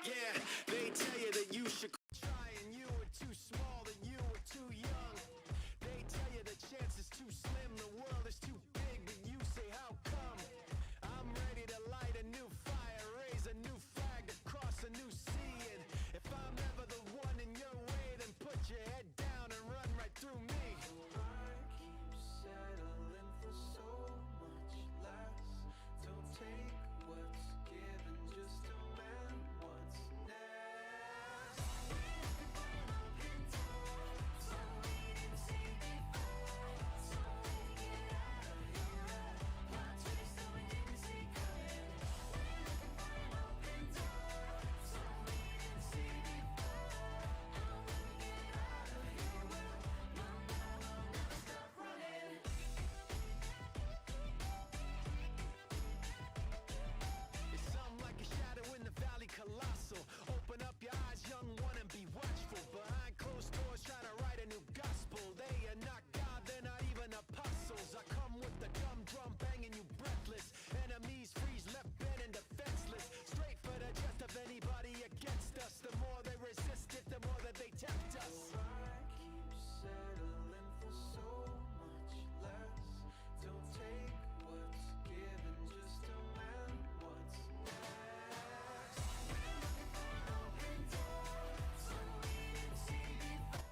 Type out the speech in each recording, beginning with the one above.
Yeah, they tell you that you should try and you were too small and you were too young. They tell you the chance is too slim, the world is too big, but you say how come? I'm ready to light a new fire, raise a new flag across a new sea. And if I'm ever the one in your way, then put your head down and run right through me. I keep settling for so much less. Don't take what's given, just demand what's next. So we didn't see before, so we get out of here. Plot twist that we didn't see coming. We're looking for an open door, so we didn't see before. How will we get out of here? Well, no, we'll never stop running. It's something like a shadow in the valley, colossal. Open up your eyes, young one, and be watchful. Behind closed doors, trying to write a new gospel. They are not God, they're not even apostles. I come with the dumb drum banging you breathless. Enemies freeze, left bent and defenseless. Straight for the chest of anybody against us. The more they resist it, the more that they tempt us. I keep settling for so much less. Don't take what's given, just demand what's next. We're looking for an open door, so we didn't see before.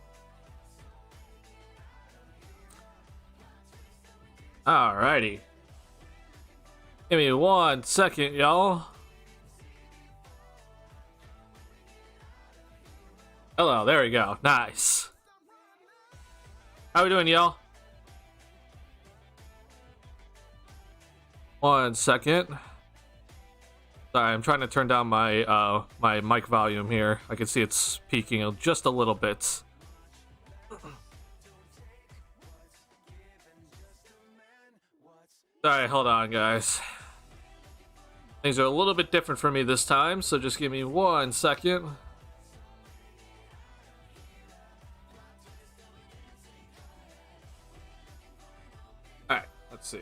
Alrighty. Give me 1 second, y'all. Hello, there we go. Nice. How we doing, y'all? 1 second. Sorry, I'm trying to turn down my my mic volume here. I can see it's peaking just a little bit. Alright, hold on, guys. Things are a little bit different for me this time, so just give me 1 second. Alright, let's see.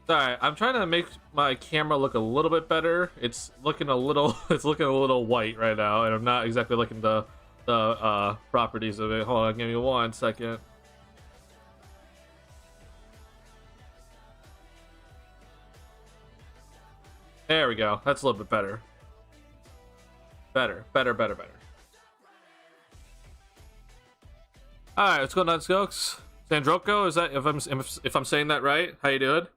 Alright, I'm trying to make my camera look a little bit better. It's looking a little white right now, and I'm not exactly liking the properties of it. Hold on, give me 1 second. There we go. That's a little bit better. Better. All right, what's going on, Skokes? Sandroko, is that if I'm saying that right? How you doing?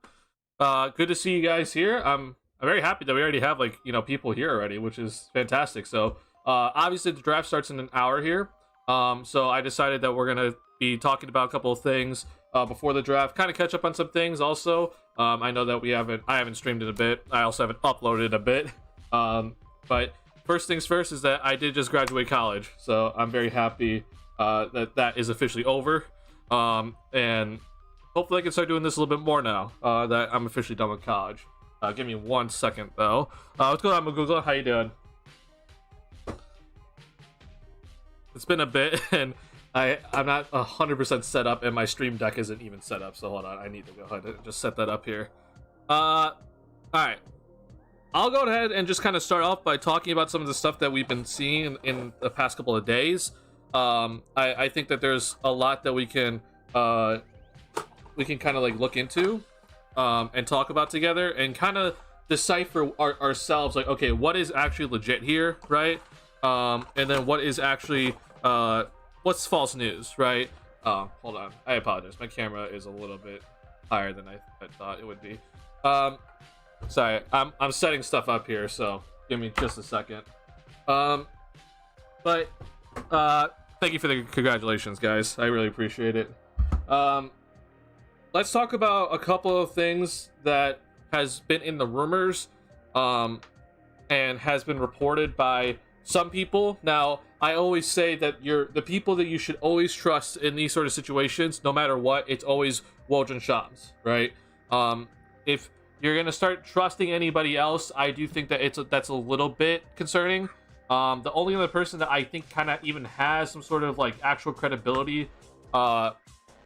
Good to see you guys here. I'm very happy that we already have people here already, which is fantastic. So obviously the draft starts in an hour here. So I decided that we're gonna be talking about a couple of things before the draft, kind of catch up on some things. Also, I know that I haven't streamed in a bit. I also haven't uploaded a bit. But first things first is that I did just graduate college, so I'm very happy that is officially over. And hopefully I can start doing this a little bit more now that I'm officially done with college. Give me 1 second though. What's going on, Google? How you doing? It's been a bit, and I'm not 100% set up, and my stream deck isn't even set up. So hold on, I need to go ahead and just set that up here. All right, I'll go ahead and just kind of start off by talking about some of the stuff that we've been seeing in the past couple of days. I think that there's a lot that we can kind of like look into and talk about together, and kind of decipher ourselves, like, okay, what is actually legit here, right? And then what is actually what's false news, right? Hold on, I apologize, my camera is a little bit higher than I thought it would be. Sorry, I'm setting stuff up here, so give me just a second. But thank you for the congratulations, guys. I really appreciate it. Let's talk about a couple of things that has been in the rumors and has been reported by some people. Now, I always say that the people that you should always trust in these sort of situations, no matter what, it's always Wojin Shams, right? If you're gonna start trusting anybody else, I do think that that's a little bit concerning. The only other person that I think kind of even has some sort of like actual credibility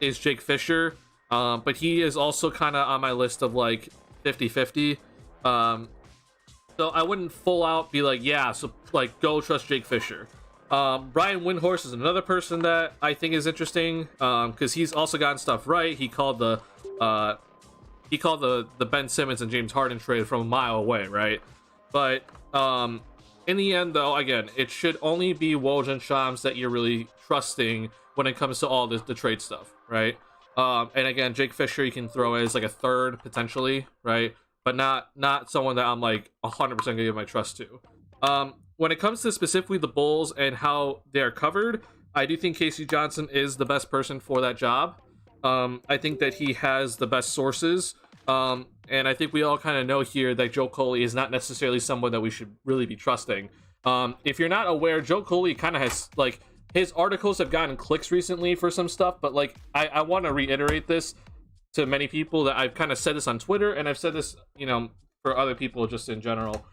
is Jake Fisher. But he is also kind of on my list of like 50-50. So I wouldn't full out be like, yeah, so like go trust Jake Fisher. Brian Windhorst is another person that I think is interesting, because he's also gotten stuff right. He called the Ben Simmons and James Harden trade from a mile away, right? But in the end, though, again, it should only be Woj and Shams that you're really trusting when it comes to all the trade stuff, right? And again, Jake Fisher you can throw as like a third potentially, right? But not someone that I'm like 100% gonna give my trust to. When it comes to specifically the Bulls and how they're covered, I do think Casey Johnson is the best person for that job. I think that he has the best sources. And I think we all kind of know here that Joe Coley is not necessarily someone that we should really be trusting. If you're not aware, Joe Coley kind of has, like, his articles have gotten clicks recently for some stuff, but, like, I want to reiterate this to many people that I've kind of said this on Twitter, and I've said this, you know, for other people just in general.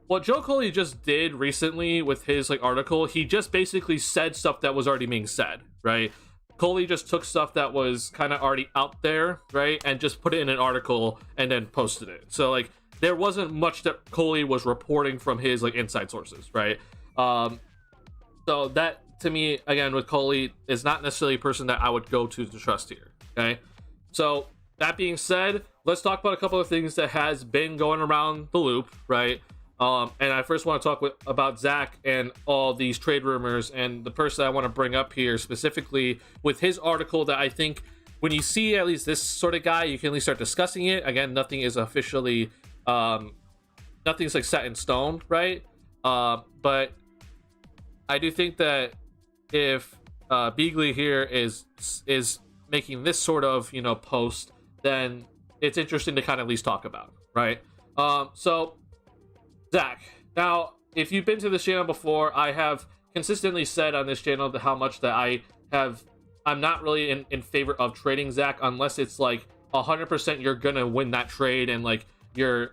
What Joe Coley just did recently with his, like, article, he just basically said stuff that was already being said, right? Coley just took stuff that was kind of already out there, right, and just put it in an article and then posted it. So, like, there wasn't much that Coley was reporting from his, like, inside sources, right? So that, to me, again, with Coley, is not necessarily a person that I would go to trust here, okay? So, that being said, let's talk about a couple of things that has been going around the loop, right? And I first want to talk about Zach and all these trade rumors, and the person I want to bring up here specifically with his article that I think when you see at least this sort of guy, you can at least start discussing it. Again, nothing is officially, nothing's like set in stone, right? But I do think that if Beagley here is making this sort of, you know, post, then it's interesting to kind of at least talk about, right? So Zach, now, if you've been to this channel before, I have consistently said on this channel how much that I'm not really in favor of trading Zach unless it's like 100% you're gonna win that trade and like you're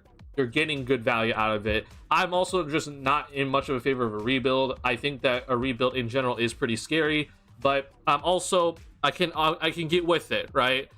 getting good value out of it. I'm also just not in much of a favor of a rebuild. I think that a rebuild in general is pretty scary, but I'm also I can get with it, right?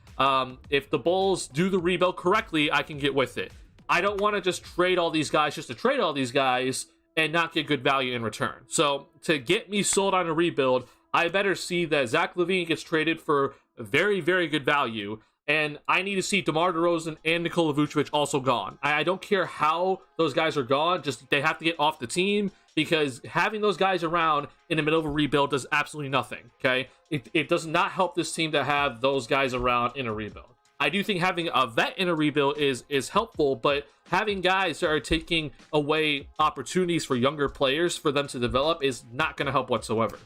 If the Bulls do the rebuild correctly, I can get with it. I don't want to just trade all these guys just to trade all these guys and not get good value in return. So to get me sold on a rebuild, I better see that Zach LaVine gets traded for very, very good value. And I need to see DeMar DeRozan and Nikola Vucevic also gone. I don't care how those guys are gone. Just they have to get off the team, because having those guys around in the middle of a rebuild does absolutely nothing, okay? It does not help this team to have those guys around in a rebuild. I do think having a vet in a rebuild is helpful, but having guys that are taking away opportunities for younger players for them to develop is not going to help whatsoever.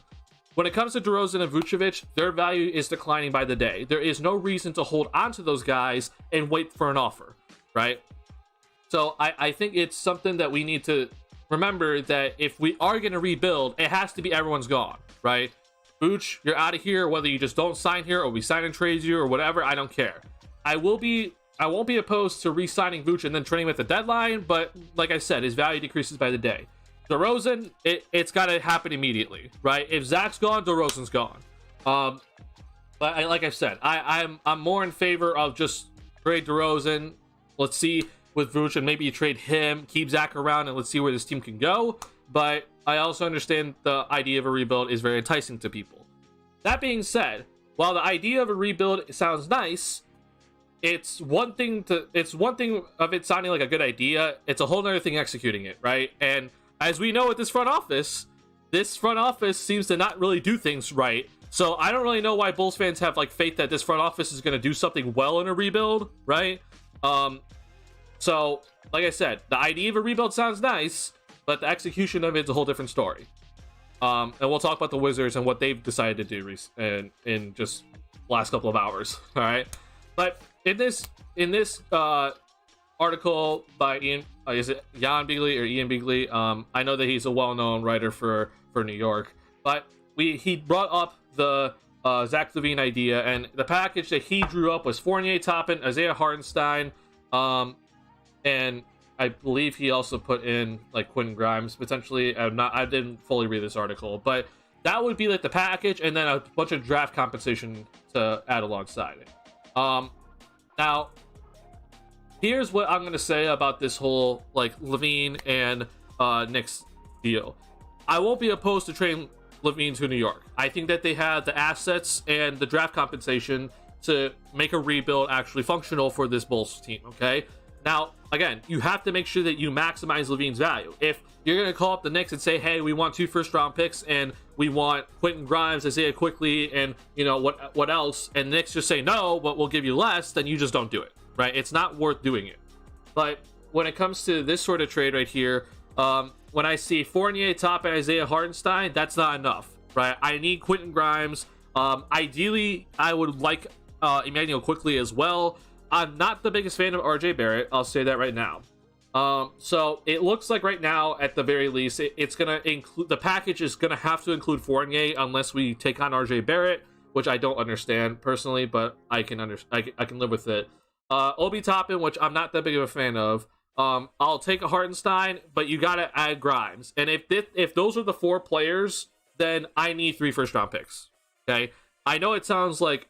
When it comes to DeRozan and Vucevic, their value is declining by the day. There is no reason to hold on to those guys and wait for an offer, right? So I think it's something that we need to remember, that if we are going to rebuild, it has to be everyone's gone, right? Vooch, you're out of here, whether you just don't sign here or we sign and trade you or whatever, I don't care. I won't be opposed to re-signing Vooch and then trading him at the deadline, but like I said, his value decreases by the day. DeRozan, it's got to happen immediately, right? If Zach's gone, DeRozan's gone. But like I said, I'm more in favor of just trade DeRozan. Let's see with Vooch, and maybe you trade him, keep Zach around, and let's see where this team can go. But I also understand the idea of a rebuild is very enticing to people. That being said, while the idea of a rebuild sounds nice, it's one thing of it sounding like a good idea. It's a whole other thing executing it, right? And as we know with this front office seems to not really do things right. So I don't really know why Bulls fans have like faith that this front office is going to do something well in a rebuild, right? So like I said, the idea of a rebuild sounds nice, but the execution of it's a whole different story. And we'll talk about the Wizards and what they've decided to do in just last couple of hours. All right, but in this article by Ian, is it Ian Beagley? I know that he's a well-known writer for New York, but he brought up the Zach LaVine idea, and the package that he drew up was Fournier, Toppin, Isaiah Hartenstein, and I believe he also put in like Quentin Grimes potentially. I didn't fully read this article, but that would be like the package, and then a bunch of draft compensation to add alongside it. Now, here's what I'm gonna say about this whole like Levine and Knicks deal. I won't be opposed to trading Levine to New York. I think that they have the assets and the draft compensation to make a rebuild actually functional for this Bulls team. Okay. Now, again, you have to make sure that you maximize Levine's value. If you're going to call up the Knicks and say, hey, we want 2 first-round picks and we want Quentin Grimes, Isaiah Quickly, and, you know, what else, and the Knicks just say no, but we'll give you less, then you just don't do it, right? It's not worth doing it. But when it comes to this sort of trade right here, when I see Fournier, Top, and Isaiah Hartenstein, that's not enough, right? I need Quentin Grimes. Ideally, I would like Emmanuel Quickly as well. I'm not the biggest fan of RJ Barrett. I'll say that right now. So it looks like right now, at the very least, it's going to include, the package is going to have to include Fournier unless we take on RJ Barrett, which I don't understand personally, but I can live with it. Obi Toppin, which I'm not that big of a fan of. I'll take a Hartenstein, but you got to add Grimes. And if those are the 4 players, then I need 3 first-round picks. Okay? I know it sounds like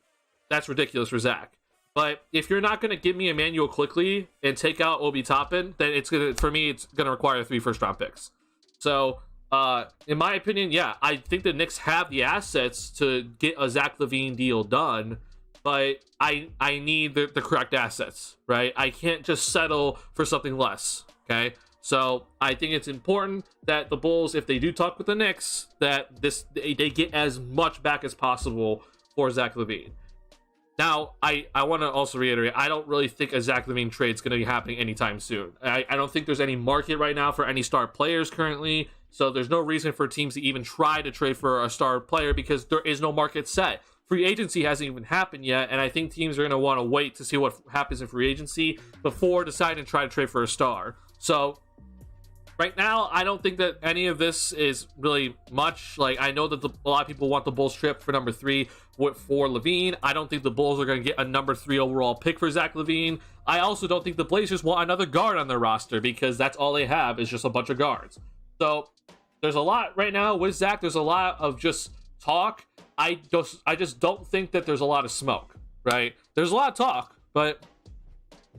that's ridiculous for Zach. But if you're not going to give me Emmanuel Quickly and take out Obi Toppin, then it's going to require 3 first-round picks. So, in my opinion, yeah, I think the Knicks have the assets to get a Zach LaVine deal done, but I need the correct assets, right? I can't just settle for something less, okay? So I think it's important that the Bulls, if they do talk with the Knicks, that they get as much back as possible for Zach LaVine. Now, I want to also reiterate, I don't really think a Zach LaVine trade is going to be happening anytime soon. I don't think there's any market right now for any star players currently, so there's no reason for teams to even try to trade for a star player because there is no market set. Free agency hasn't even happened yet, and I think teams are going to want to wait to see what happens in free agency before deciding to try to trade for a star. So, right now, I don't think that any of this is really much. Like, I know that a lot of people want the Bulls trip for number 3 for LaVine. I don't think the Bulls are going to get a number 3 overall pick for Zach LaVine. I also don't think the Blazers want another guard on their roster because that's all they have is just a bunch of guards. So there's a lot right now with Zach. There's a lot of just talk. I just don't think that there's a lot of smoke, right? There's a lot of talk, but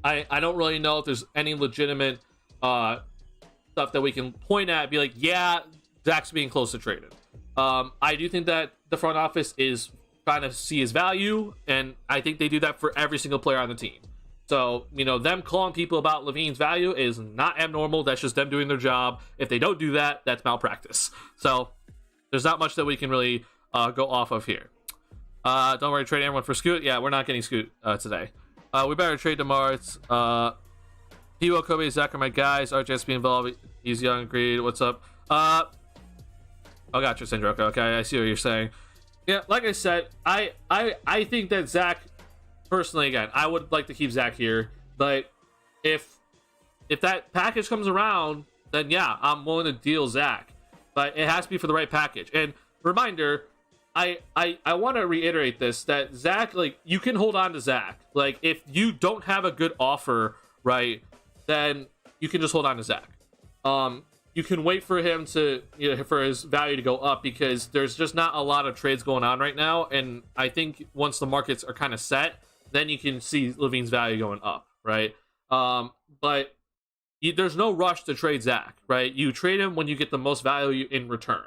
I don't really know if there's any legitimate stuff that we can point at and be like, yeah, Zach's being close to traded. I do think that the front office is trying to see his value, and I think they do that for every single player on the team. So, you know, them calling people about LaVine's value is not abnormal. That's just them doing their job. If they don't do that, that's malpractice. So, there's not much that we can really go off of here. Don't worry, trade everyone for Scoot. Yeah, we're not getting Scoot today. We better trade tomorrow. It's P.O. Kobe, Zach are my guys. RJ be involved. He's young, agreed. What's up? I got you, Sandroka. Okay, I see what you're saying. Yeah, like I said, I think that Zach, personally, again, I would like to keep Zach here, but if that package comes around, then yeah, I'm willing to deal Zach, but it has to be for the right package. And reminder, I want to reiterate this, that Zach, like, you can hold on to Zach. Like, if you don't have a good offer, right, then you can just hold on to Zach. You can wait for him to, you know, for his value to go up because there's just not a lot of trades going on right now. And I think once the markets are kind of set, then you can see LaVine's value going up, right? But there's no rush to trade Zach, right? You trade him when you get the most value in return.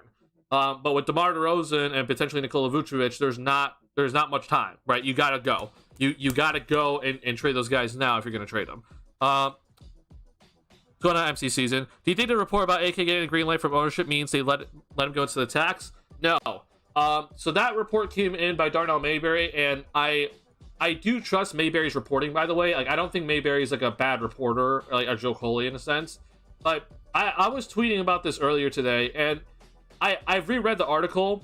But with DeMar DeRozan and potentially Nikola Vucevic, there's not much time, right? You gotta go. You gotta go and trade those guys now if you're gonna trade them. Going on MC season. Do you think the report about AK getting a green light from ownership means they let him go into the tax? No. So that report came in by Darnell Mayberry, and I do trust Mayberry's reporting, by the way. Like, I don't think Mayberry's like a bad reporter, like a Joe Coley in a sense. But I was tweeting about this earlier today, and I've reread the article.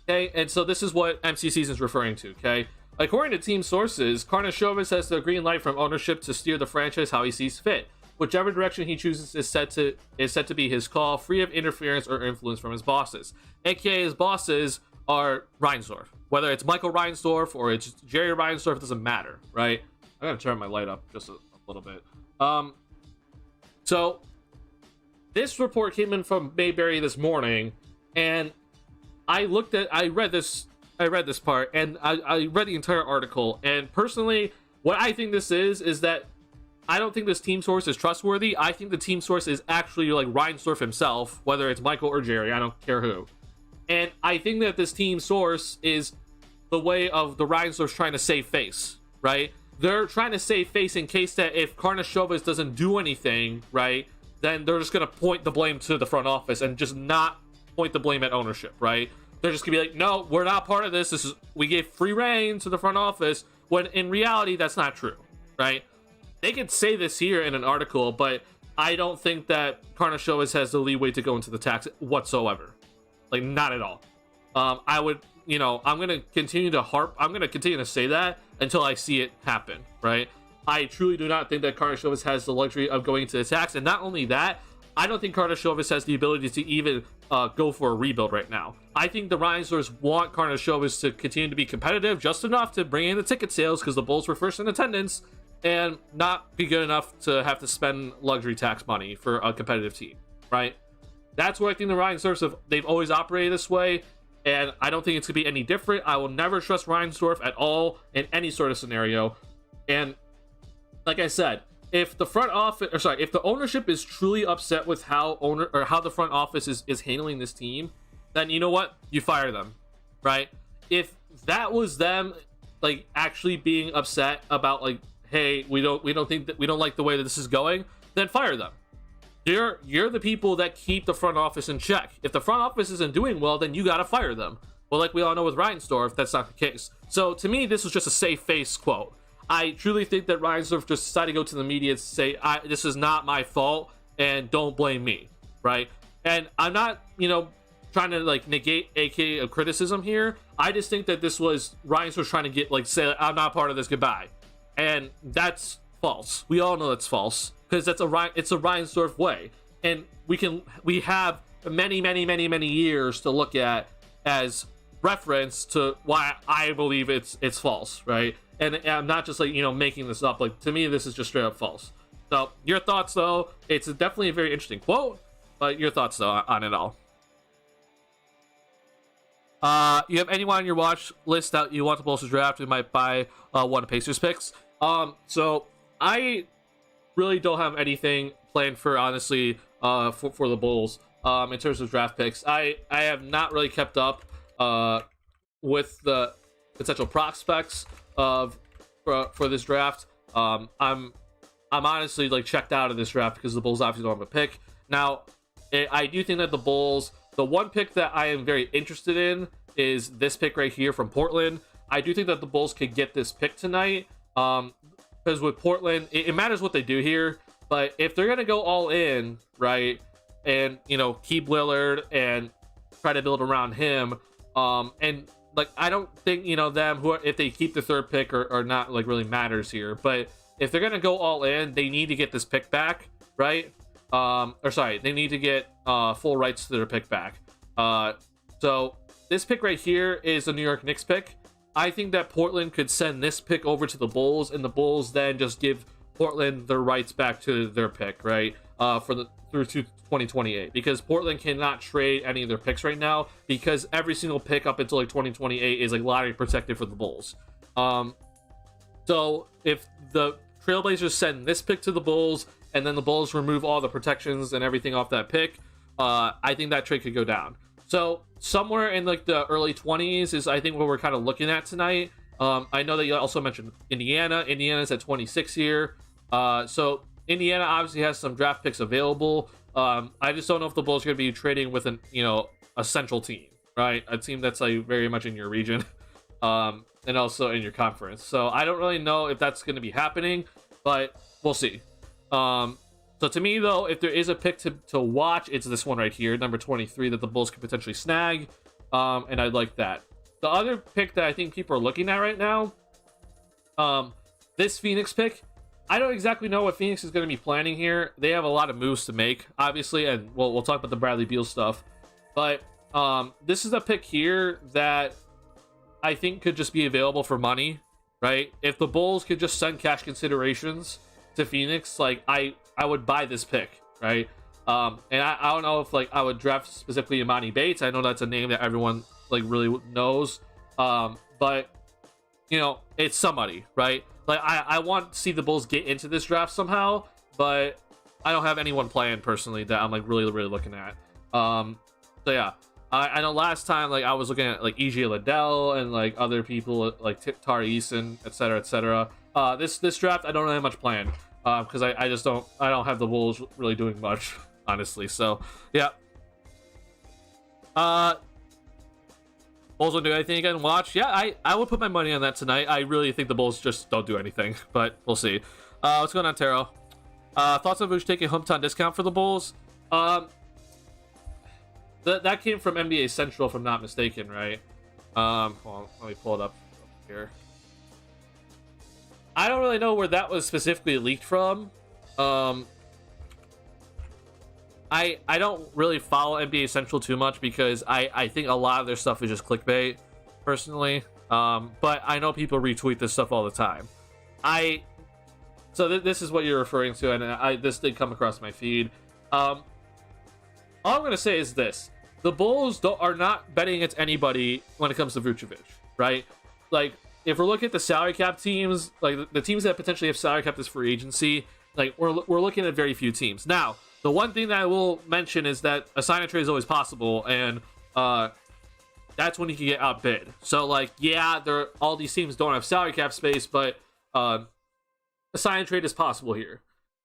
Okay, and so this is what MC season's referring to. Okay, according to team sources, Karnisovas has the green light from ownership to steer the franchise how he sees fit. Whichever direction he chooses is set to be his call, free of interference or influence from his bosses. AKA his bosses are Reinsdorf. Whether it's Michael Reinsdorf or it's Jerry Reinsdorf, it doesn't matter, right? I'm gonna turn my light up just a little bit. So this report came in from Mayberry this morning, and I read this I read this part, and I read the entire article, and personally, what I think this is that I don't think this team source is trustworthy. I think the team source is actually like Reinsdorf himself, whether it's Michael or Jerry, I don't care who. And I think that this team source is the way of the Reinsdorfs trying to save face, right? They're trying to save face in case that if Karnisovas doesn't do anything, right, then they're just going to point the blame to the front office and just not point the blame at ownership, right? They're just going to be like, no, we're not part of this. We gave free reign to the front office, when in reality, that's not true, right? They could say this here in an article, but I don't think that Karnisovas has the leeway to go into the tax whatsoever. Like, not at all. I would, I'm going to continue to say that until I see it happen, right? I truly do not think that Karnisovas has the luxury of going into the tax. And not only that, I don't think Karnisovas has the ability to even go for a rebuild right now. I think the Reinsdorfs want Karnisovas to continue to be competitive just enough to bring in the ticket sales because the Bulls were first in attendance, and not be good enough to have to spend luxury tax money for a competitive team, right? That's what I think the Reinsdorfs they've always operated this way, and I don't think it's going to be any different. I will never trust Reinsdorf at all in any sort of scenario. And like I said, if the front office, if the ownership is truly upset with how the front office is handling this team, then you know what? You fire them, right? If that was them, like, actually being upset about, like, hey, we don't like the way that this is going, then fire them. You're the people that keep the front office in check. If the front office isn't doing well, then you gotta fire them. Well, like we all know with Reinsdorf, that's not the case. So to me, this was just a safe face quote. I truly think that Reinsdorf just decided to go to the media and say, this is not my fault, and don't blame me, right? And I'm not, trying to, like, negate a criticism here. I just think that this was Reinsdorf trying to get, like, say, I'm not part of this, goodbye. And that's false. We all know that's false, because it's a Reinsdorf way, and we have many years to look at as reference to why I believe it's false, right? And I'm not just, like, making this up. Like, to me, this is just straight up false. So your thoughts, though? It's definitely a very interesting quote, but your thoughts, though, on it all? You have anyone on your watch list that you want the Bulls to draft? You might buy one of Pacers picks. So I really don't have anything planned for, honestly, for the Bulls in terms of draft picks. I have not really kept up with the potential prospects for this draft. I'm honestly, like, checked out of this draft because the Bulls obviously don't have a pick. Now, I do think that the Bulls, the one pick that I am very interested in is this pick right here from Portland. I do think that the Bulls could get this pick tonight. Because with Portland, it matters what they do here, but if they're gonna go all in, right, and keep Lillard and try to build around him, and, like, I don't think them if they keep the third pick or not, like, really matters here. But if they're gonna go all in, they need to get this pick back, right? They need to get full rights to their pick back. So this pick right here is a New York Knicks pick. I think that Portland could send this pick over to the Bulls, and the Bulls then just give Portland their rights back to their pick, right? Through to 2028, because Portland cannot trade any of their picks right now, because every single pick up until, like, 2028 is, like, lottery protected for the Bulls. So if the Trailblazers send this pick to the Bulls, and then the Bulls remove all the protections and everything off that pick, I think that trade could go down. So somewhere in, like, the early 20s is, I think, what we're kind of looking at tonight. I know that you also mentioned Indiana. Indiana's at 26 here. So Indiana obviously has some draft picks available. I just don't know if the Bulls are going to be trading with a central team, right? A team that's, like, very much in your region, and also in your conference. So I don't really know if that's going to be happening, but we'll see. So to me, though, if there is a pick to watch, it's this one right here, number 23, that the Bulls could potentially snag, and I'd like that. The other pick that I think people are looking at right now, this Phoenix pick, I don't exactly know what Phoenix is going to be planning here. They have a lot of moves to make, obviously, and we'll talk about the Bradley Beal stuff, but this is a pick here that I think could just be available for money, right? If the Bulls could just send cash considerations to Phoenix, like, I would buy this pick, right? And I don't know if, like, I would draft specifically Imani Bates. I know that's a name that everyone, like, really knows. But it's somebody, right? Like I want to see the Bulls get into this draft somehow, but I don't have anyone planned personally that I'm like really looking at. So yeah, I know last time like I was looking at like EJ Liddell and like other people like Tari Eason, etc. etc. This draft I don't really have much planned because I don't have the Bulls really doing much honestly. So yeah. Bulls don't do anything again. Watch. Yeah, I would put my money on that tonight. I really think the Bulls just don't do anything, but we'll see. What's going on, Taro? Thoughts on Vooch taking hometown discount for the Bulls? That came from NBA Central, if I'm not mistaken, right? Hold on, let me pull it up here. I don't really know where that was specifically leaked from. I don't really follow NBA Central too much because I think a lot of their stuff is just clickbait, personally. But I know people retweet this stuff all the time. So this is what you're referring to, and this did come across my feed. All I'm gonna say is this: the Bulls are not betting against anybody when it comes to Vucevic, right? Like, if we're looking at the salary cap teams, like the teams that potentially have salary cap this free agency, like we're looking at very few teams now. The one thing that I will mention is that a sign and trade is always possible, and that's when you can get outbid. So, like, yeah, all these teams don't have salary cap space, but a sign and trade is possible here.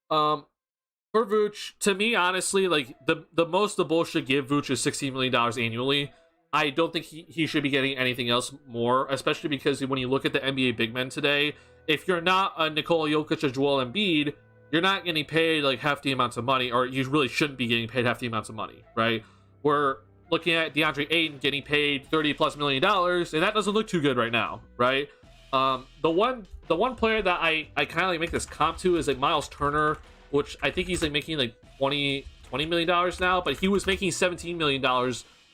For Vooch, to me, honestly, like, the most the Bulls should give Vooch is $16 million annually. I don't think he should be getting anything else more, especially because when you look at the NBA big men today, if you're not a Nikola Jokic or Joel Embiid, you're not getting paid like half the amounts of money, or you really shouldn't be getting paid half the amounts of money, right? We're looking at DeAndre Ayton getting paid $30+ million, and that doesn't look too good right now, right? The one player that I kind of like make this comp to is like Miles Turner, which I think he's like making like $20 million now, but he was making $17 million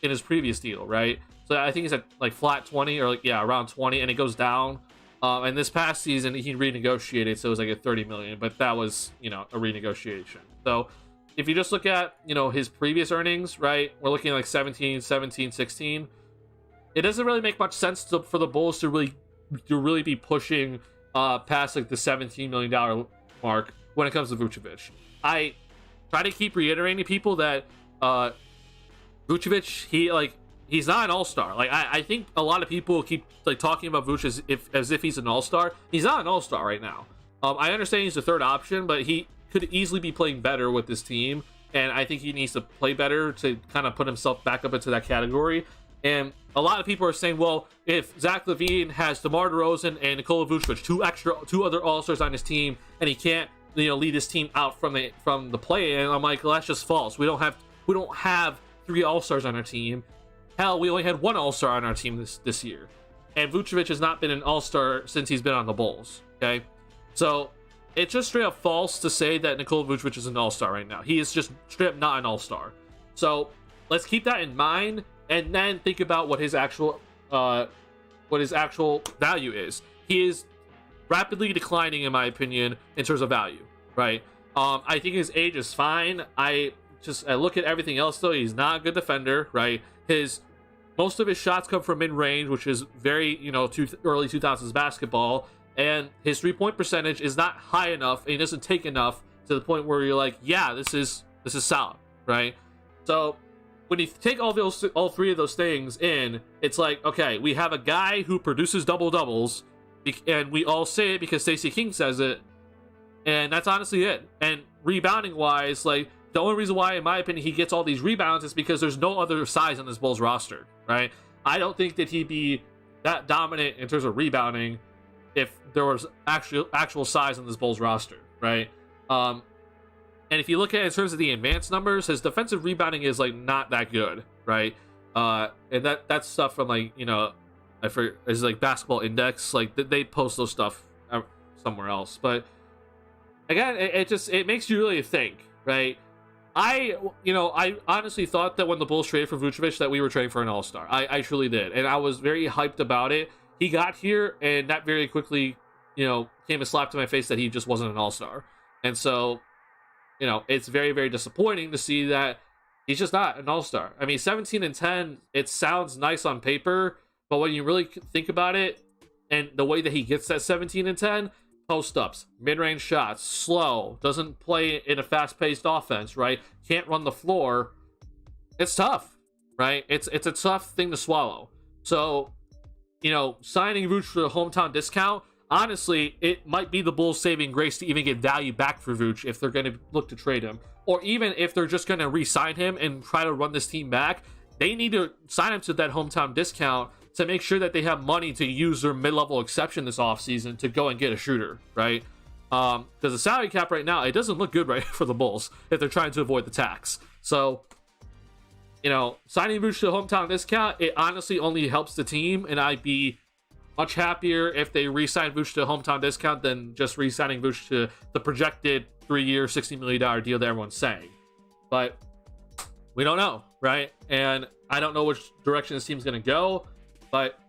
in his previous deal, right? So I think he's at like flat 20 or like, yeah, around 20, and it goes down. And this past season he renegotiated, so it was like a $30 million, but that was, a renegotiation. So if you just look at, his previous earnings, right, we're looking at like 17, 16. It doesn't really make much sense for the Bulls to really be pushing past like the $17 million mark when it comes to Vucevic. I try to keep reiterating to people that Vucevic, he's not an all-star. Like, I think a lot of people keep like talking about Vooch as if he's an all-star. He's not an all-star right now. I understand he's the third option, but he could easily be playing better with this team, and I think he needs to play better to kind of put himself back up into that category. And a lot of people are saying, well, if Zach LaVine has DeMar DeRozan and Nikola Vucevic, two other all-stars on his team, and he can't lead his team out from the play-in, I'm like, well, that's just false. We don't have 3 all-stars on our team. Hell, we only had 1 all-star on our team this year. And Vucevic has not been an all-star since he's been on the Bulls, okay? So, it's just straight up false to say that Nikola Vucevic is an all-star right now. He is just straight up not an all-star. So, let's keep that in mind, and then think about what his actual value is. He is rapidly declining, in my opinion, in terms of value, right? I think his age is fine. I look at everything else, though. He's not a good defender, right? Most of his shots come from mid-range, which is very, early 2000s basketball, and his 3-point percentage is not high enough, and he doesn't take enough to the point where you're like, yeah, this is solid, right? So when you take all 3 of those things in, it's like, okay, we have a guy who produces double-doubles, and we all say it because Stacey King says it, and that's honestly it. And rebounding-wise, like, the only reason why, in my opinion, he gets all these rebounds is because there's no other size on this Bulls roster, right? I don't think that he'd be that dominant in terms of rebounding if there was actual size on this Bulls roster, right? And if you look at it in terms of the advanced numbers, his defensive rebounding is like not that good, right? And that's stuff from like it's like Basketball Index, like they post those stuff somewhere else. But again, it makes you really think, right? I honestly thought that when the Bulls traded for Vucevic that we were trading for an all-star. I truly did, and I was very hyped about it. He got here, and that very quickly, came a slap to my face that he just wasn't an all-star. And so, it's very, very disappointing to see that he's just not an all-star. I mean, 17 and 10, it sounds nice on paper, But when you really think about it, and the way that he gets that 17 and 10, post-ups, mid-range shots, slow, doesn't play in a fast-paced offense, right? Can't run the floor. It's tough, right? It's a tough thing to swallow. So, signing Vooch for the hometown discount, honestly, it might be the Bulls' saving grace to even get value back for Vooch if they're going to look to trade him. Or even if they're just going to re-sign him and try to run this team back, they need to sign him to that hometown discount to make sure that they have money to use their mid-level exception this offseason to go and get a shooter, right? Because the salary cap right now, it doesn't look good right for the Bulls if they're trying to avoid the tax. So, signing Vooch to the hometown discount, it honestly only helps the team, and I'd be much happier if they re-sign Vooch to the hometown discount than just re-signing Vooch to the projected 3-year, $60 million deal that everyone's saying. But we don't know, right? And I don't know which direction this team's going to go. But,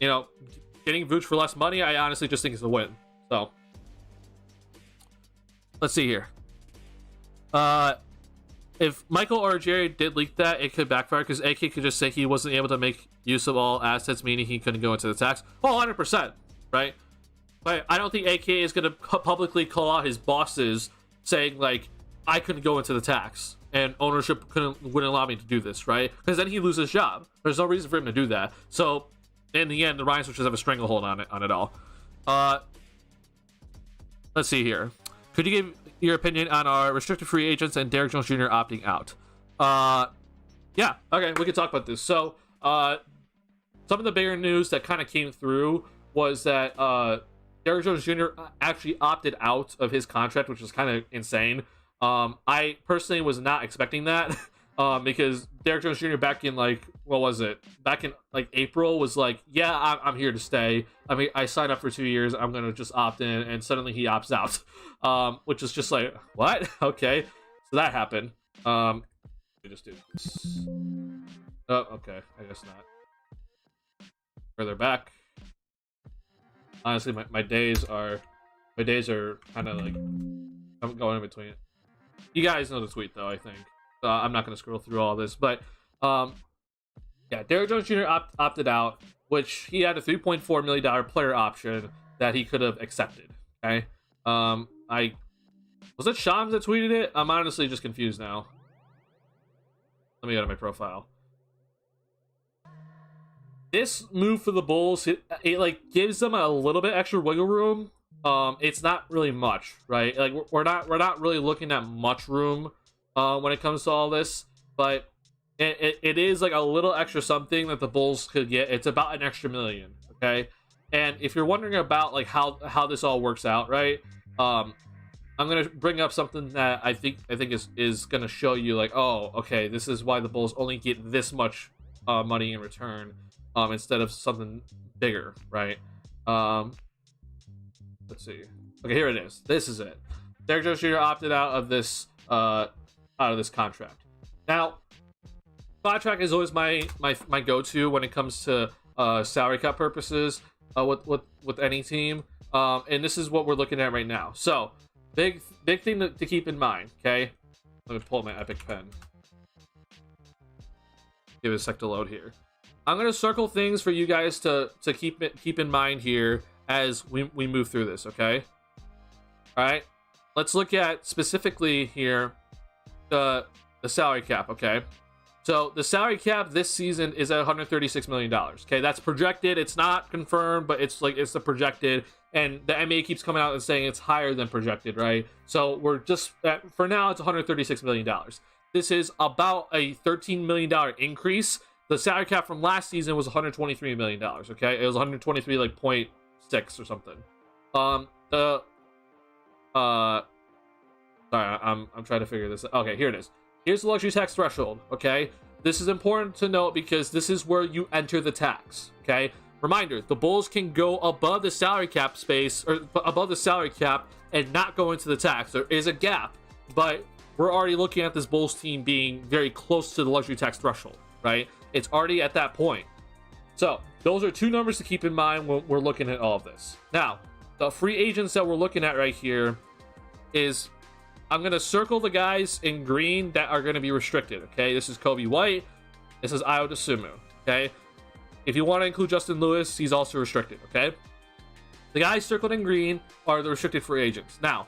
getting Vooch for less money, I honestly just think is a win. So, let's see here. If Michael or Jerry did leak that, it could backfire because AK could just say he wasn't able to make use of all assets, meaning he couldn't go into the tax. Oh, 100%, right? But I don't think AK is going to publicly call out his bosses saying, like, I couldn't go into the tax and ownership wouldn't allow me to do this, right? Because then he loses his job. There's no reason for him to do that. So, in the end, the Ryan Switchers have a stranglehold on it all. Let's see here. Could you give your opinion on our restricted free agents and Derrick Jones Jr. opting out? Yeah, okay, we can talk about this. So, some of the bigger news that kind of came through was that Derrick Jones Jr. actually opted out of his contract, which was kind of insane. I personally was not expecting that because Derrick Jones Jr. back in April was like, yeah, I'm here to stay. I mean, I signed up for 2 years. I'm going to just opt in. And suddenly he opts out, which is just like, what? Okay. So that happened. Let me just do this. Oh, okay. I guess not. Further back. Honestly, my days are kind of like, I'm going in between it. You guys know the tweet, though, I think. I'm not going to scroll through all this. But, yeah, Derrick Jones Jr. opted out, which he had a $3.4 million player option that he could have accepted. Okay? Was it Shams that tweeted it? I'm honestly just confused now. Let me go to my profile. This move for the Bulls, it gives them a little bit extra wiggle room. It's not really much, right? Like we're not really looking at much room when it comes to all this, but it is like a little extra something that the Bulls could get. It's about an extra $1 million, okay? And if you're wondering about like how this all works out, right? I'm gonna bring up something that I think is gonna show you like, oh, okay, this is why the Bulls only get this much money in return instead of something bigger, right? Let's see. Okay, here it is. This is it. Derrick Jones Jr. opted out of this contract. Now, contract is always my go-to when it comes to salary cap purposes with any team. And this is what we're looking at right now. So, big thing to keep in mind. Okay, let me pull my Epic pen. Give it a sec to load here. I'm gonna circle things for you guys to keep in mind here as we move through this, okay? All right, let's look at specifically here the salary cap, okay? So the salary cap this season is at $136 million, okay? That's projected. It's not confirmed, but it's the projected, and the NBA keeps coming out and saying it's higher than projected, right? So we're just for now it's $136 million. This is about a $13 million increase. The salary cap from last season was $123 million, okay? It was 123 like 0.6 or something. Sorry, I'm trying to figure this out. Okay, here it is. Here's the luxury tax threshold, okay? This is important to note because this is where you enter the tax, okay? Reminder, the Bulls can go above the salary cap space, or above the salary cap, and not go into the tax. There is a gap, but we're already looking at this Bulls team being very close to the luxury tax threshold, right? It's already at that point. So, those are two numbers to keep in mind when we're looking at all of this. Now, the free agents that we're looking at right here is, I'm going to circle the guys in green that are going to be restricted, okay? This is Kobe White. This is Ayo Dosunmu, okay? If you want to include Justin Lewis, he's also restricted, okay? The guys circled in green are the restricted free agents. Now,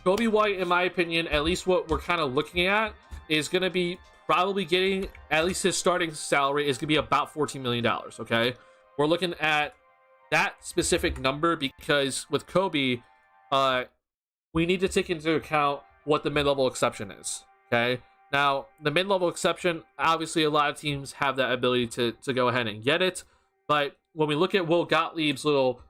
Kobe White, in my opinion, at least what we're kind of looking at, is going to be probably getting, at least his starting salary is going to be about $14 million, okay? We're looking at that specific number because with Kobe, we need to take into account what the mid-level exception is, okay? Now, the mid-level exception, obviously a lot of teams have that ability to go ahead and get it, but when we look at Will Gottlieb's little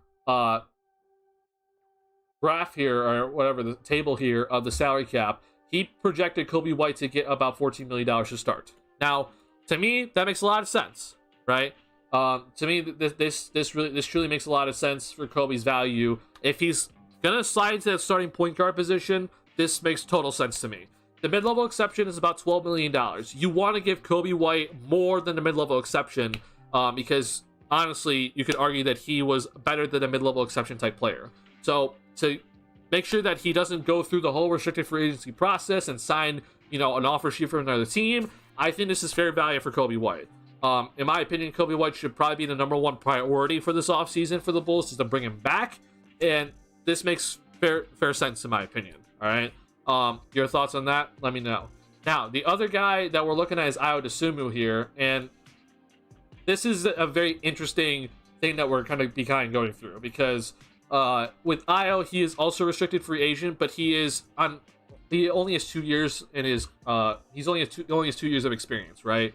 graph here, or whatever, the table here of the salary cap, he projected Kobe White to get about $14 million to start. Now, to me, that makes a lot of sense, right? To me, this truly makes a lot of sense for Kobe's value. If he's gonna slide into that starting point guard position, this makes total sense to me. The mid-level exception is about $12 million. You want to give Kobe White more than the mid-level exception because, honestly, you could argue that he was better than a mid-level exception type player. So, to make sure that he doesn't go through the whole restricted free agency process and sign, an offer sheet from another team, I think this is fair value for Kobe White. In my opinion, Kobe White should probably be the number one priority for this offseason for the Bulls, is to bring him back, and this makes fair sense in my opinion. All right. Your thoughts on that? Let me know. Now, the other guy that we're looking at is Ayo Dosunmu here, and this is a very interesting thing that we're kind of going through because with Ayo, he is also restricted free agent, but he only has 2 years in his he only has 2 years of experience, right?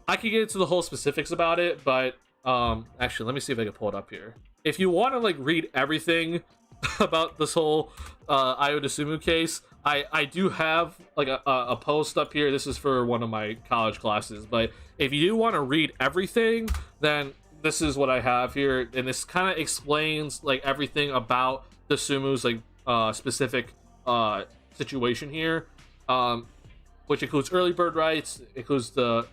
I could get into the whole specifics about it, but actually, let me see if I can pull it up here. If you want to read everything about this whole Ayo Dosunmu case, I do have a post up here. This is for one of my college classes, but if you do want to read everything, then this is what I have here, and this kind of explains everything about Dosunmu's specific situation here, which includes early bird rights, includes the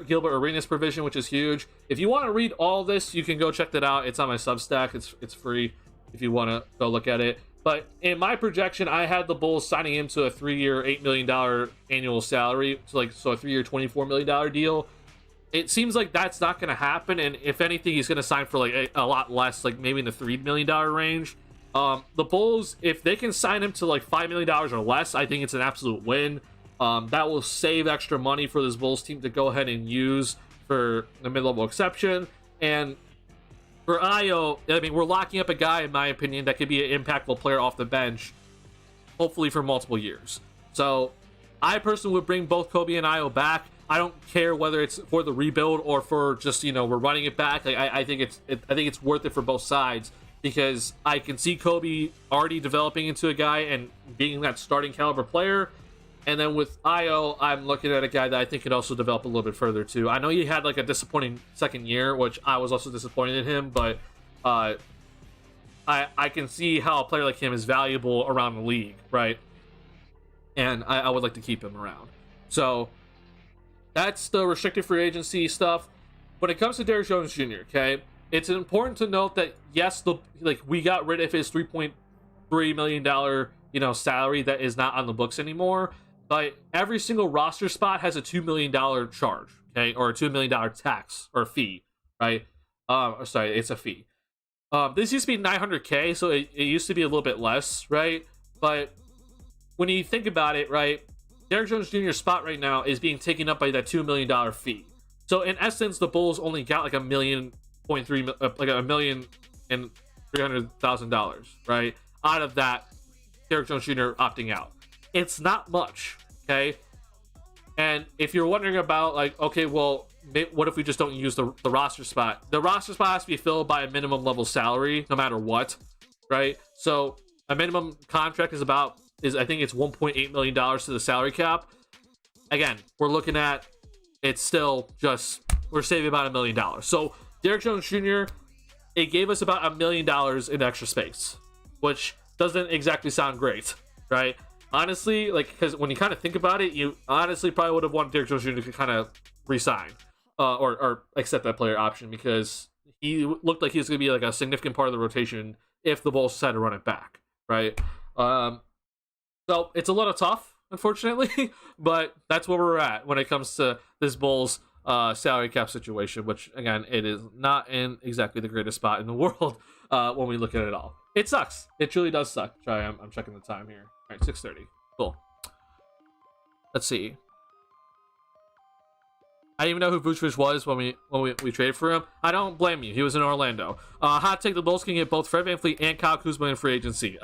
Gilbert Arenas provision, which is huge. If you want to read all this, you can go check that out. It's on my Substack. It's free if you want to go look at it. But in my projection, I had the Bulls signing him to a 3-year, $8 million annual salary, so a 3-year, $24 million deal. It seems like that's not going to happen, and if anything, he's going to sign for a lot less, maybe in the $3 million range. The Bulls, if they can sign him to $5 million or less, I think it's an absolute win. That will save extra money for this Bulls team to go ahead and use for the mid-level exception. And for Ayo, I mean, we're locking up a guy, in my opinion, that could be an impactful player off the bench, hopefully for multiple years. So I personally would bring both Kobe and Ayo back. I don't care whether it's for the rebuild or for just, we're running it back. I think it's worth it for both sides, because I can see Kobe already developing into a guy and being that starting caliber player. And then with Ayo, I'm looking at a guy that I think could also develop a little bit further too. I know he had a disappointing second year, which I was also disappointed in him, but I can see how a player like him is valuable around the league, right? And I would like to keep him around. So that's the restricted free agency stuff. When it comes to Derrick Jones Jr., okay, it's important to note that yes, we got rid of his $3.3 million salary that is not on the books anymore. But every single roster spot has a $2 million charge, okay, or a $2 million tax or fee, right? Sorry, it's a fee. This used to be $900K, so it used to be a little bit less, right? But when you think about it, right, Derrick Jones Jr.'s spot right now is being taken up by that $2 million fee. So in essence, the Bulls only got $1,300,000, right, out of that Derrick Jones Jr. opting out. It's not much, okay? And if you're wondering about okay, well, what if we just don't use the roster spot? The roster spot has to be filled by a minimum level salary, no matter what, right? So a minimum contract is I think it's $1.8 million to the salary cap. Again, we're looking at, it's still just, we're saving about $1 million. So Derrick Jones Jr., it gave us about $1 million in extra space, which doesn't exactly sound great, right? Honestly, because when you kind of think about it, you honestly probably would have wanted Derrick Jones Jr. to kind of resign or accept that player option, because he looked like he was going to be a significant part of the rotation if the Bulls decided to run it back, right? So it's a little tough, unfortunately, but that's where we're at when it comes to this Bulls salary cap situation, which again, it is not in exactly the greatest spot in the world when we look at it all. It sucks. It truly does suck. Sorry, I'm checking the time here. All right, 6:30. Cool. Let's see. I didn't even know who Vucevic was when we traded for him. I don't blame you. He was in Orlando. Hot take: the Bulls can get both Fred VanVleet and Kyle Kuzma in free agency.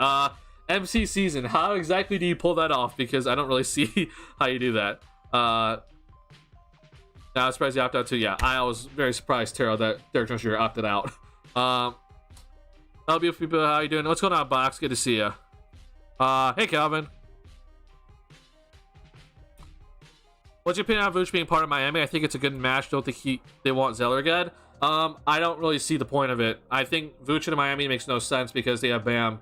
MC season. How exactly do you pull that off? Because I don't really see how you do that. I was surprised he opted out too. Yeah, I was very surprised, Taro, that Derek Jones Jr. opted out. Hello, beautiful people. How you doing? What's going on, Box? Good to see you. Hey, Calvin. What's your opinion on Vooch being part of Miami? I think it's a good match. Don't think they want Zeller again. I don't really see the point of it. I think Vooch in Miami makes no sense because they have Bam.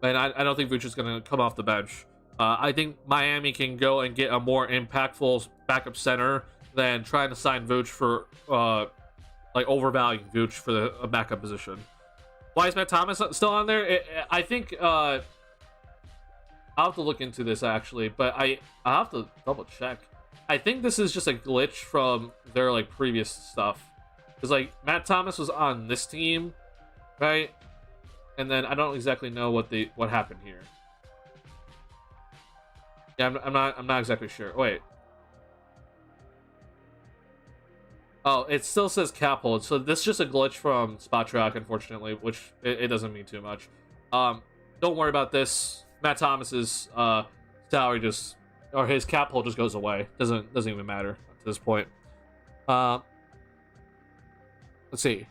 And I don't think Vooch is going to come off the bench. I think Miami can go and get a more impactful backup center than trying to sign Vooch for, like, overvaluing Vooch for the backup position. Why is Matt Thomas still on there? I think, I'll have to look into this, actually, but I'll have to double check. I think this is just a glitch from their, like, previous stuff. Because, like, Matt Thomas was on this team, right? And then I don't exactly know what happened here. Yeah, I'm not exactly sure. Wait. Oh, it still says cap hold. So this is just a glitch from Spot Track, unfortunately, which it doesn't mean too much. Don't worry about this. Matt Thomas's salary or his cap hold just goes away. Doesn't even matter at this point. Let's see.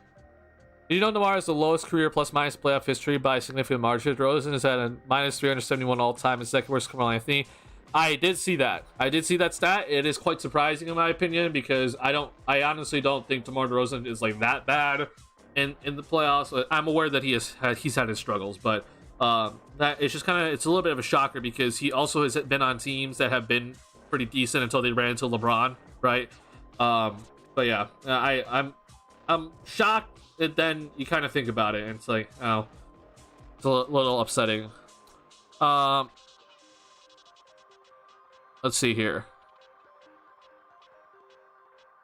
Did you know Demar is the lowest career plus-minus playoff history by a significant margin? DeRozan is at a minus 371 all-time and second worst Carmelo Anthony. I did see that. I did see that stat. It is quite surprising in my opinion because I honestly don't think DeMar DeRozan is like that bad in the playoffs. I'm aware that he's had his struggles, but that it's just it's a little bit of a shocker because he also has been on teams that have been pretty decent until they ran into LeBron, right? But yeah, I'm shocked. And then you kind of think about it, and it's like, oh, it's a little upsetting. Let's see here.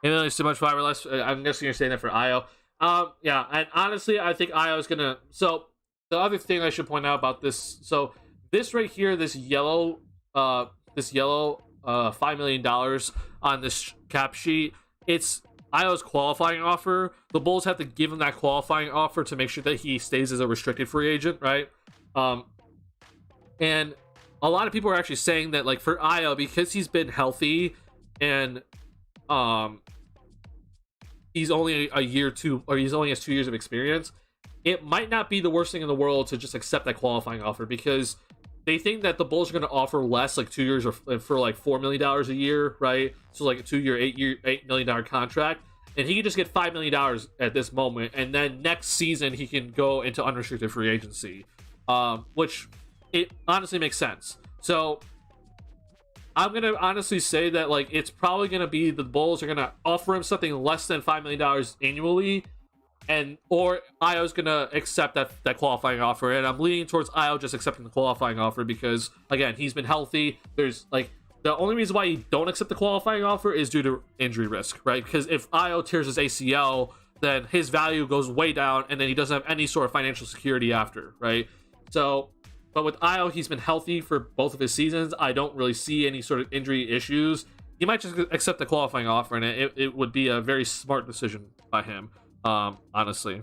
Maybe there's too much fiber less. I'm guessing you're saying that for Io. Yeah, and honestly, I think Io is gonna. So the other thing I should point out about this, so this right here, this yellow, $5 million on this cap sheet, it's Io's qualifying offer. The Bulls have to give him that qualifying offer to make sure that he stays as a restricted free agent, right? And a lot of people are actually saying that, like, for Io, because he's been healthy and he's only he's only has 2 years of experience, it might not be the worst thing in the world to just accept that qualifying offer because they think that the Bulls are going to offer less, like 2 years for like $4 million a year, right? So like a 2 year, $8 million contract, and he can just get $5 million at this moment, and then next season he can go into unrestricted free agency, which it honestly makes sense. So I'm gonna honestly say that like it's probably gonna be the Bulls are gonna offer him something less than $5 million annually. Or Io's gonna accept that qualifying offer, and I'm leaning towards Io just accepting the qualifying offer because again he's been healthy. There's like the only reason why you don't accept the qualifying offer is due to injury risk, right? Because if Io tears his ACL, then his value goes way down, and then he doesn't have any sort of financial security after, right? So, but with Io, he's been healthy for both of his seasons. I don't really see any sort of injury issues. He might just accept the qualifying offer, and it would be a very smart decision by him. Honestly.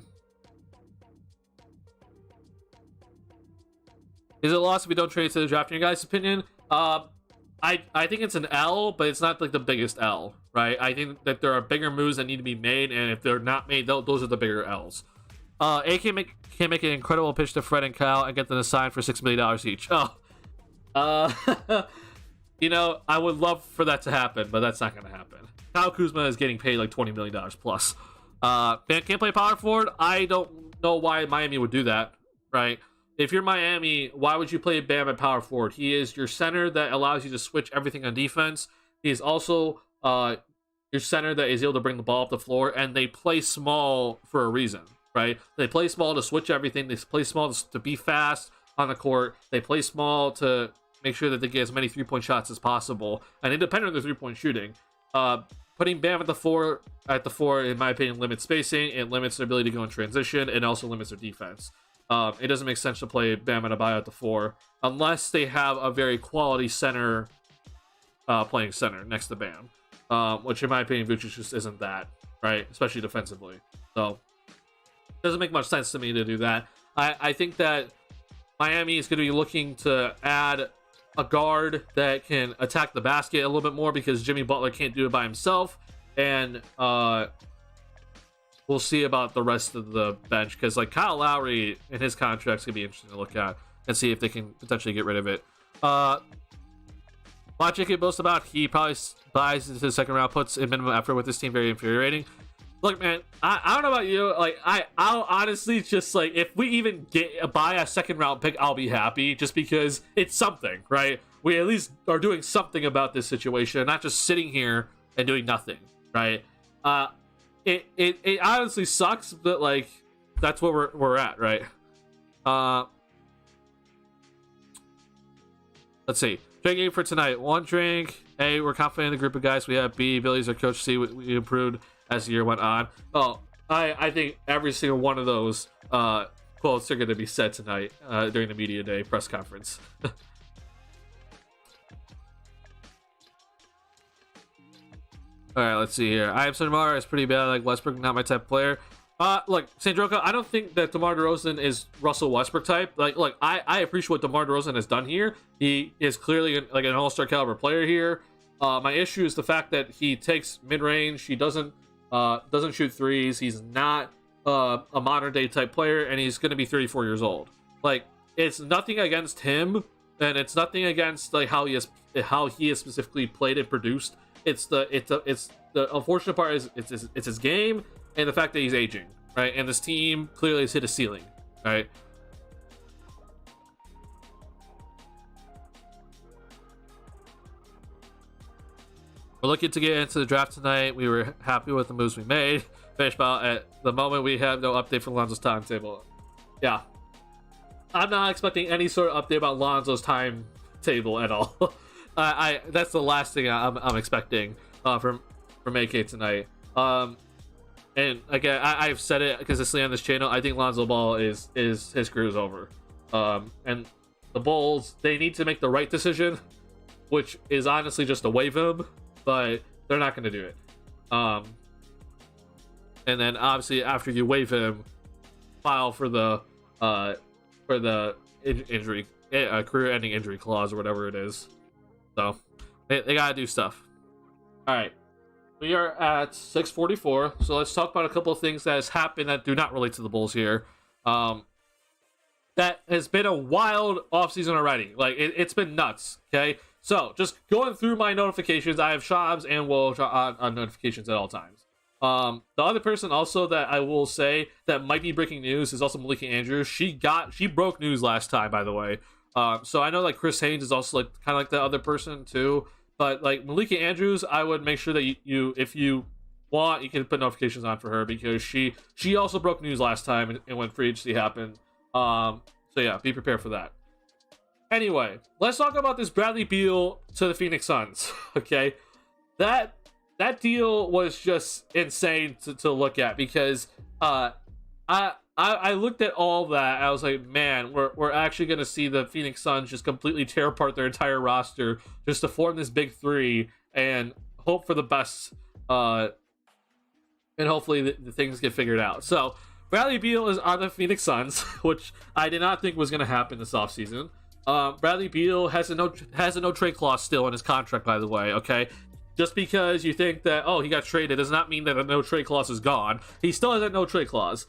Is it a loss if we don't trade to the draft, in your guys' opinion? I think it's an L, but it's not like the biggest L, right? I think that there are bigger moves that need to be made, and if they're not made, those are the bigger L's. A can make an incredible pitch to Fred and Kyle and get them to sign for $6 million each. Oh. You know, I would love for that to happen, but that's not going to happen. Kyle Kuzma is getting paid like $20 million plus. Bam can't play power forward. I don't know why Miami would do that, right? If you're Miami, why would you play Bam at power forward? He is your center that allows you to switch everything on defense. He is also your center that is able to bring the ball up the floor, and they play small for a reason, right? They play small to switch everything. They play small to be fast on the court. They play small to make sure that they get as many three-point shots as possible, and independent of the three-point shooting. putting Bam at the four, in my opinion, limits spacing. It limits their ability to go in transition, and also limits their defense. It doesn't make sense to play Bam and Adebayo at the 4 unless they have a very quality center playing center next to Bam, which in my opinion, Vucevic just isn't that, right? Especially defensively. So it doesn't make much sense to me to do that. I think that Miami is going to be looking to add a guard that can attack the basket a little bit more because Jimmy Butler can't do it by himself. And we'll see about the rest of the bench because like Kyle Lowry and his contract's going to be interesting to look at and see if they can potentially get rid of it. Watching it boast about, he probably buys into the second round, puts in minimum effort with this team, very infuriating. Look, man, I don't know about you. Like, I'll honestly just like if we even buy a second round pick, I'll be happy just because it's something, right? We at least are doing something about this situation, not just sitting here and doing nothing, right? It honestly sucks, but like that's what we're at, right? Let's see. Drinking for tonight. 1 drink. A, we're confident in the group of guys we have. B, Billy's our coach. C, we improved as the year went on. Oh, I think every single one of those quotes are going to be said tonight during the media day press conference. All right, let's see here. I am DeMar is pretty bad. Like Westbrook, not my type of player. Look, Sandroka, I don't think that DeMar DeRozan is Russell Westbrook type. Like, look, I appreciate what DeMar DeRozan has done here. He is clearly like an all-star caliber player here. My issue is the fact that he takes mid-range. He doesn't shoot threes. He's not a modern-day type player, and he's going to be 34 years old. Like, it's nothing against him, and it's nothing against like how he has specifically played and produced. It's the unfortunate part is it's his game. And the fact that he's aging, right? And this team clearly has hit a ceiling, right? We're looking to get into the draft tonight. We were happy with the moves we made. Baseball, at the moment, we have no update for Lonzo's timetable. Yeah. I'm not expecting any sort of update about Lonzo's timetable at all. That's the last thing I'm expecting from AK tonight. And again, I've said it consistently on this channel. I think Lonzo Ball is his career is over. And the Bulls, they need to make the right decision, which is honestly just to waive him, but they're not going to do it. And then obviously after you waive him, file for the injury, career-ending injury clause or whatever it is. So they gotta do stuff. All right. We are at 6:44, so let's talk about a couple of things that has happened that do not relate to the Bulls here. That has been a wild offseason already. Like, it's been nuts, okay? So, just going through my notifications, I have Shams and Woj on notifications at all times. The other person also that I will say that might be breaking news is also Malika Andrews. She broke news last time, by the way. So I know, like, Chris Haynes is also, like, kind of like the other person, too. But like Malika Andrews, I would make sure that you if you want, you can put notifications on for her because she also broke news last time and when free agency happened. So yeah, be prepared for that. Anyway, let's talk about this Bradley Beal to the Phoenix Suns. Okay, that deal was just insane to look at because I looked at all that. I was like, man, we're actually going to see the Phoenix Suns just completely tear apart their entire roster just to form this big three and hope for the best. And hopefully the things get figured out. So Bradley Beal is on the Phoenix Suns, which I did not think was going to happen this offseason. Bradley Beal has a no trade clause still in his contract, by the way. Okay. Just because you think that, oh, he got traded does not mean that the no trade clause is gone. He still has a no trade clause.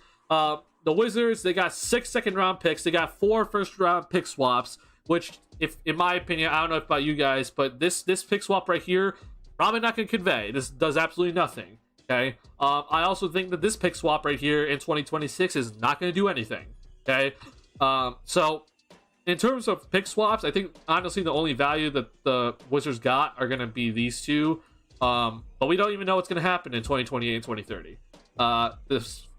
The Wizards, they got 6 second-round picks. They got 4 first-round pick swaps, which, if in my opinion, I don't know about you guys, but this pick swap right here, probably not going to convey. This does absolutely nothing, okay? I also think that this pick swap right here in 2026 is not going to do anything, okay? So, in terms of pick swaps, I think, honestly, the only value that the Wizards got are going to be these two. But we don't even know what's going to happen in 2028 and 2030.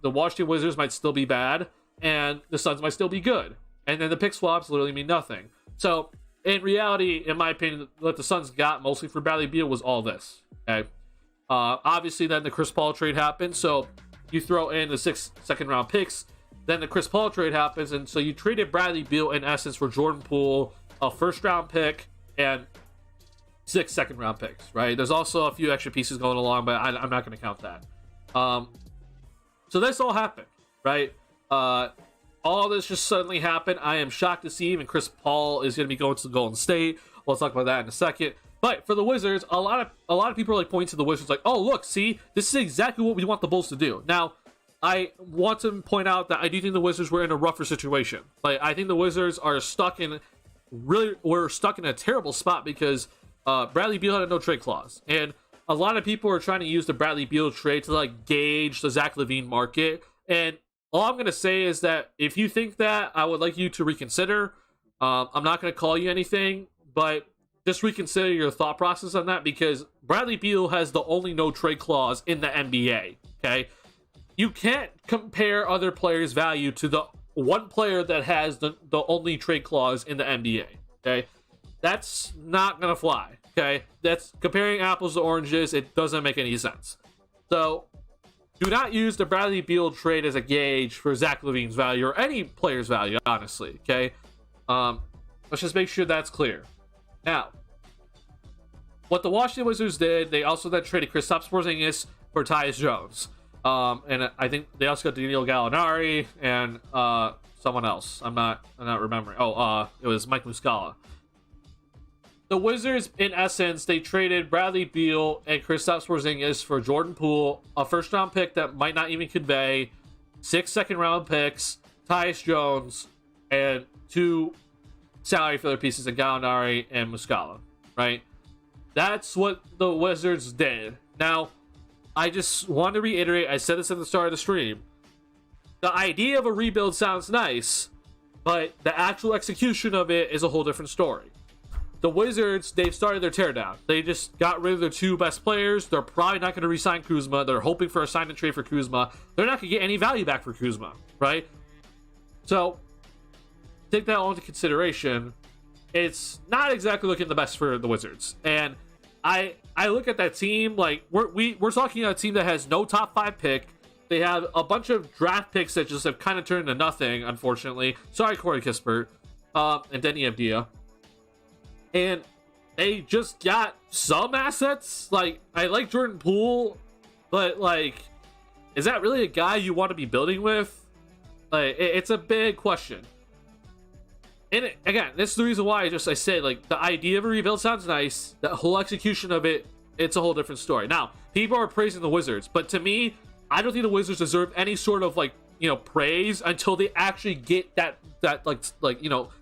The Washington Wizards might still be bad, and the Suns might still be good. And then the pick swaps literally mean nothing. So, in reality, in my opinion, what the Suns got mostly for Bradley Beal was all this. Okay. Obviously, then the Chris Paul trade happened, so you throw in the 6 second-round picks. Then the Chris Paul trade happens, and so you traded Bradley Beal in essence for Jordan Poole, a first-round pick, and 6 second-round picks, right? There's also a few extra pieces going along, but I'm not going to count that. So this all happened, right? All this just suddenly happened. I am shocked to see even Chris Paul is going to be going to Golden State. We'll talk about that in a second. But for the Wizards, a lot of people are like pointing to the Wizards like, oh, look, see, this is exactly what we want the Bulls to do. Now, I want to point out that I do think the Wizards were in a rougher situation. Like, I think the Wizards are stuck in a terrible spot because Bradley Beal had a no trade clause, and a lot of people are trying to use the Bradley Beal trade to like gauge the Zach LaVine market. And all I'm gonna say is that if you think that, I would like you to reconsider. I'm not gonna call you anything, but just reconsider your thought process on that, because Bradley Beal has the only no trade clause in the NBA. Okay. You can't compare other players' value to the one player that has the only trade clause in the NBA. Okay, that's not gonna fly. Okay, that's comparing apples to oranges. It doesn't make any sense. So do not use the Bradley Beal trade as a gauge for Zach LaVine's value or any player's value, honestly. Okay, let's just make sure that's clear. Now, what the Washington Wizards did, they also then traded Kristaps Porzingis for Tyus Jones. And I think they also got Danilo Gallinari and someone else. I'm not remembering. It was Mike Muscala. The Wizards, in essence, they traded Bradley Beal and Kristaps Porzingis for Jordan Poole, a first-round pick that might not even convey, 6 second-round picks, Tyus Jones, and 2 salary filler pieces in Gallinari and Muscala. Right? That's what the Wizards did. Now, I just want to reiterate, I said this at the start of the stream, the idea of a rebuild sounds nice, but the actual execution of it is a whole different story. The Wizards, they've started their teardown. They just got rid of their 2 best players. They're probably not going to re-sign Kuzma. They're hoping for a sign and trade for Kuzma. They're not going to get any value back for Kuzma, right? So, take that all into consideration. It's not exactly looking the best for the Wizards. And I look at that team, like, we're talking about a team that has no top 5 pick. They have a bunch of draft picks that just have kind of turned into nothing, unfortunately. Sorry, Corey Kispert, and Denny Avdia. And they just got some assets. Like, I like Jordan Poole, but, like, is that really a guy you want to be building with? Like, it's a big question. And again, this is the reason why I say, like, the idea of a rebuild sounds nice. The whole execution of it, it's a whole different story. Now, people are praising the Wizards, but to me, I don't think the Wizards deserve any sort of, like, praise until they actually get that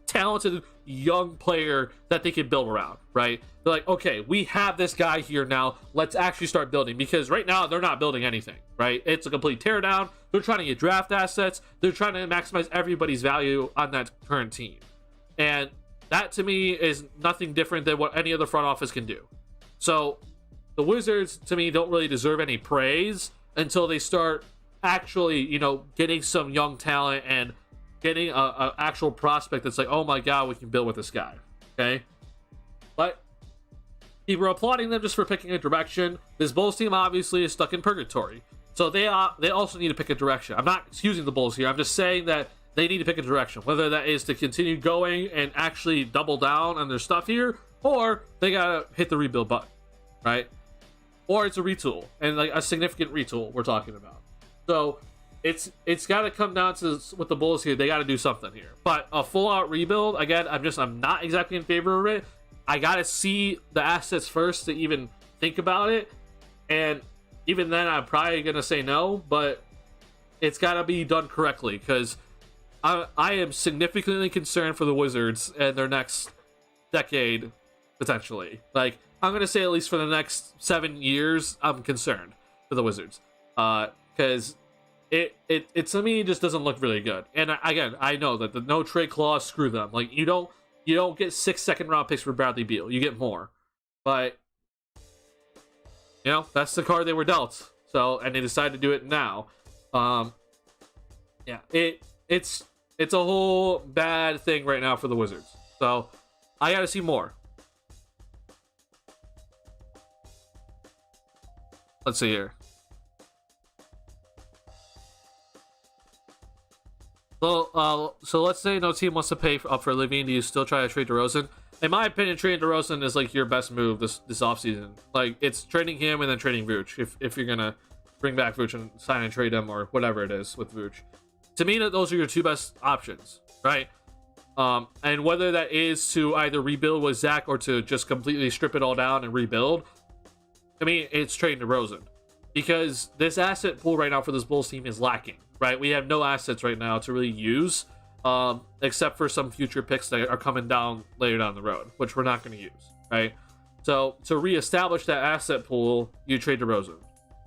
talented young player that they can build around, right? They're like, okay, we have this guy here now. Let's actually start building, because right now they're not building anything, right? It's a complete teardown. They're trying to get draft assets. They're trying to maximize everybody's value on that current team. And that, to me, is nothing different than what any other front office can do. So the Wizards, to me, don't really deserve any praise until they start actually, getting some young talent and getting a actual prospect that's like, oh my god, we can build with this guy. Okay? But people are applauding them just for picking a direction. This Bulls team obviously is stuck in purgatory. So they also need to pick a direction. I'm not excusing the Bulls here. I'm just saying that they need to pick a direction, whether that is to continue going and actually double down on their stuff here, or they gotta hit the rebuild button, right? Or it's a retool, and like a significant retool we're talking about. So it's got to come down to, with the Bulls here, they got to do something here. But a full-out rebuild, again, I'm not exactly in favor of it. I got to see the assets first to even think about it, and even then, I'm probably gonna say no. But it's got to be done correctly, because I am significantly concerned for the Wizards and their next decade, potentially. Like, I'm going to say at least for the next 7 years, I'm concerned for the Wizards. Because it to me just doesn't look really good. And again, I know that the no trade clause, screw them. Like, you don't get 6 second-round picks for Bradley Beal. You get more. But, that's the card they were dealt. So, and they decided to do it now. Yeah, it's a whole bad thing right now for the Wizards. So I gotta see more. let's see here. So let's say no team wants to pay up for LaVine. Do you still try to trade DeRozan? In my opinion, trading DeRozan is like your best move this offseason. Like, it's trading him and then trading Vooch if you're gonna bring back Vooch and sign and trade him or whatever it is with Vooch. To me, those are your two best options, right? And whether that is to either rebuild with Zach or to just completely strip it all down and rebuild, to me, it's trading DeRozan. Because this asset pool right now for this Bulls team is lacking, right? We have no assets right now to really use, except for some future picks that are coming down later down the road, which we're not going to use, right? So to reestablish that asset pool, you trade DeRozan,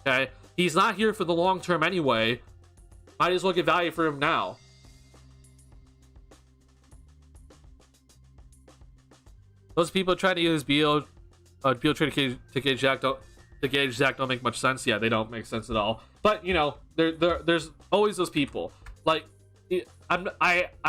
okay? He's not here for the long term anyway. Might as well get value for him now. Those people trying to use Beal trade to gauge Zach don't make much sense. Yeah, they don't make sense at all. But you know, there's always those people. Like, I'm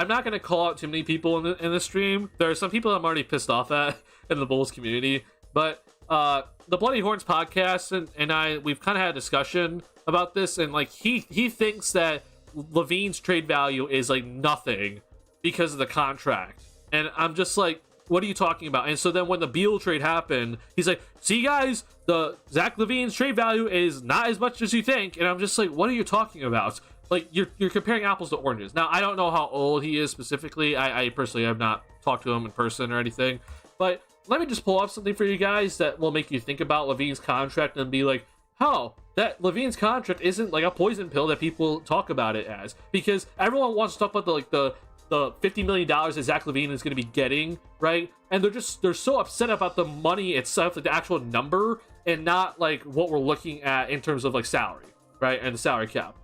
not gonna call out too many people in the stream. There are some people I'm already pissed off at in the Bulls community. But the Bloody Horns podcast we've kind of had a discussion about this, and like he thinks that LaVine's trade value is like nothing because of the contract, and I'm just like, what are you talking about? And so then when the Beal trade happened, he's like, see guys, the Zach LaVine's trade value is not as much as you think. And I'm just like, what are you talking about? Like, you're comparing apples to oranges. Now, I don't know how old he is specifically. I personally have not talked to him in person or anything. But let me just pull up something for you guys that will make you think about LaVine's contract and be like, oh, that LaVine's contract isn't like a poison pill that people talk about it as. Because everyone wants to talk about the $50 million that Zach LaVine is going to be getting, right? And they're so upset about the money itself, like the actual number, and not like what we're looking at in terms of like salary, right? And the salary cap.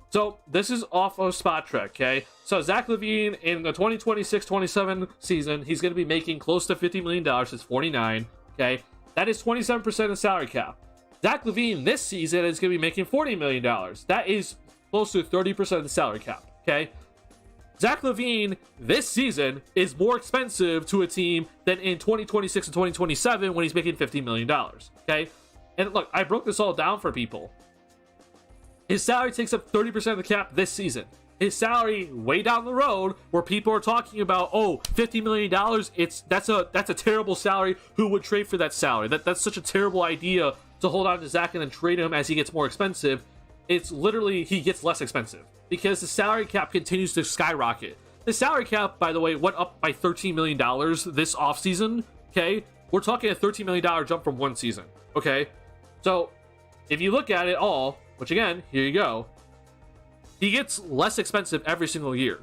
So this is off of Spot Trek, okay? So Zach LaVine in the 2026-27 season, he's going to be making close to $50 million. It's 49, okay? That is 27% of salary cap. Zach LaVine this season is going to be making $40 million. That is close to 30% of the salary cap, okay? Zach LaVine this season is more expensive to a team than in 2026 and 2027 when he's making $50 million, okay? And look, I broke this all down for people. His salary takes up 30% of the cap this season. His salary way down the road, where people are talking about, oh, $50 million, that's a terrible salary. Who would trade for that salary? That's such a terrible idea to hold on to Zach and then trade him as he gets more expensive. It's literally, he gets less expensive because the salary cap continues to skyrocket. The salary cap, by the way, went up by $13 million this offseason, okay? We're talking a $13 million jump from one season, okay? So if you look at it all, which again, here you go, he gets less expensive every single year.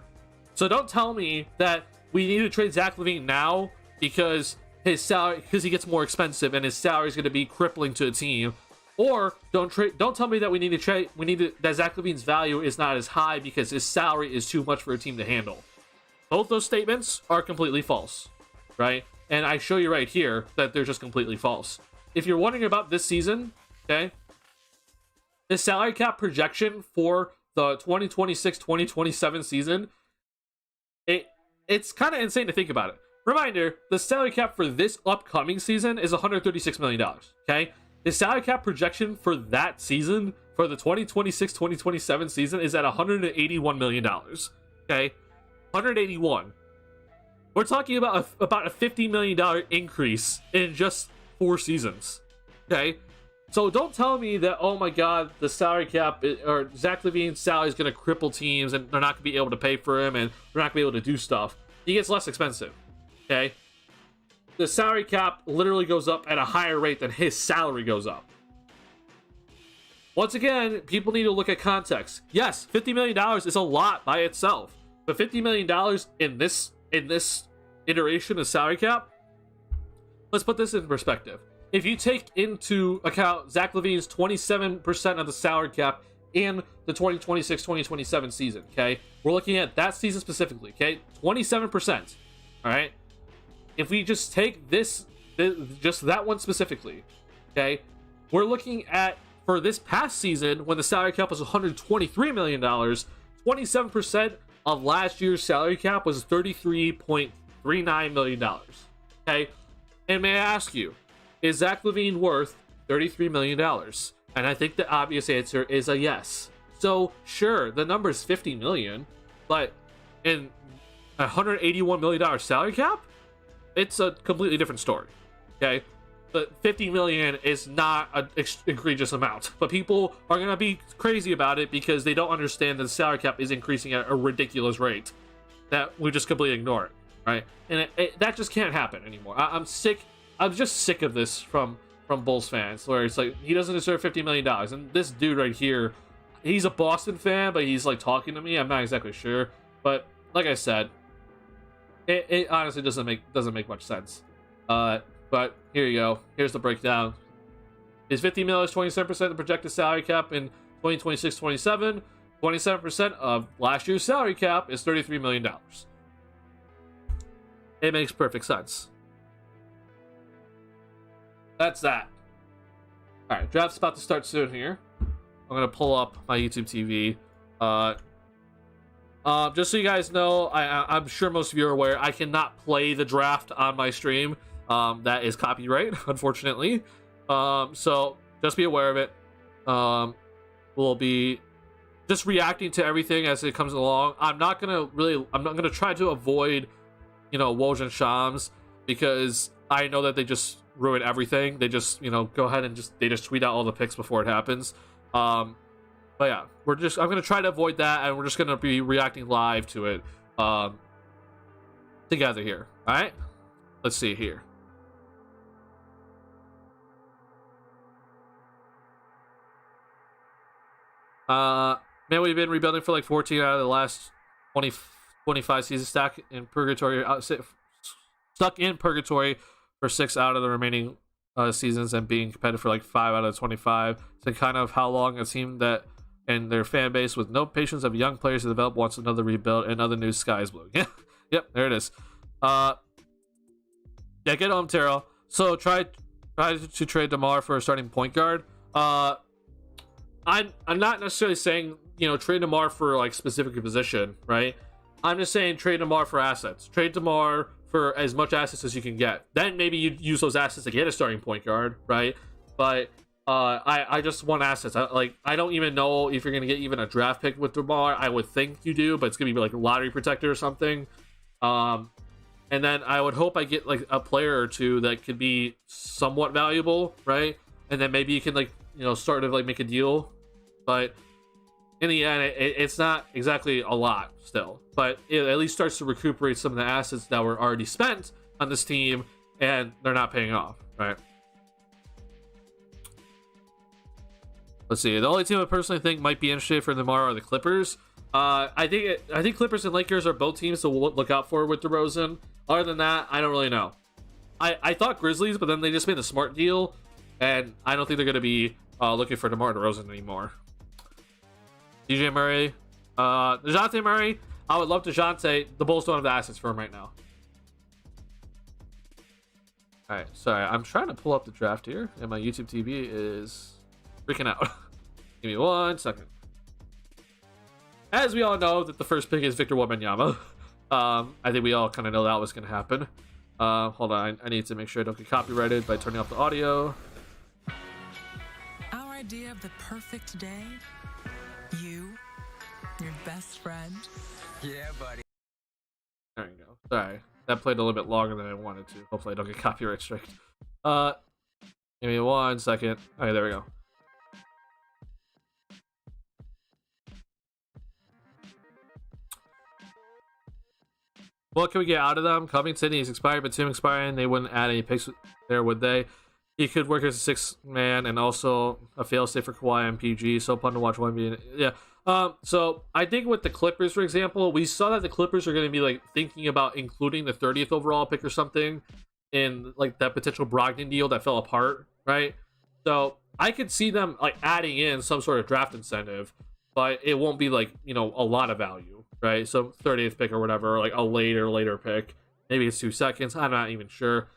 So don't tell me that we need to trade Zach LaVine now because his salary, because he gets more expensive and his salary is going to be crippling to a team. Or don't tell me that that Zach LaVine's value is not as high because his salary is too much for a team to handle. Both those statements are completely false, right? And I show you right here that they're just completely false. If you're wondering about this season, okay, the salary cap projection for the 2026-2027 season, it's kind of insane to think about it. Reminder, the salary cap for this upcoming season is $136 million, okay? The salary cap projection for that season, for the 2026-2027 season, is at $181 million, okay? 181. We're talking about a $50 million increase in just 4 seasons, okay? So don't tell me that, oh my god, the salary cap or Zach LaVine's salary is going to cripple teams and they're not going to be able to pay for him and they're not going to be able to do stuff. He gets less expensive, okay? The salary cap literally goes up at a higher rate than his salary goes up. Once again, people need to look at context. Yes, $50 million is a lot by itself, but $50 million in this iteration of salary cap, let's put this in perspective. If you take into account Zach LaVine's 27% of the salary cap in the 2026-2027 season, okay? We're looking at that season specifically, okay? 27%, all right? If we just take just that one specifically, okay? We're looking at, for this past season, when the salary cap was $123 million, 27% of last year's salary cap was $33.39 million, okay? And may I ask you, is Zach LaVine worth $33 million? And I think the obvious answer is a yes. So sure, the number is 50 million, but in a $181 million salary cap, it's a completely different story. Okay, but 50 million is not an egregious amount, but people are gonna be crazy about it because they don't understand that the salary cap is increasing at a ridiculous rate that we just completely ignore it, right? And that just can't happen anymore. I'm sick. I'm just sick of this from Bulls fans, where it's like he doesn't deserve $50 million, and this dude right here, he's a Boston fan, but he's like talking to me. I'm not exactly sure, but like I said, it honestly doesn't make much sense. But here you go. Here's the breakdown. Is 50 million 27% of the projected salary cap in 2026-27? 27% of last year's salary cap is $33 million. It makes perfect sense. That's that. All right, draft's about to start soon here. I'm gonna pull up my YouTube TV. Just so you guys know, I'm sure most of you are aware, I cannot play the draft on my stream. That is copyright, unfortunately. So just be aware of it. We'll be just reacting to everything as it comes along. I'm not gonna try to avoid, Woj and Shams, because I know that they just ruin everything. They just, go ahead and they just tweet out all the picks before it happens. But yeah, I'm gonna try to avoid that, and we're just gonna be reacting live to it, together here. All right, let's see here. Man, we've been rebuilding for like 14 out of the last 25 seasons, stuck in purgatory for 6 out of the remaining seasons, and being competitive for like 5 out of 25. So kind of how long a team that and their fan base with no patience of young players to develop wants another rebuild and other news sky is blue. Yeah, yep, there it is. Yeah, get home, Terrell. So try to trade DeMar for a starting point guard. I'm not necessarily saying, trade DeMar for like specific position, right? I'm just saying trade DeMar for assets. Trade DeMar for as much assets as you can get. Then maybe you use those assets to get a starting point guard, right? But I just want assets. I don't even know if you're gonna get even a draft pick with DeMar. I would think you do, but it's gonna be like a lottery protector or something. And then I would hope I get like a player or two that could be somewhat valuable, right? And then maybe you can start to make a deal. But in the end, it's not exactly a lot still. But it at least starts to recuperate some of the assets that were already spent on this team, and they're not paying off, right? Let's see. The only team I personally think might be interested for DeMar are the Clippers. I think Clippers and Lakers are both teams to look out for with DeRozan. Other than that, I don't really know. I thought Grizzlies, but then they just made the smart deal, and I don't think they're going to be looking for DeMar DeRozan anymore. DJ Murray, DeJounte Murray. I would love DeJounte. The Bulls don't have the assets for him right now. All right, sorry, I'm trying to pull up the draft here, and my YouTube TV is freaking out. Give me 1 second. As we all know, that the first pick is Victor Wembanyama. I think we all kind of know that was going to happen. Hold on, I need to make sure I don't get copyrighted by turning off the audio. Our idea of the perfect day. You, your best friend. Yeah, buddy. There you go. Sorry, that played a little bit longer than I wanted to. Hopefully I don't get copyright strike. Give me 1 second. Okay, there we go. What can we get out of them? Covington, he's expired, but Batum expiring. They wouldn't add any picks there, would they? He could work as a 6-man and also a fail-safe for Kawhi and PG. So fun to watch one being, yeah. So I think with the Clippers, for example, we saw that the Clippers are going to be thinking about including the 30th overall pick or something in that potential Brogdon deal that fell apart, right? So I could see them adding in some sort of draft incentive, but it won't be a lot of value, right? So 30th pick or whatever, or a later pick. Maybe it's 2 seconds. I'm not even sure.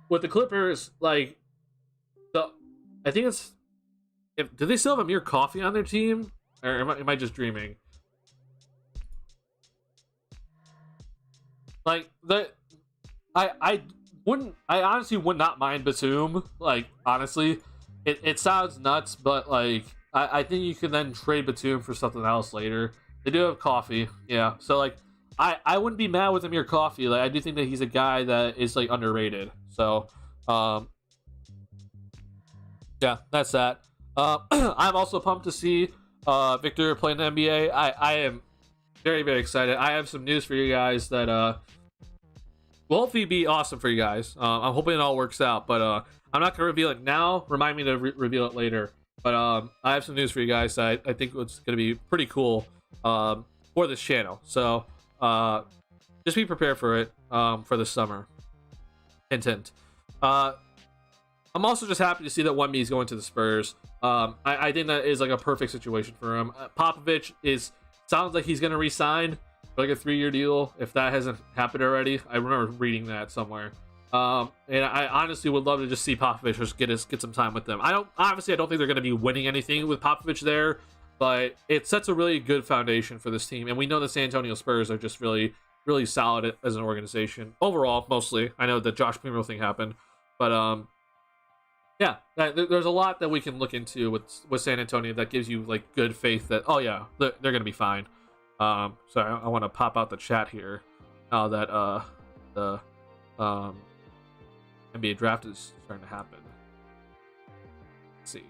With the Clippers, I think it's. Do they still have Amir Coffey on their team, or am I just dreaming? I honestly would not mind Batum. Honestly, it sounds nuts, but like I think you can then trade Batum for something else later. They do have Coffee, yeah. So like I wouldn't be mad with Amir Coffee. Like I do think that he's a guy that is like underrated. So yeah, that's that. I'm also pumped to see Victor play in the NBA. I am very, very excited. I have some news for you guys that will hopefully be awesome for you guys. I'm hoping it all works out, but I'm not going to reveal it now. Remind me to reveal it later. But I have some news for you guys that I think it's going to be pretty cool for this channel. So just be prepared for it for this summer. Hint, hint. I'm also just happy to see that Wemby is going to the Spurs. I think that is like a perfect situation for him. Popovich sounds like he's going to re-sign for like a 3-year deal if that hasn't happened already. I remember reading that somewhere. And I honestly would love to just see Popovich just get some time with them. I don't think they're going to be winning anything with Popovich there, but it sets a really good foundation for this team. And we know the San Antonio Spurs are just really, really solid as an organization overall. Mostly, I know the Josh Primo thing happened, but yeah, there's a lot that we can look into with San Antonio that gives you like good faith that they're going to be fine. So I want to pop out the chat here now that the NBA draft is starting to happen. Let's see.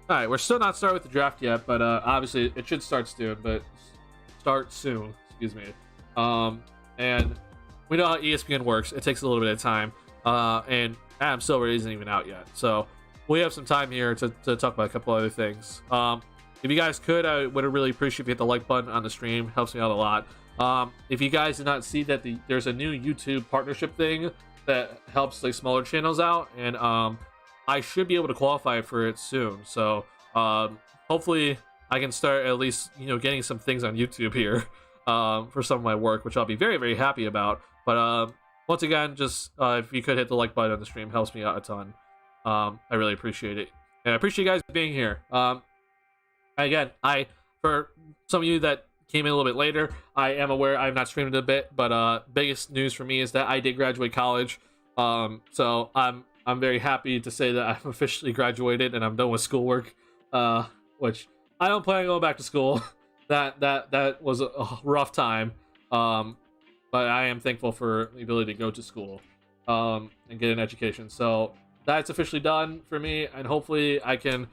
All right, we're still not started with the draft yet, but obviously it should start soon. Excuse me. And we know how ESPN works. It takes a little bit of time. And Adam Silver isn't even out yet, so we have some time here to talk about a couple other things. If you guys could, I would really appreciate if you hit the like button on the stream. Helps me out a lot. If you guys did not see that there's a new YouTube partnership thing that helps like smaller channels out, and I should be able to qualify for it soon. So hopefully I can start at least getting some things on YouTube here for some of my work, which I'll be very, very happy about. But once again, just if you could hit the like button on the stream, helps me out a ton. I really appreciate it, and I appreciate you guys being here. Again, for some of you that came in a little bit later, I am aware I have not streamed it a bit, but biggest news for me is that I did graduate college. So I'm very happy to say that I'm officially graduated and I'm done with schoolwork, which I don't plan on going back to school. that was a rough time, but I am thankful for the ability to go to school and get an education. So that's officially done for me, and hopefully I can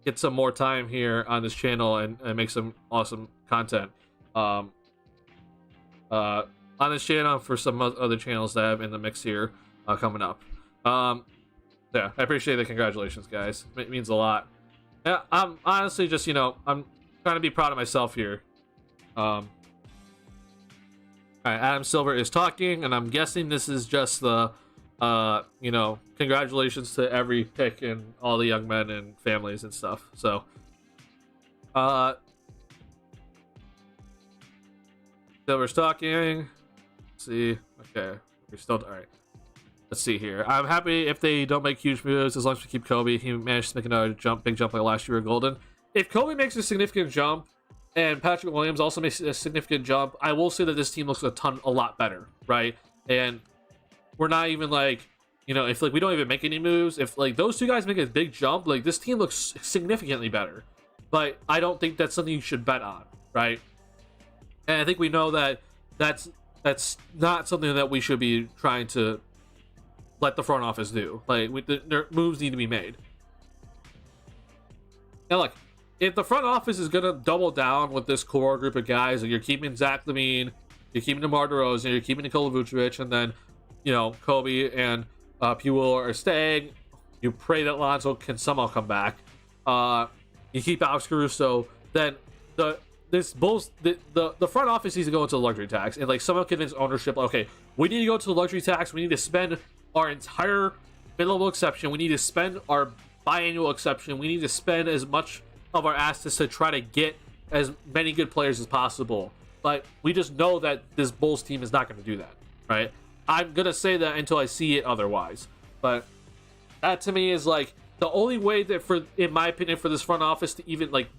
get some more time here on this channel and make some awesome content on this channel for some other channels that I have in the mix here coming up. Yeah, I appreciate the congratulations, guys. It means a lot. Yeah, I'm honestly just I'm trying to be proud of myself here. All right, Adam Silver is talking, and I'm guessing this is just the congratulations to every pick and all the young men and families and stuff. So Silver's talking. Let's see. Okay, we're still all right. Let's see here. I'm happy if they don't make huge moves as long as we keep Kobe. He managed to make another big jump like last year at Golden. If Kobe makes a significant jump and Patrick Williams also makes a significant jump, I will say that this team looks a lot better, right? And we're not even like, if like we don't even make any moves, if like those two guys make a big jump, like this team looks significantly better. But I don't think that's something you should bet on, right? And I think we know that that's not something that we should be trying to let the front office do. Like their moves need to be made. Now look, if the front office is gonna double down with this core group of guys, and you're keeping Zach LaVine, you're keeping DeMar DeRozan, you're keeping Nikola Vucevic, and then Kobe and Puel are staying. You pray that Lonzo can somehow come back. You keep Alex Caruso. Then the front office needs to go into the luxury tax, and like someone convince ownership, okay, we need to go to the luxury tax. We need to spend our entire mid-level exception. We need to spend our biannual exception. We need to spend as much of our assets to try to get as many good players as possible. But we just know that this Bulls team is not going to do that, right? I'm going to say that until I see it otherwise. But that to me is like the only way that, in my opinion, for this front office to even like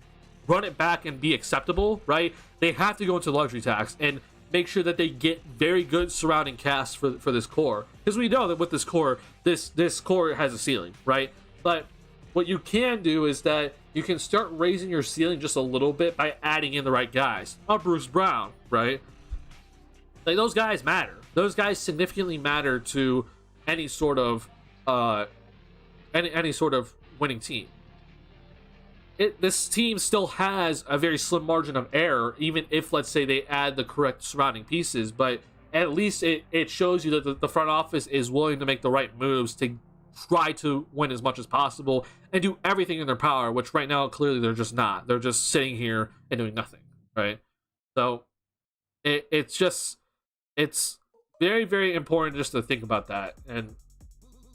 run it back and be acceptable, right? They have to go into luxury tax. And make sure that they get very good surrounding cast for this core, because we know that with this core, this core has a ceiling, right? But what you can do is that you can start raising your ceiling just a little bit by adding in the right guys. Bruce Brown, right? Like, those guys matter. Those guys significantly matter to any sort of any sort of winning team. This team still has a very slim margin of error, even if, let's say, they add the correct surrounding pieces, but at least it shows you that the front office is willing to make the right moves to try to win as much as possible and do everything in their power, which right now, clearly, they're just not. They're just sitting here and doing nothing, right? So it's very, very important just to think about that. And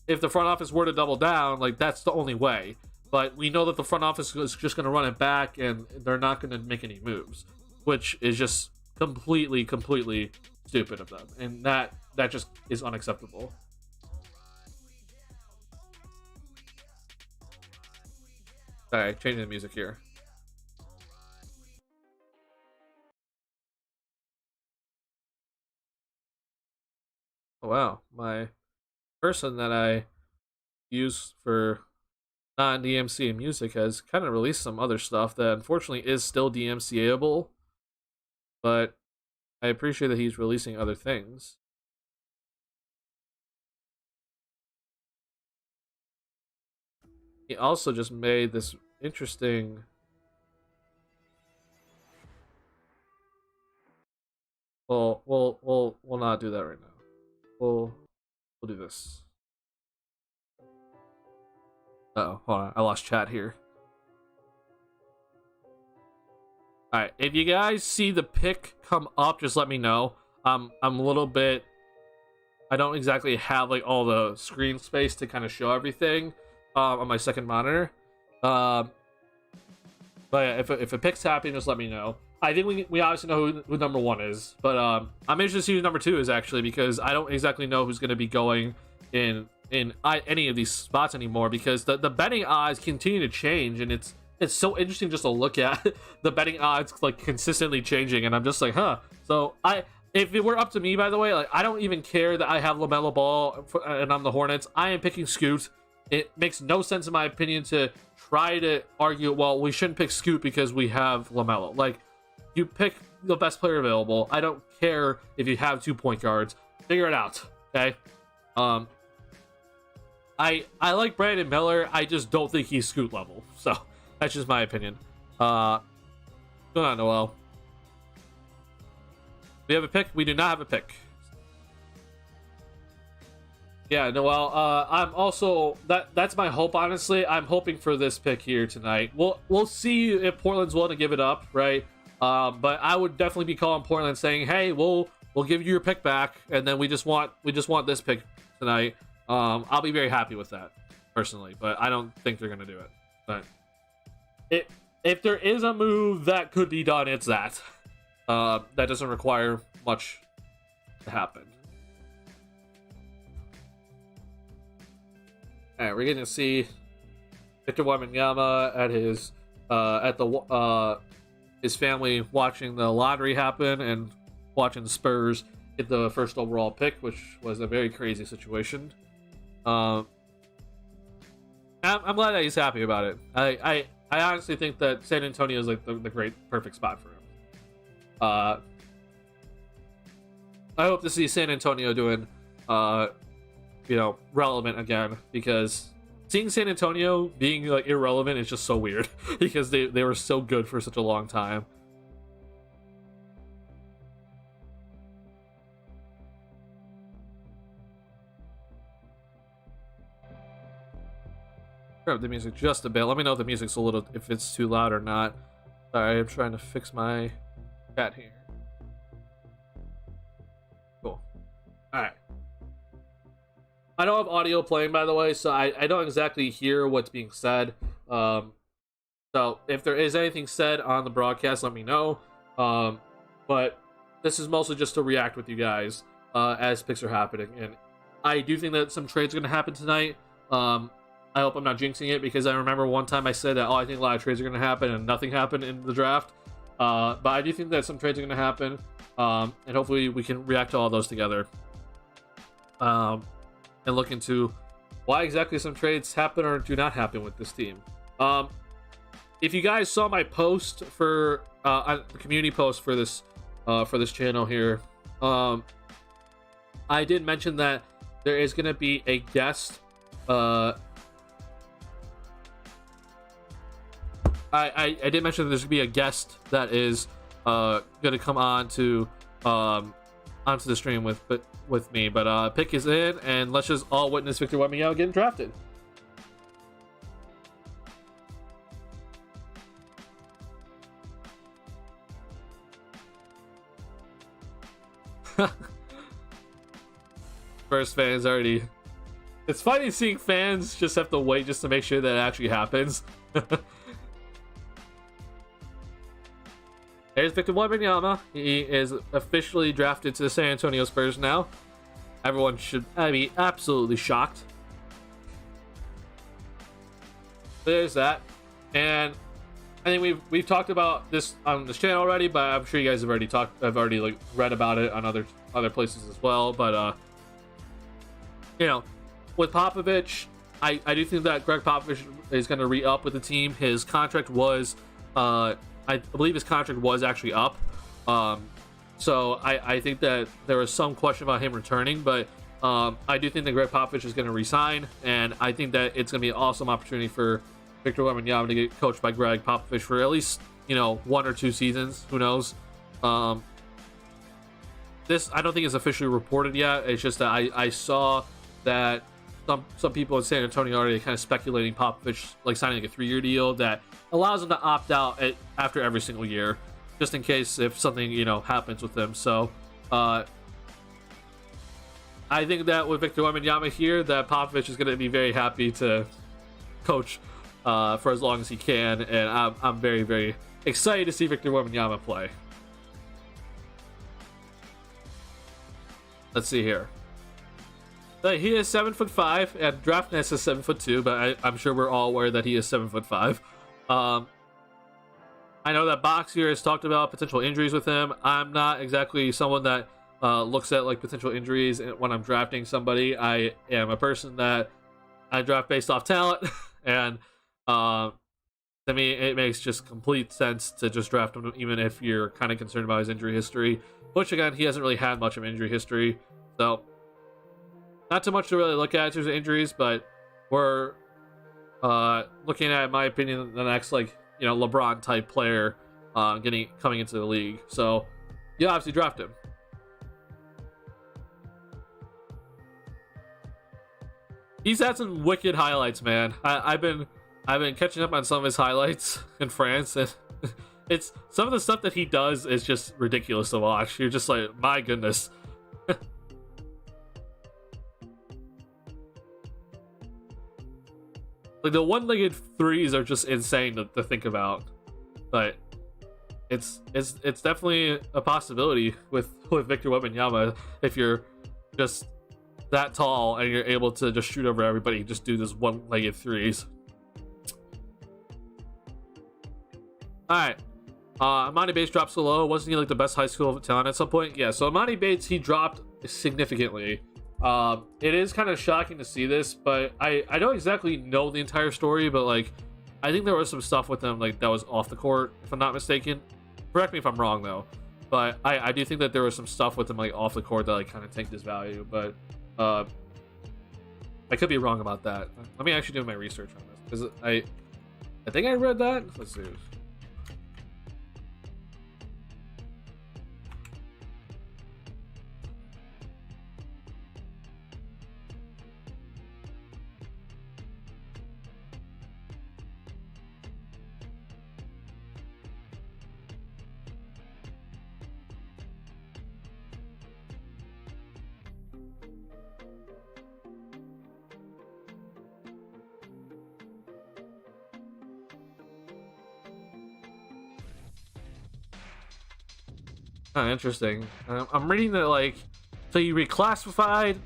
if the front office were to double down, like, that's the only way. But we know that the front office is just going to run it back, and they're not going to make any moves, which is just completely stupid of them. And that just is unacceptable. All right, changing the music here. Oh, wow, my person that I use for non-DMCA music has kind of released some other stuff that unfortunately is still DMCA-able, but I appreciate that he's releasing other things. He also just made this interesting... Well, we'll not do that right now. We'll do this. Uh-oh, hold on. I lost chat here. Alright, if you guys see the pic come up, just let me know. I'm a little bit... I don't exactly have, like, all the screen space to kind of show everything on my second monitor. But yeah, if a pic's happening, just let me know. I think we obviously know who number 1 is. But I'm interested to see who number 2 is, actually, because I don't exactly know who's going to be going in any of these spots anymore, because the betting odds continue to change, and it's so interesting just to look at the betting odds like consistently changing, and I'm just like, huh. So if it were up to me, by the way, like, I don't even care that I have LaMelo Ball and I'm the Hornets. I am picking Scoot. It makes no sense in my opinion to try to argue, well, we shouldn't pick Scoot because we have LaMelo. Like, you pick the best player available. I don't care if you have 2 point guards. Figure it out, okay? I like Brandon Miller. I just don't think he's Scoot level. So that's just my opinion. Go on, Noel. We have a pick. We do not have a pick. Yeah, Noel. I'm also that's my hope. Honestly, I'm hoping for this pick here tonight. We'll see if Portland's willing to give it up, right? But I would definitely be calling Portland, saying, "Hey, we'll give you your pick back, and then we just want this pick tonight." I'll be very happy with that, personally, but I don't think they're going to do it. But if there is a move that could be done, it's that. That doesn't require much to happen. Alright, we're getting to see Victor Wembanyama at his family watching the lottery happen and watching the Spurs get the first overall pick, which was a very crazy situation. I'm glad that he's happy about it. I honestly think that San Antonio is like the great perfect spot for him. I hope to see San Antonio doing relevant again, because seeing San Antonio being like irrelevant is just so weird because they were so good for such a long time. Grab the music just a bit. Let me know if the music's if it's too loud or not. Sorry, I'm trying to fix my chat here. Cool. Alright. I don't have audio playing, by the way, so I don't exactly hear what's being said. So if there is anything said on the broadcast, let me know. But this is mostly just to react with you guys as picks are happening. And I do think that some trades are going to happen tonight. I hope I'm not jinxing it, because I remember one time I said that, I think a lot of trades are going to happen, and nothing happened in the draft. But I do think that some trades are going to happen, and hopefully we can react to all those together, and look into why exactly some trades happen or do not happen with this team. If you guys saw my post for the community post for this channel here, I did mention that there is going to be a guest. I did mention that there's gonna be a guest that is gonna come on to onto the stream with me, but pick is in, and let's just all witness Victor Wembanyama getting drafted. First fans already. It's funny seeing fans just have to wait just to make sure that it actually happens. There's Victor Wembanyama. He is officially drafted to the San Antonio Spurs now. Everyone should be absolutely shocked. There's that. And I think we've talked about this on this channel already, but I'm sure you guys have already like read about it on other places as well. But with Popovich, I do think that Greg Popovich is going to re-up with the team. His contract was I believe his contract was actually up. So I think that there was some question about him returning, but I do think that Greg Popovich is going to resign, and I think that it's going to be an awesome opportunity for Victor Wembanyama to get coached by Greg Popovich for at least 1 or 2 seasons. Who knows? This I don't think is officially reported yet. It's just that I saw that some people in San Antonio are already kind of speculating Popovich like signing like a 3-year deal that allows him to opt out after every single year, just in case if something happens with him. So I think that with Victor Wembanyama here, that Popovich is going to be very happy to coach for as long as he can, and I'm very, very excited to see Victor Wembanyama play. Let's see here. He is 7'5", and DraftNet says 7'2", but I'm sure we're all aware that he is 7'5". I know that Box here has talked about potential injuries with him. I'm not exactly someone that looks at like potential injuries when I'm drafting somebody. I am a person that I draft based off talent, and to me, it makes just complete sense to just draft him, even if you're kind of concerned about his injury history. Which again, he hasn't really had much of injury history, so not too much to really look at in terms of injuries. But we're looking at, in my opinion, the next LeBron type player coming into the league. So you obviously draft him. He's had some wicked highlights, man. I've been catching up on some of his highlights in France, and it's some of the stuff that he does is just ridiculous to watch. You're just like, my goodness. Like the one-legged threes are just insane to think about, but it's definitely a possibility with Victor Wembanyama if you're just that tall and you're able to just shoot over everybody, just do this one-legged threes. All right, Emoni Bates dropped so low. Wasn't he like the best high school talent at some point? Yeah. So Emoni Bates, he dropped significantly. It is kind of shocking to see this, but I don't exactly know the entire story, but like I think there was some stuff with him like that was off the court, if I'm not mistaken. Correct me if I'm wrong though, but I do think that there was some stuff with him like off the court that like kind of tanked his value, but I could be wrong about that. Let me actually do my research on this, because I think I read that. Let's see. Interesting. I'm reading that like, so you reclassified.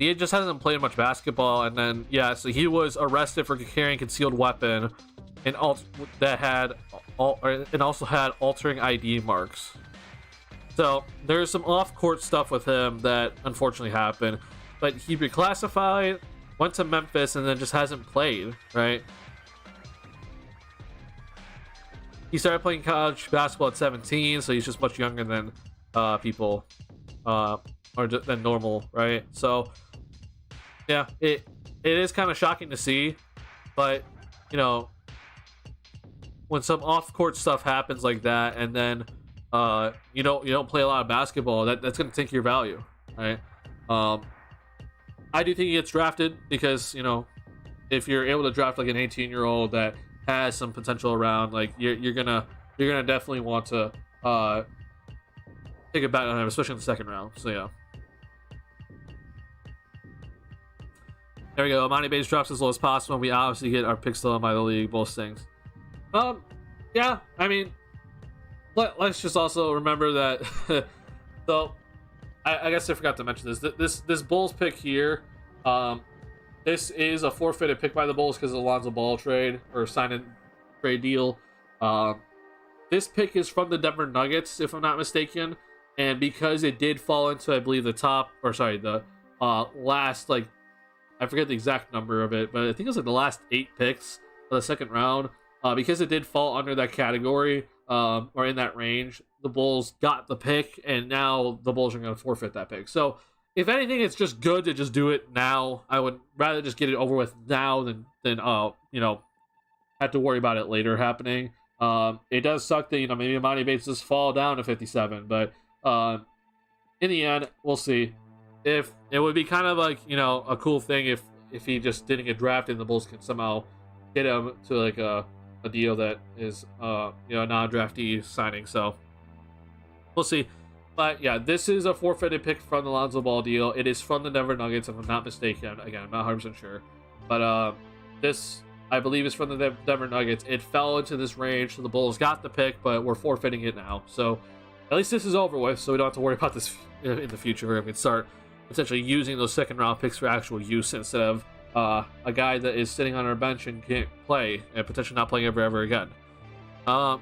he just hasn't played much basketball. And then yeah, so he was arrested for carrying concealed weapon and also had altering ID marks. So there's some off-court stuff with him that unfortunately happened, but he reclassified, went to Memphis, and then just hasn't played, right? He started playing college basketball at 17, so he's just much younger than people or than normal, right? So yeah, it is kind of shocking to see, but you know, when some off-court stuff happens like that, and then you don't play a lot of basketball, that's going to take your value, right? I do think he gets drafted because, you know, if you're able to draft like an 18-year-old that has some potential around, like you're gonna definitely want to take a bet on him, especially in the second round. So yeah. There we go. Amani Bates drops as low as possible. We obviously get our picks stolen by the league. Both things. Yeah. I mean, let's just also remember that. So, I guess I forgot to mention this Bulls pick here. This is a forfeited pick by the Bulls because of the Lonzo Ball trade or sign and trade deal. This pick is from the Denver Nuggets, if I'm not mistaken, and because it did fall into, I believe, the last, like, I forget the exact number of it, but I think it was like the last 8 picks of the second round. Because it did fall under that category, or in that range, the Bulls got the pick, and now the Bulls are going to forfeit that pick. So, if anything, it's just good to just do it now. I would rather just get it over with now than have to worry about it later happening. It does suck that, maybe Amani Bates does fall down to 57, but in the end, we'll see. If it would be kind of like, a cool thing if he just didn't get drafted and the Bulls can somehow get him to like a deal that is non-draftee signing. So we'll see. But yeah, this is a forfeited pick from the Lonzo Ball deal. It is from the Denver Nuggets, if I'm not mistaken. Again, I'm not 100% sure. But this, I believe, is from the Denver Nuggets. It fell into this range, so the Bulls got the pick, but we're forfeiting it now. So at least this is over with, so we don't have to worry about this in the future. We can start essentially using those second-round picks for actual use instead of a guy that is sitting on our bench and can't play and potentially not playing ever again. What's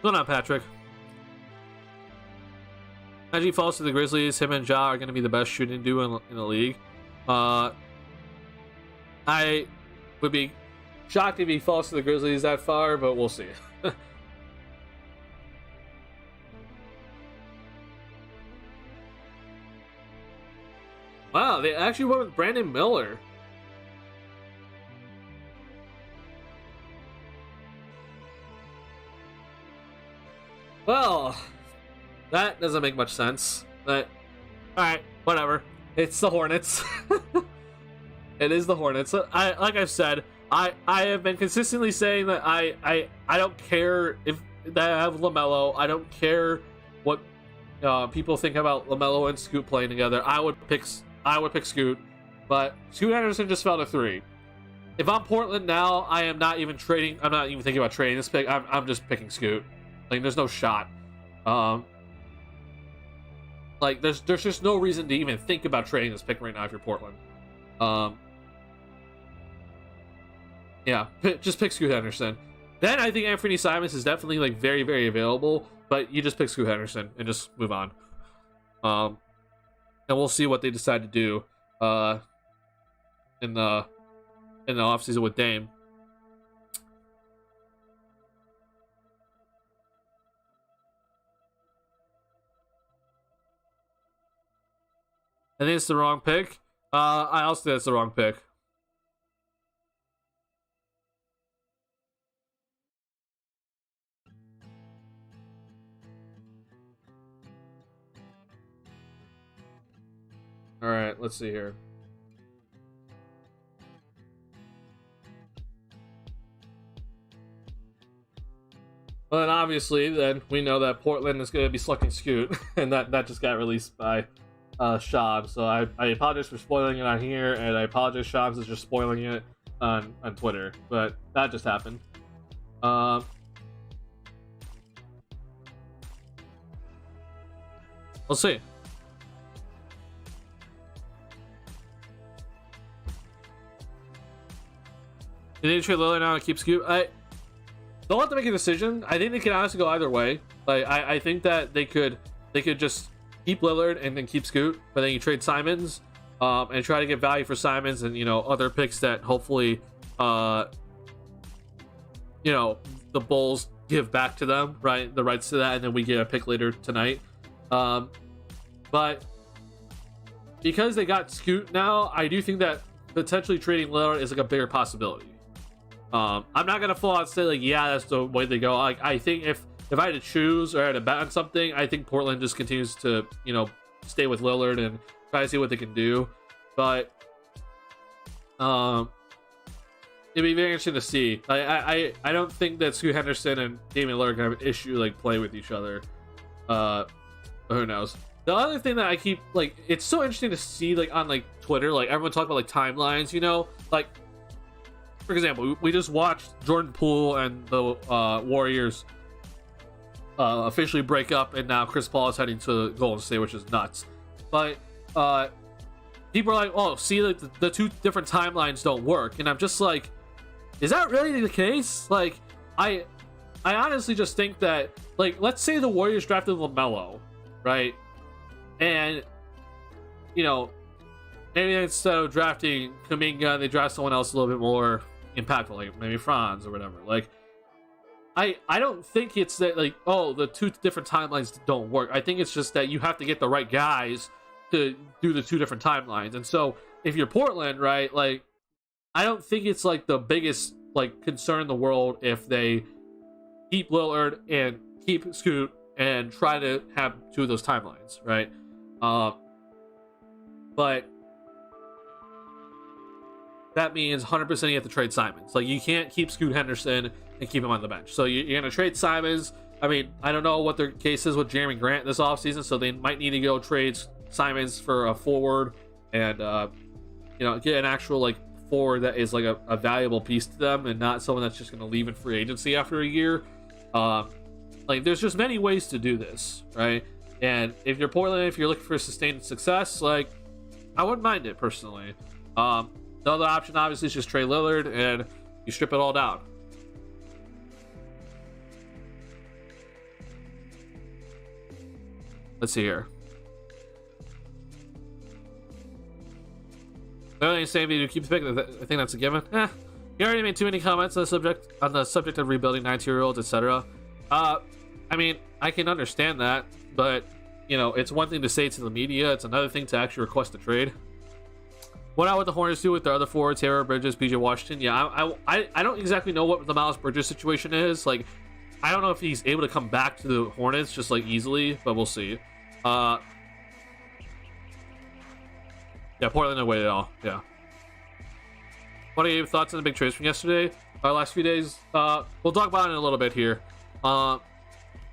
going on, Patrick? As he falls to the Grizzlies, him and Ja are going to be the best shooting duo in the league. I would be shocked if he falls to the Grizzlies that far, but we'll see. Wow, they actually went with Brandon Miller. Well, that doesn't make much sense. But alright, whatever. It's the Hornets. It is the Hornets. Like I've said, I have been consistently saying that I don't care if they have LaMelo. I don't care what people think about LaMelo and Scoot playing together. I would pick Scoot, but Scoot Henderson just fell to 3. If I'm Portland now, I am not even trading. I'm not even thinking about trading this pick. I'm just picking Scoot. Like, there's no shot. Like, there's just no reason to even think about trading this pick right now if you're Portland. Yeah, just pick Scoot Henderson. Then I think Anthony Simons is definitely, like, very, very available, but you just pick Scoot Henderson and just move on. And we'll see what they decide to do in the offseason with Dame. I think it's the wrong pick. I also think it's the wrong pick. All right, let's see here. Well, then obviously, then we know that Portland is going to be selecting Scoot, and that just got released by Shams. So I apologize for spoiling it on here, and I apologize Shams is just spoiling it on Twitter, but that just happened. We'll see. They need to trade Lillard now and keep Scoot. They'll have to make a decision. I think they can honestly go either way. Like I think that they could just keep Lillard and then keep Scoot, but then you trade Simons and try to get value for Simons and other picks that hopefully the Bulls give back to them, right? The rights to that, and then we get a pick later tonight. But because they got Scoot now, I do think that potentially trading Lillard is like a bigger possibility. I'm not gonna full out say like, yeah, that's the way they go. Like, I think if I had to choose or I had to bet on something, I think Portland just continues to stay with Lillard and try to see what they can do. But it'd be very interesting to see. I don't think that Scoot Henderson and Damian Lillard can have an issue like play with each other. But who knows? The other thing that I keep it's so interesting to see on Twitter, everyone talk about timelines, for example, we just watched Jordan Poole and the Warriors officially break up, and now Chris Paul is heading to Golden State, which is nuts. But people are like, oh, see, the two different timelines don't work, and I'm just like, is that really the case? I honestly just think that let's say the Warriors drafted LaMelo, right? And maybe instead of drafting Kuminga, they draft someone else a little bit more impactful, like maybe Franz or whatever. I don't think it's that the two different timelines don't work. I think it's just that you have to get the right guys to do the two different timelines. And so if you're Portland, right, I don't think it's the biggest concern in the world if they keep Lillard and keep Scoot and try to have two of those timelines, right? But that means 100% you have to trade Simons. You can't keep Scoot Henderson and keep him on the bench. So you're going to trade Simons. I mean, I don't know what their case is with Jeremy Grant this offseason, so they might need to go trade Simons for a forward and, get an actual, forward that is, a valuable piece to them and not someone that's just going to leave in free agency after a year. There's just many ways to do this, right? And if you're Portland, if you're looking for sustained success, I wouldn't mind it personally. The other option, obviously, is just trade Lillard and you strip it all down. Let's see here. Literally saying to keep the pick. I think that's a given. You already made too many comments on the subject of rebuilding 19-year-olds, etc. I mean, I can understand that, but it's one thing to say to the media. It's another thing to actually request a trade. What would the Hornets do with their other forwards, Taylor Bridges, PJ Washington? Yeah, I don't exactly know what the Miles Bridges situation is. I don't know if he's able to come back to the Hornets just easily, but we'll see. Yeah, Portland didn't wait at all. Yeah. What are your thoughts on the big trades from yesterday? Our last few days. We'll talk about it in a little bit here.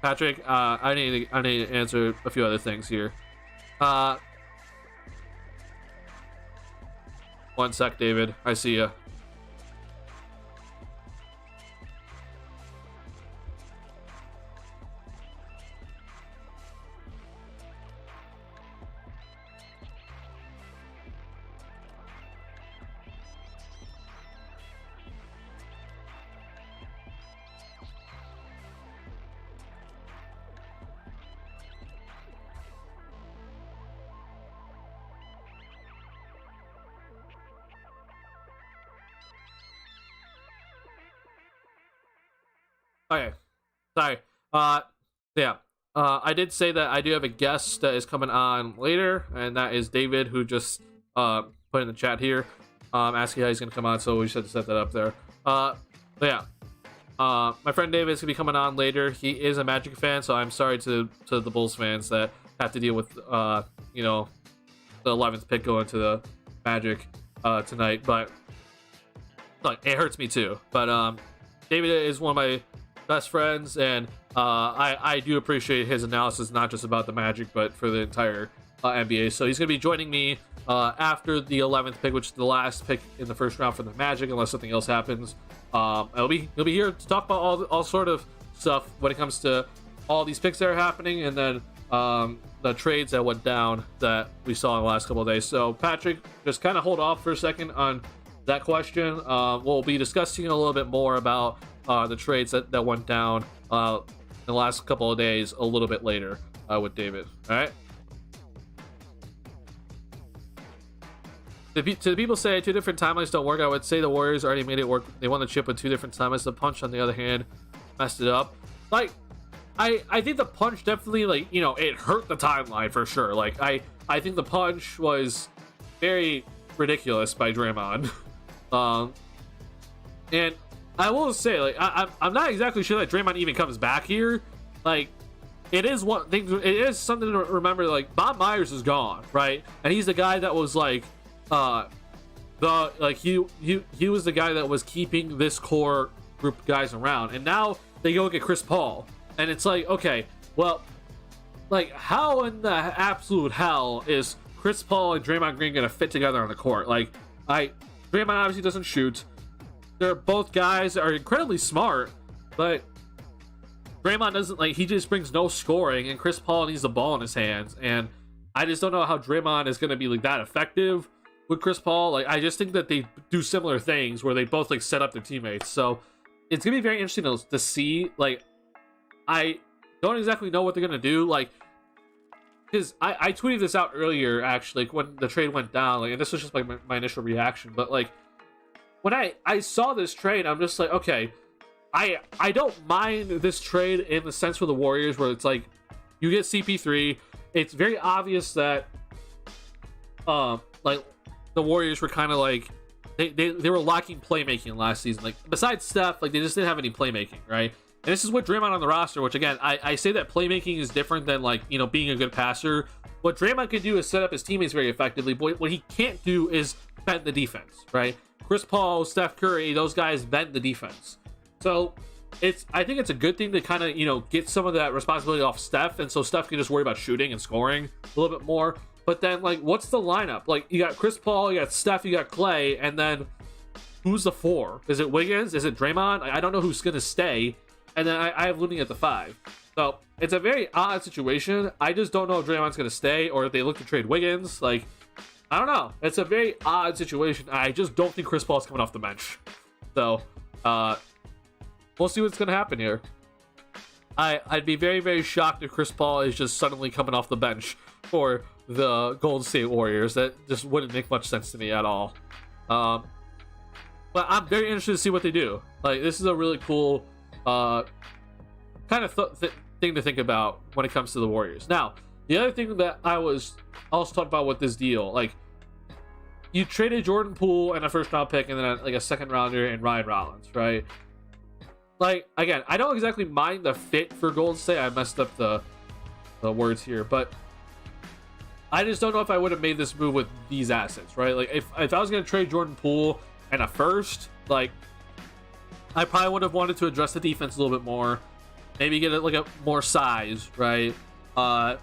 Patrick, I need to answer a few other things here. One sec, David. I see ya. Okay, sorry. Yeah. I did say that I do have a guest that is coming on later, and that is David, who just put in the chat here, asking how he's gonna come on. So we just had to set that up there. But yeah, my friend David is gonna be coming on later. He is a Magic fan, so I'm sorry to the Bulls fans that have to deal with the 11th pick going to the Magic tonight. But look, it hurts me too. But David is one of my best friends, and I do appreciate his analysis, not just about the Magic, but for the entire NBA. So he's going to be joining me after the 11th pick, which is the last pick in the first round for the Magic, unless something else happens. He'll be here to talk about all sort of stuff when it comes to all these picks that are happening, and then the trades that went down that we saw in the last couple of days. So Patrick, just kind of hold off for a second on that question. We'll be discussing a little bit more about the trades that went down in the last couple of days a little bit later with David. All right. To the people say 2 different timelines don't work, I would say the Warriors already made it work. They won the chip with 2 different timelines. The punch, on the other hand, messed it up. Like, I think the punch definitely, like, you know, it hurt the timeline for sure. Like, I think the punch was very ridiculous by Draymond. And I will say, like, I'm not exactly sure that Draymond even comes back here. Like, it is something to remember. Like, Bob Myers is gone, right? And he's the guy that was like, he was the guy that was keeping this core group of guys around, and now they go get Chris Paul, and it's like, okay, well, like, how in the absolute hell is Chris Paul and Draymond Green gonna fit together on the court? Like, Draymond obviously doesn't shoot. They're both guys that are incredibly smart, but Draymond doesn't, like, he just brings no scoring, and Chris Paul needs the ball in his hands, and I just don't know how Draymond is gonna be like that effective with Chris Paul. Like, I just think that they do similar things where they both like set up their teammates. So it's gonna be very interesting to see. Like, I don't exactly know what they're gonna do. Like, because I tweeted this out earlier, actually, like, when the trade went down. Like, and this was just like my initial reaction. But like, when I saw this trade, I'm just like, okay, I don't mind this trade in the sense for the Warriors, where it's like you get CP3. It's very obvious that like, the Warriors were kind of like they were lacking playmaking last season. Like, besides Steph, like, they just didn't have any playmaking, right? And this is what Draymond on the roster, which, again, I say that playmaking is different than, like, you know, being a good passer. What Draymond can do is set up his teammates very effectively, but what he can't do is bend the defense, right? Chris Paul, Steph Curry, those guys bend the defense. So I think it's a good thing to kind of, you know, get some of that responsibility off Steph, and so Steph can just worry about shooting and scoring a little bit more. But then, like, what's the lineup? Like, you got Chris Paul, you got Steph, you got Clay, and then who's the 4? Is it Wiggins? Is it Draymond? I don't know who's going to stay. And then I have Looney at the 5. So it's a very odd situation. I just don't know if Draymond's going to stay or if they look to trade Wiggins. Like, I don't know. It's a very odd situation. I just don't think Chris Paul's coming off the bench. So we'll see what's going to happen here. I'd be very, very shocked if Chris Paul is just suddenly coming off the bench for the Golden State Warriors. That just wouldn't make much sense to me at all. But I'm very interested to see what they do. Like, this is a really cool kind of thing to think about when it comes to the Warriors. Now, the other thing that I was also talking about with this deal, like, you traded Jordan Poole and a first round pick and then a second rounder and Ryan Rollins, right? Like, again, I don't exactly mind the fit for Golden State. I messed up the words here, but I just don't know if I would have made this move with these assets, right? Like, if I was going to trade Jordan Poole and a first, like, I probably would have wanted to address the defense a little bit more, maybe get a more size, right? And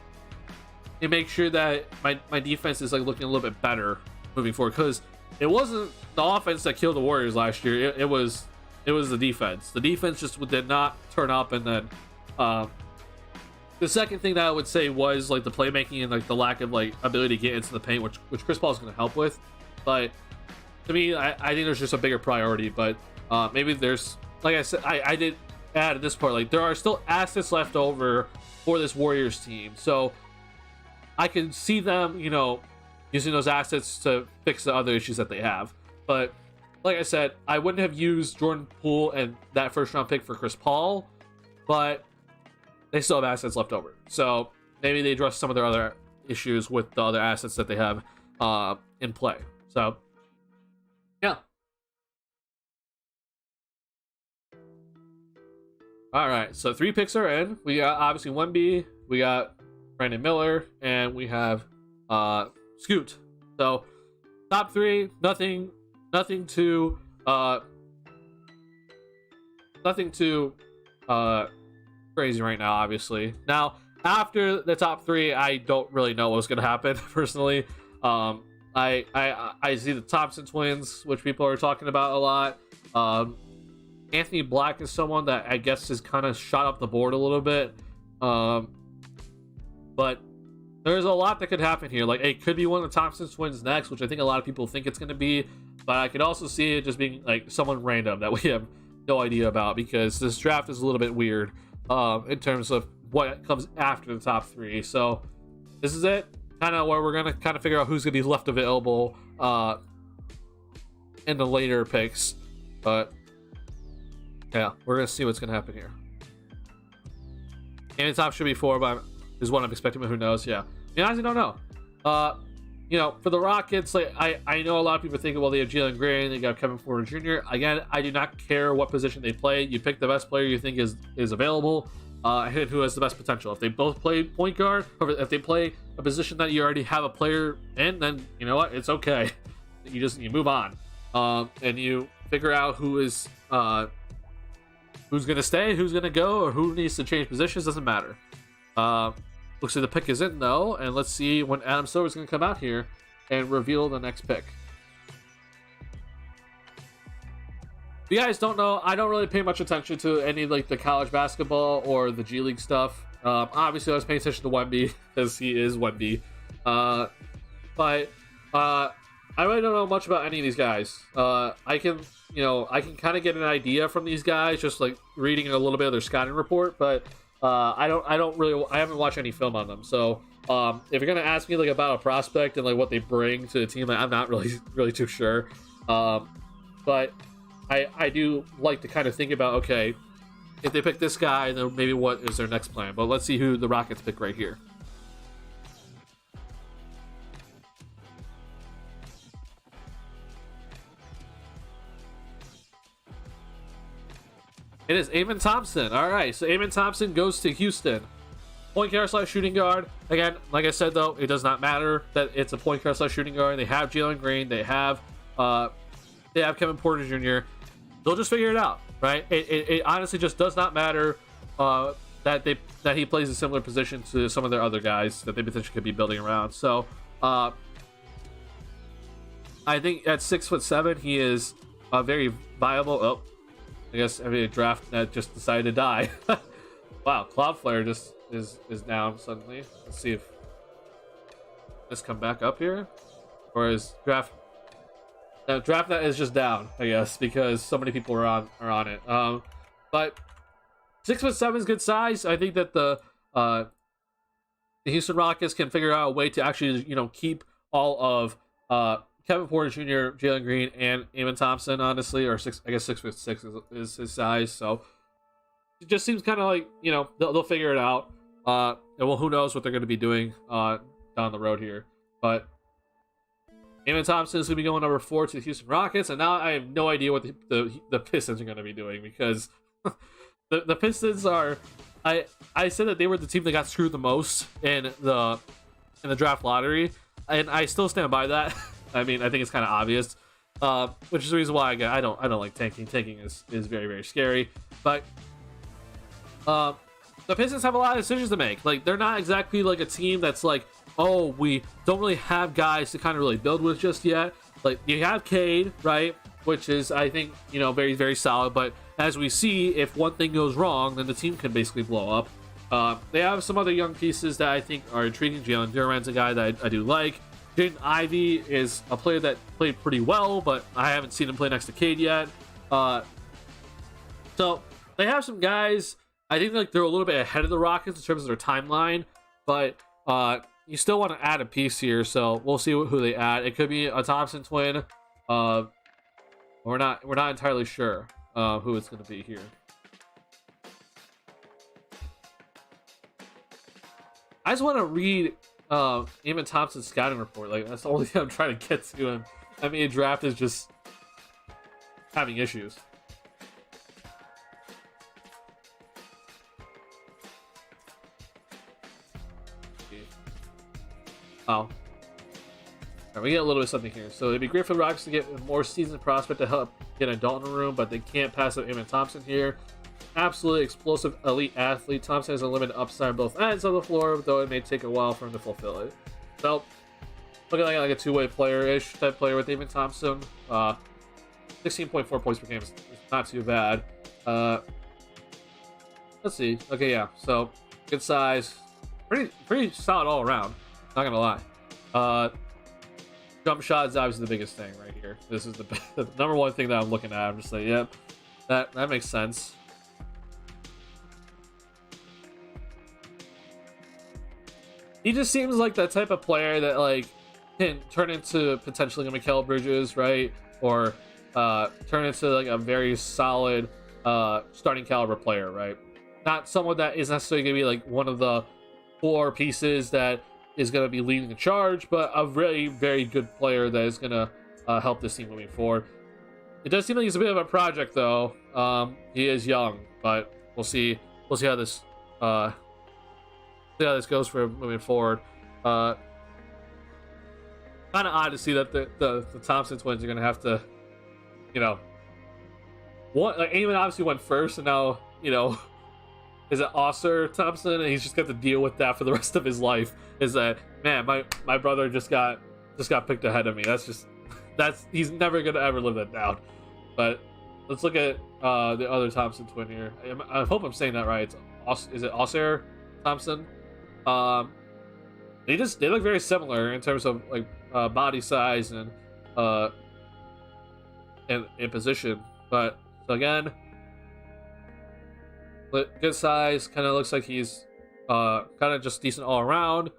make sure that my defense is, like, looking a little bit better moving forward, because it wasn't the offense that killed the Warriors last year. It was the defense. The defense just did not turn up, and then the second thing that I would say was, like, the playmaking and, like, the lack of, like, ability to get into the paint, which Chris Paul is going to help with. But to me, I think there's just a bigger priority. But maybe there's, like I said, I did add at this part, like, there are still assets left over for this Warriors team, so I can see them, you know, using those assets to fix the other issues that they have. But like I said, I wouldn't have used Jordan Poole and that first round pick for Chris Paul, but they still have assets left over. So maybe they address some of their other issues with the other assets that they have in play. So, yeah. All right, so 3 picks are in. We got, obviously, 1B, we got Brandon Miller, and we have Scoot. So, top 3, nothing too crazy right now, obviously. Now, after the top 3, I don't really know what's gonna happen personally. I see the Thompson twins, which people are talking about a lot. Anthony Black is someone that I guess has kind of shot up the board a little bit, but there's a lot that could happen here. Like, it could be one of the Thompson twins next, which I think a lot of people think it's going to be. But I could also see it just being like someone random that we have no idea about, because this draft is a little bit weird in terms of what comes after the top 3. So this is it, kind of where we're going to kind of figure out who's going to be left available in the later picks. But yeah, we're going to see what's going to happen here. And the top should be 4, but is what I'm expecting, but who knows? Yeah. I honestly don't know. You know, for the Rockets, like I know a lot of people think, well, they have Jalen Green, they got Kevin Porter Jr. Again, I do not care what position they play. You pick the best player you think is available, and who has the best potential. If they both play point guard, or if they play a position that you already have a player in, then you know what? It's okay. You move on, and you figure out who's gonna stay, who's gonna go, or who needs to change positions. Doesn't matter. Looks like the pick is in though, and let's see when Adam Silver is going to come out here and reveal the next pick. If you guys don't know, I don't really pay much attention to any like the college basketball or the G League stuff. Obviously, I was paying attention to Wemby because he is Wemby, but I really don't know much about any of these guys. I can kind of get an idea from these guys just like reading a little bit of their scouting report, but I haven't watched any film on them. So if you're gonna ask me like about a prospect and like what they bring to the team, like, I'm not really too sure. But I do like to kind of think about, okay, if they pick this guy, then maybe what is their next plan. But let's see who the Rockets pick right here. It is Amen Thompson. All right, so Amen Thompson goes to Houston. Point guard / shooting guard. Again, like I said, though, it does not matter that it's a point guard / shooting guard. They have Jalen Green. They have Kevin Porter Jr. They'll just figure it out, right? It honestly just does not matter that he plays a similar position to some of their other guys that they potentially could be building around. So I think at 6'7", he is very viable. Oh. I guess every draft that just decided to die. Wow, Cloudflare just is down suddenly. Let's see if this come back up here, or is draft that is just down, I guess, because so many people are on it. But 6'7" is good size. I think that the Houston Rockets can figure out a way to actually keep all of Kevin Porter Jr., Jalen Green, and Amen Thompson, honestly, or 6'6" is his size. So it just seems kind of like they'll figure it out. And well, who knows what they're going to be doing down the road here. But Amen Thompson is going to be going number 4 to the Houston Rockets, and now I have no idea what the Pistons are going to be doing, because the Pistons are. I said that they were the team that got screwed the most in the draft lottery, and I still stand by that. I mean, I think it's kind of obvious, which is the reason why I don't like tanking. Tanking is very, very scary. But the Pistons have a lot of decisions to make. Like, they're not exactly like a team that's like, oh, we don't really have guys to kind of really build with just yet. Like, you have Cade, right, which is, I think, very, very solid. But as we see, if one thing goes wrong, then the team can basically blow up. They have some other young pieces that I think are intriguing. Jalen Duran's a guy that I do like. Jaden Ivey is a player that played pretty well, but I haven't seen him play next to Cade yet. So they have some guys. I think like they're a little bit ahead of the Rockets in terms of their timeline, but you still want to add a piece here. So we'll see who they add. It could be a Thompson twin. We're not entirely sure who it's going to be here. I just want to read Amen Thompson's scouting report. Like, that's the only thing I'm trying to get to, and I mean, draft is just having issues. Oh, right, we get a little bit of something here. So it'd be great for the Rockets to get a more seasoned prospect to help get an adult in the room, but they can't pass up Amen Thompson here. Absolutely explosive elite athlete. Thompson has a limited upside on both ends of the floor, though it may take a while for him to fulfill it. So, looking like a two-way player-ish type player with Amen Thompson. 16.4 points per game is not too bad. Let's see. Okay, yeah. So, good size. Pretty solid all around. Not gonna lie. Jump shot is obviously the biggest thing right here. This is the number one thing that I'm looking at. I'm just like, yep, that makes sense. He just seems like that type of player that like can turn into potentially a Mikal Bridges, right? Or turn into like a very solid starting caliber player, right? Not someone that is necessarily going to be like one of the 4 pieces that is going to be leading the charge, but a really very good player that is going to help this team moving forward. It does seem like he's a bit of a project, though. He is young, but we'll see. We'll see how this goes for him moving forward. Kind of odd to see that the Thompson twins are going to have to, you know, Eamon obviously went first, and now, you know, is it Oscar Thompson, and he's just got to deal with that for the rest of his life. Is that, man, my brother just got picked ahead of me. That's he's never gonna ever live that down. But let's look at the other Thompson twin here. I hope I'm saying that right. Is it Oscar Thompson? They look very similar in terms of like body size and position. But so again, good size. Kind of looks like he's kind of just decent all around.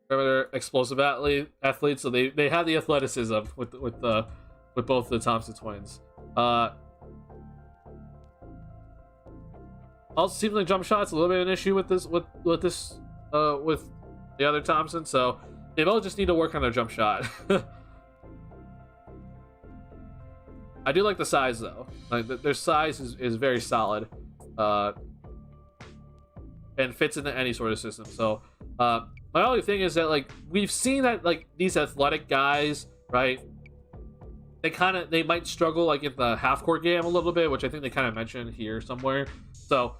Perimeter explosive athlete. So they have the athleticism with both the Thompson twins. Also seems like jump shots a little bit of an issue with the other Thompson. So they both just need to work on their jump shot. I do like the size though. Like their size is very solid, and fits into any sort of system. So my only thing is that like we've seen that like these athletic guys, right? They might struggle like in the half court game a little bit, which I think they kind of mentioned here somewhere. So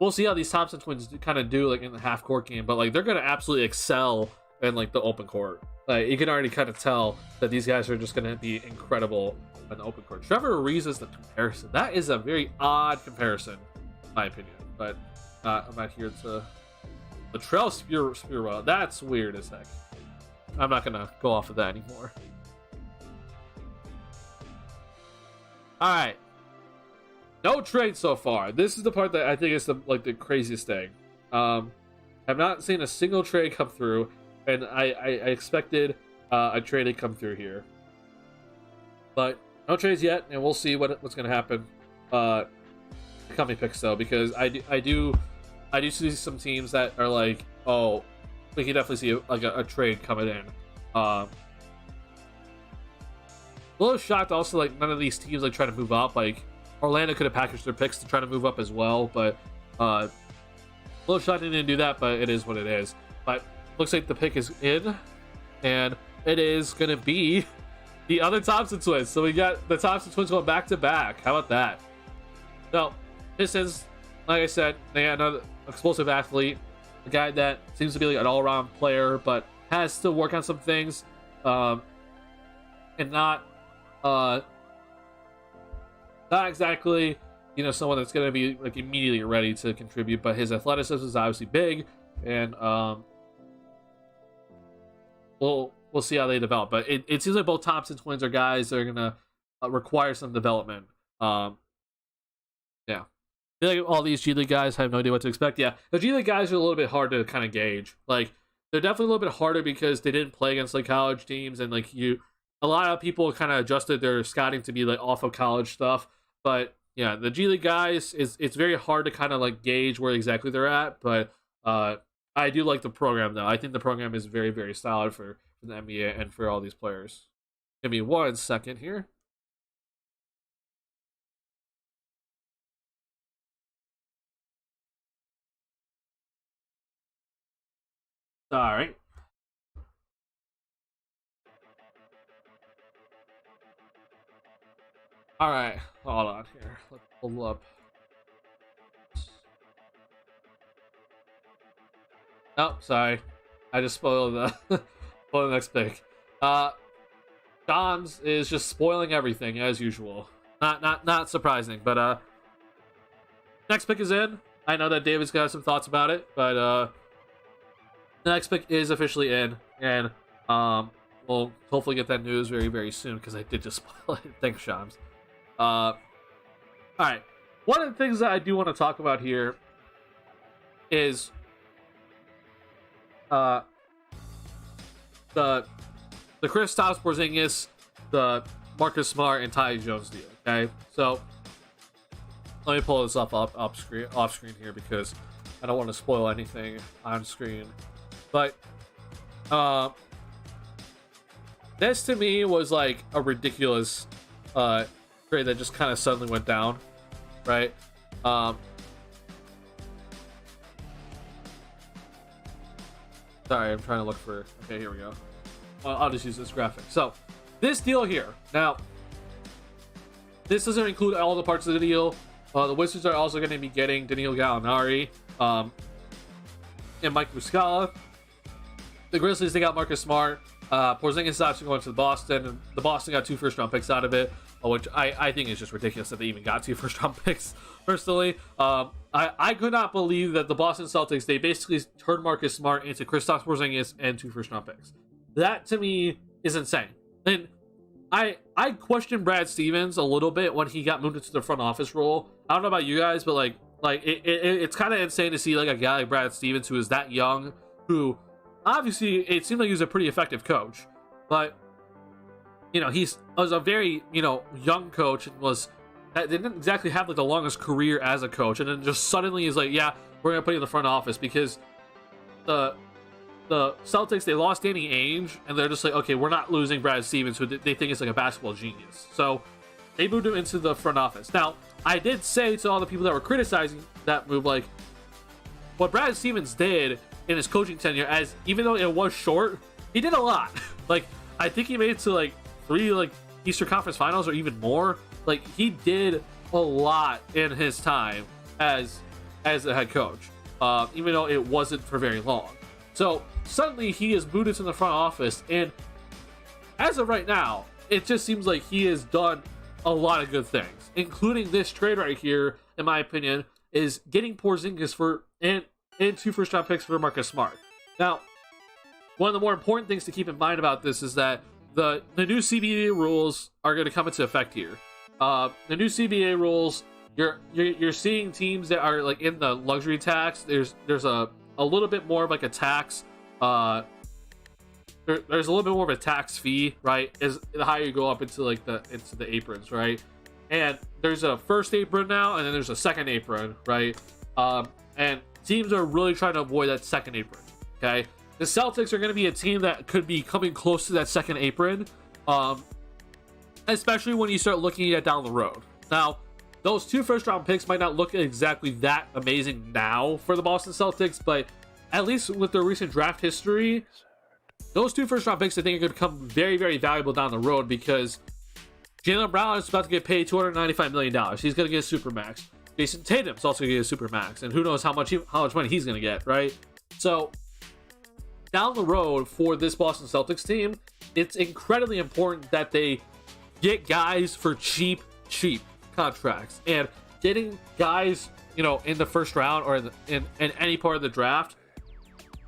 we'll see how these Thompson twins kind of do like in the half court game, but like they're gonna absolutely excel in like the open court. Like you can already kind of tell that these guys are just gonna be incredible in the open court. Trevor Ariza is the comparison. That is a very odd comparison, in my opinion. But I'm not here to Latrell Spearwell. That's weird as heck. I'm not gonna go off of that anymore. All right, no trade so far. This is the part that I think is the craziest thing. I've not seen a single trade come through, and I expected a trade to come through here, but no trades yet, and we'll see what's gonna happen. Company picks though, because I do see some teams that are like, oh, we can definitely see a trade coming in. A little shocked also, like none of these teams like try to move up. Like Orlando could have packaged their picks to try to move up as well, but a little shocked they didn't do that. But it is what it is. But looks like the pick is in, and it is gonna be the other Thompson twins. So we got the Thompson twins going back to back. How about that? So Pistons, like I said, they got another explosive athlete, a guy that seems to be like an all-around player, but has to work on some things, and not exactly, you know, someone that's going to be like immediately ready to contribute. But his athleticism is obviously big, and we'll see how they develop. But it seems like both Thompson twins are guys that are going to require some development. Yeah. I feel like all these G League guys have no idea what to expect. Yeah, the G League guys are a little bit hard to kind of gauge. Like, they're definitely a little bit harder because they didn't play against like college teams, and like a lot of people kind of adjusted their scouting to be like off of college stuff. But yeah, the G League guys it's very hard to kind of like gauge where exactly they're at. But I do like the program though. I think the program is very, very solid for the NBA and for all these players. Give me 1 second here. All right. All right. Hold on here. Let's pull up. Oh, sorry. I just spoiled the spoiled the next pick. Dom's is just spoiling everything as usual. Not surprising, but next pick is in. I know that David's got some thoughts about it, but the next pick is officially in, and we'll hopefully get that news very, very soon because I did just spoil it. Thanks, Shams. All right. One of the things that I do want to talk about here is the Kristaps Porzingis, the Marcus Smart, and Ty Jones deal. Okay, so let me pull this up off screen here because I don't want to spoil anything on screen. But this to me was like a ridiculous trade that just kind of suddenly went down, right? Sorry, I'm trying to look for. Okay, here we go. I'll just use this graphic. So this deal here. Now, this doesn't include all the parts of the deal. The Wizards are also going to be getting Danilo Gallinari and Mike Muscala. The Grizzlies, they got Marcus Smart. Porzingis is actually going to Boston, and the Boston got 2 first-round picks out of it, which I think is just ridiculous that they even got 2 first-round picks, personally. I could not believe that the Boston Celtics, they basically turned Marcus Smart into Kristaps Porzingis and 2 first-round picks. That, to me, is insane. And I questioned Brad Stevens a little bit when he got moved into the front office role. I don't know about you guys, but it's kind of insane to see like a guy like Brad Stevens who is that young, who obviously it seemed like he was a pretty effective coach, but he was a very young coach and they didn't exactly have like the longest career as a coach, and then just suddenly he's like, yeah, we're gonna put you in the front office because the Celtics, they lost Danny Ainge, and they're just like, okay, we're not losing Brad Stevens, who they think is like a basketball genius. So they moved him into the front office. Now, I did say to all the people that were criticizing that move, like, what Brad Stevens did in his coaching tenure, as even though it was short, he did a lot. Like, I think he made it to like 3 Eastern Conference Finals or even more. Like, he did a lot in his time as a head coach, even though it wasn't for very long. So suddenly he is moved into the front office, and as of right now, it just seems like he has done a lot of good things, including this trade right here. In my opinion, is getting Porzingis and 2 first-round picks for Marcus Smart. Now, one of the more important things to keep in mind about this is that the new CBA rules are going to come into effect here. The new CBA rules, you're seeing teams that are like in the luxury tax. There's a little bit more of like a tax. There's a little bit more of a tax fee, right? As the higher you go up into the aprons, right? And there's a first apron now, and then there's a second apron, right? And teams are really trying to avoid that second apron. Okay, the Celtics are going to be a team that could be coming close to that second apron, especially when you start looking at down the road. Now, those 2 first-round picks might not look exactly that amazing now for the Boston Celtics, but at least with their recent draft history, those 2 first-round picks, I think, are going to become very, very valuable down the road because Jaylen Brown is about to get paid $295 million. He's going to get a supermax. Jason Tatum's also going to get a supermax, and who knows how much money he's going to get, right? So down the road for this Boston Celtics team, it's incredibly important that they get guys for cheap contracts, and getting guys in the first round or in any part of the draft,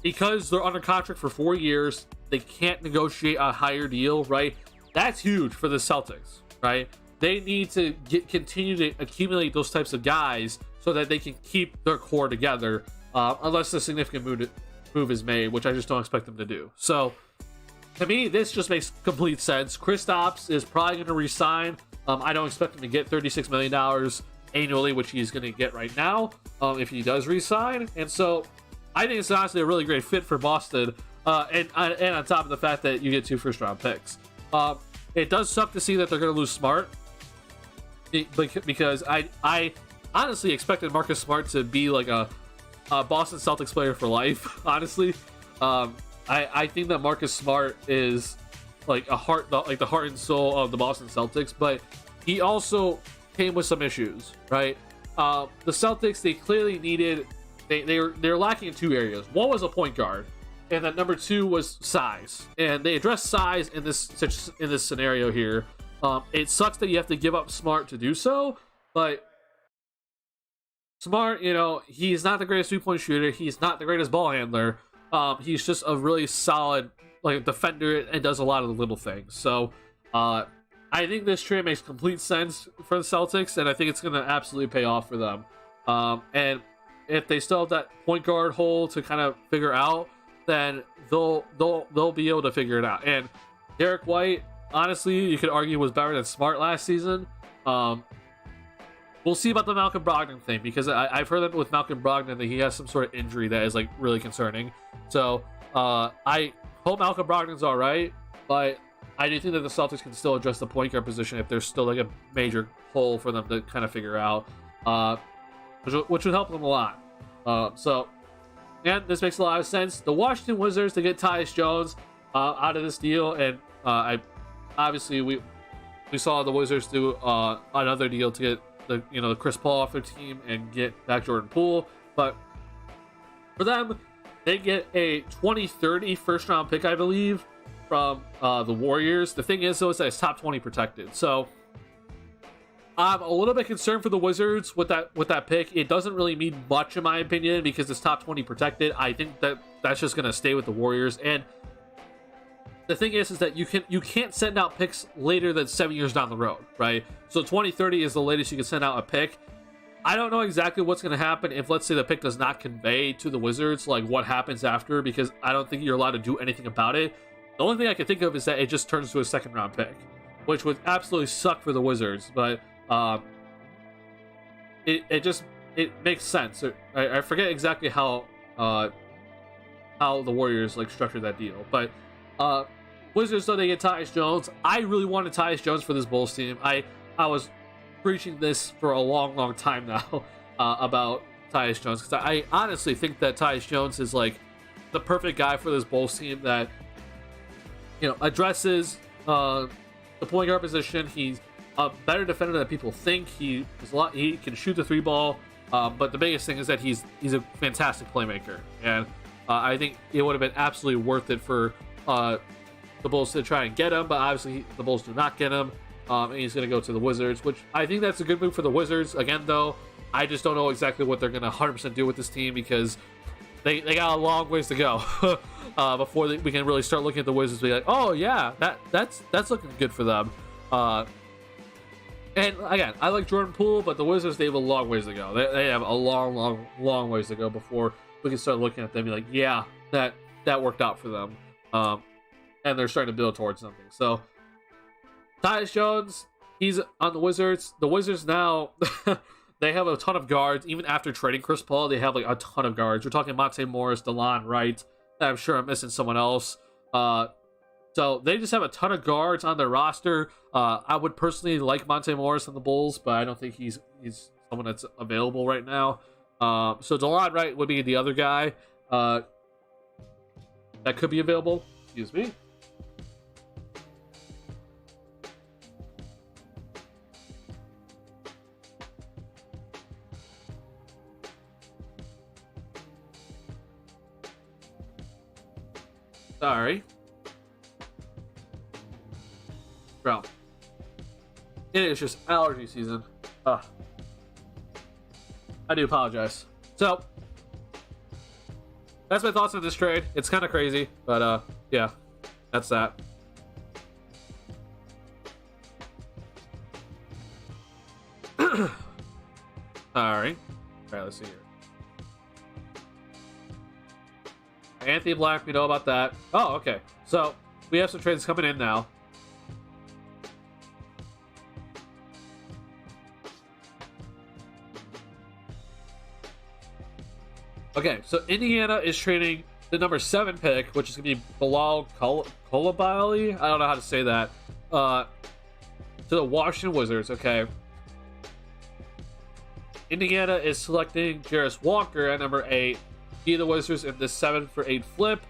because they're under contract for 4 years, they can't negotiate a higher deal, right? That's huge for the Celtics, right? They need to continue to accumulate those types of guys so that they can keep their core together, unless a significant move is made, which I just don't expect them to do. So to me, this just makes complete sense. Kristaps is probably going to resign. I don't expect him to get $36 million annually, which he's going to get right now, if he does resign. And so I think it's honestly a really great fit for Boston, and on top of the fact that you get 2 first-round picks. It does suck to see that they're going to lose Smart, because I honestly expected Marcus Smart to be like a Boston Celtics player for life, honestly. I think that Marcus Smart is like the heart and soul of the Boston Celtics, but he also came with some issues, right? The Celtics, they clearly needed, they're lacking in 2 areas. One was a point guard, and then number 2 was size, and they addressed size in this scenario here. It sucks that you have to give up Smart to do so, but Smart, he's not the greatest 3-point shooter. He's not the greatest ball handler. He's just a really solid like defender and does a lot of the little things. So I think this trade makes complete sense for the Celtics, and I think it's going to absolutely pay off for them. And if they still have that point guard hole to kind of figure out, then they'll be able to figure it out. And Derek White, honestly, you could argue was better than Smart last season. We'll see about the Malcolm Brogdon thing, because I've heard that with Malcolm Brogdon that he has some sort of injury that is like really concerning. So I hope Malcolm Brogdon's all right, but I do think that the Celtics can still address the point guard position if there's still like a major hole for them to kind of figure out, which would help them a lot. And this makes a lot of sense. The Washington Wizards to get Tyus Jones out of this deal, and we saw the Wizards do another deal to get the Chris Paul off their team and get back Jordan Poole. But for them, they get a 2030 first round pick, I believe, from the Warriors. The thing is, though, is that it's top 20 protected. So I'm a little bit concerned for the Wizards with that pick. It doesn't really mean much, in my opinion, because it's top 20 protected. I think that's just going to stay with the Warriors. And the thing is that you can't send out picks later than 7 years down the road, right? So 2030 is the latest you can send out a pick. I don't know exactly what's going to happen if, let's say, the pick does not convey to the Wizards, like what happens after, because I don't think you're allowed to do anything about it. The only thing I can think of is that it just turns to a second round pick, which would absolutely suck for the Wizards. But it makes sense. I forget exactly how the Warriors like structured that deal, but Wizards, though, they get Tyus Jones. I really wanted Tyus Jones for this Bulls team. I was preaching this for a long time now about Tyus Jones, because I honestly think that Tyus Jones is like the perfect guy for this Bulls team that addresses the point guard position. He's a better defender than people think. He can shoot the three ball, but the biggest thing is that he's a fantastic playmaker, and I think it would have been absolutely worth it for the Bulls to try and get him, but obviously the Bulls do not get him, and he's going to go to the Wizards, which I think that's a good move for the Wizards. Again, though, I just don't know exactly what they're going to 100% do with this team, because they got a long ways to go before we can really start looking at the Wizards and be like, oh yeah, that's looking good for them. And again, I like Jordan Poole, but the Wizards, they have a long ways to go. They have a long ways to go before we can start looking at them and be like, yeah, that worked out for them. And they're starting to build towards something. So Tyus Jones, he's on the Wizards. The Wizards now, they have a ton of guards. Even after trading Chris Paul, they have like a ton of guards. We're talking Monte Morris, DeLon Wright. I'm sure I'm missing someone else. So they just have a ton of guards on their roster. I would personally like Monte Morris on the Bulls, but I don't think he's someone that's available right now. So DeLon Wright would be the other guy that could be available. Excuse me. Sorry. Bro. It is just allergy season. I do apologize. So, that's my thoughts on this trade. It's kind of crazy, but yeah, that's that. Alright, let's see here. Anthony Black, we know about that. Oh, okay. So, we have some trades coming in now. Okay, so Indiana is trading the number 7 pick, which is going to be Bilal Coulibaly. I don't know how to say that. To the Washington Wizards, okay. Indiana is selecting Jarris Walker at number 8. Be the Wizards in this 7-for-8 flip.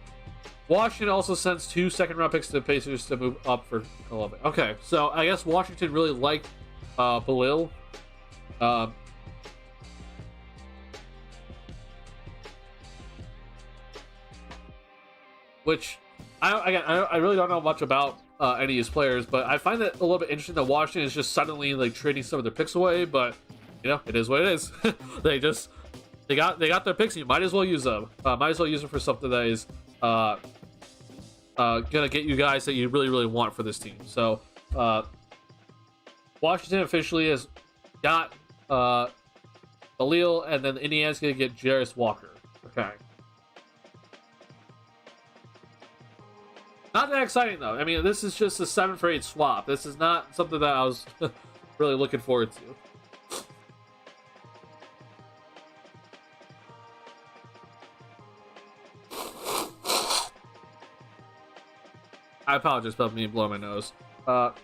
Washington also sends 2 second-round picks to the Pacers to move up for Coulibaly. Okay, so I guess Washington really liked Bilal. Which I really don't know much about any of these players, but I find it a little bit interesting that Washington is just suddenly like trading some of their picks away. But it is what it is. they got their picks. You might as well use them. Might as well use them for something that is gonna get you guys that you really want for this team. So Washington officially has got Khalil, and then Indiana's gonna get Jarris Walker. Okay. Not that exciting though. I mean, this is just a 7 for 8 swap. This is not something that I was really looking forward to. I apologize about me blowing my nose. Alright.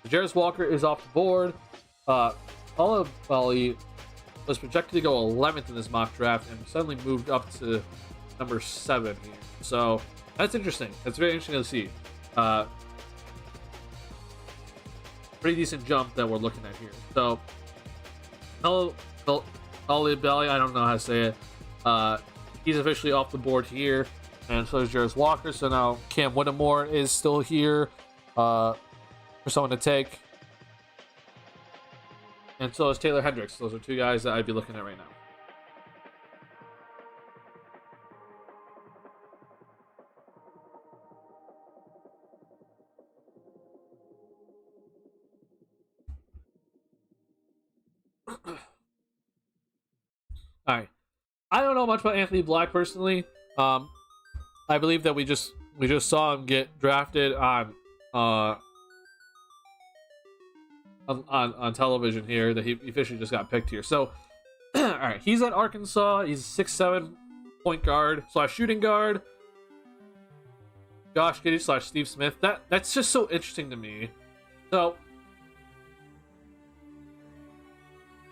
Jarris Walker is off the board. Paula Bali was projected to go 11th in this mock draft and suddenly moved up to number 7 here. So that's interesting. That's very interesting to see. Pretty decent jump that we're looking at here. So Paula Bali, I don't know how to say it. He's officially off the board here. And so is Jarris Walker. So now Cam Whittemore is still here for someone to take. And so is Taylor Hendricks. Those are 2 guys that I'd be looking at right now. Alright. I don't know much about Anthony Black personally. I believe that we just saw him get drafted on television here, that he officially just got picked here. So all right, he's at Arkansas. He's 6'7" point guard / shooting guard. Josh Giddey / Steve Smith. That's just so interesting to me. So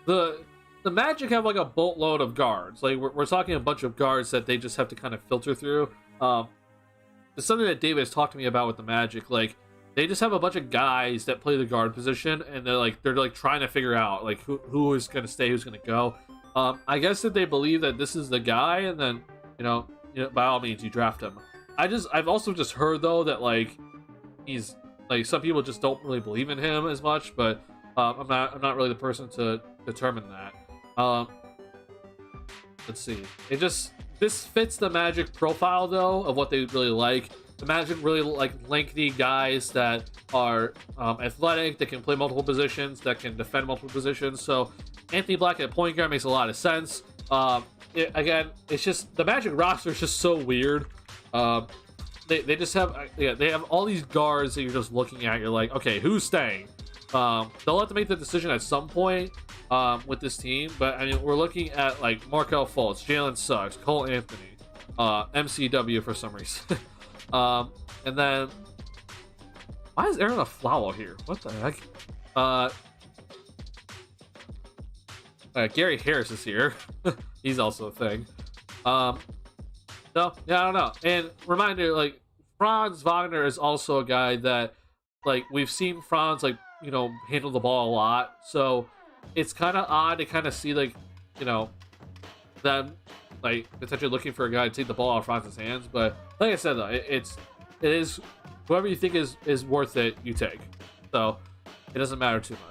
the Magic have like a boatload of guards. Like we're talking a bunch of guards that they just have to kind of filter through. It's something that David has talked to me about with the Magic. Like they just have a bunch of guys that play the guard position, and they're trying to figure out like who is going to stay, who's going to go. I guess that they believe that this is the guy, and then you know by all means you draft him. I've also just heard though that like he's like some people just don't really believe in him as much, but I'm not really the person to determine that. Let's see. This fits the Magic profile though of what they really like. The Magic really like lengthy guys that are athletic, that can play multiple positions, that can defend multiple positions. So Anthony Black at point guard makes a lot of sense. Again, it's just the Magic roster is just so weird. They just have they have all these guards that you're just looking at. You're like, okay, who's staying? They'll have to make the decision at some point with this team, but I mean, we're looking at like Markelle Fultz, Jalen Suggs, Cole Anthony, MCW for some reason. And then why is Aaron Aflalo here? What the heck? Gary Harris is here. He's also a thing. So yeah, I don't know. And reminder, like Franz Wagner is also a guy that like we've seen Franz like handle the ball a lot. So it's kind of odd to kind of see like them like potentially looking for a guy to take the ball out of Franz's hands. But like I said though, it is whoever you think is worth it, you take. So it doesn't matter too much.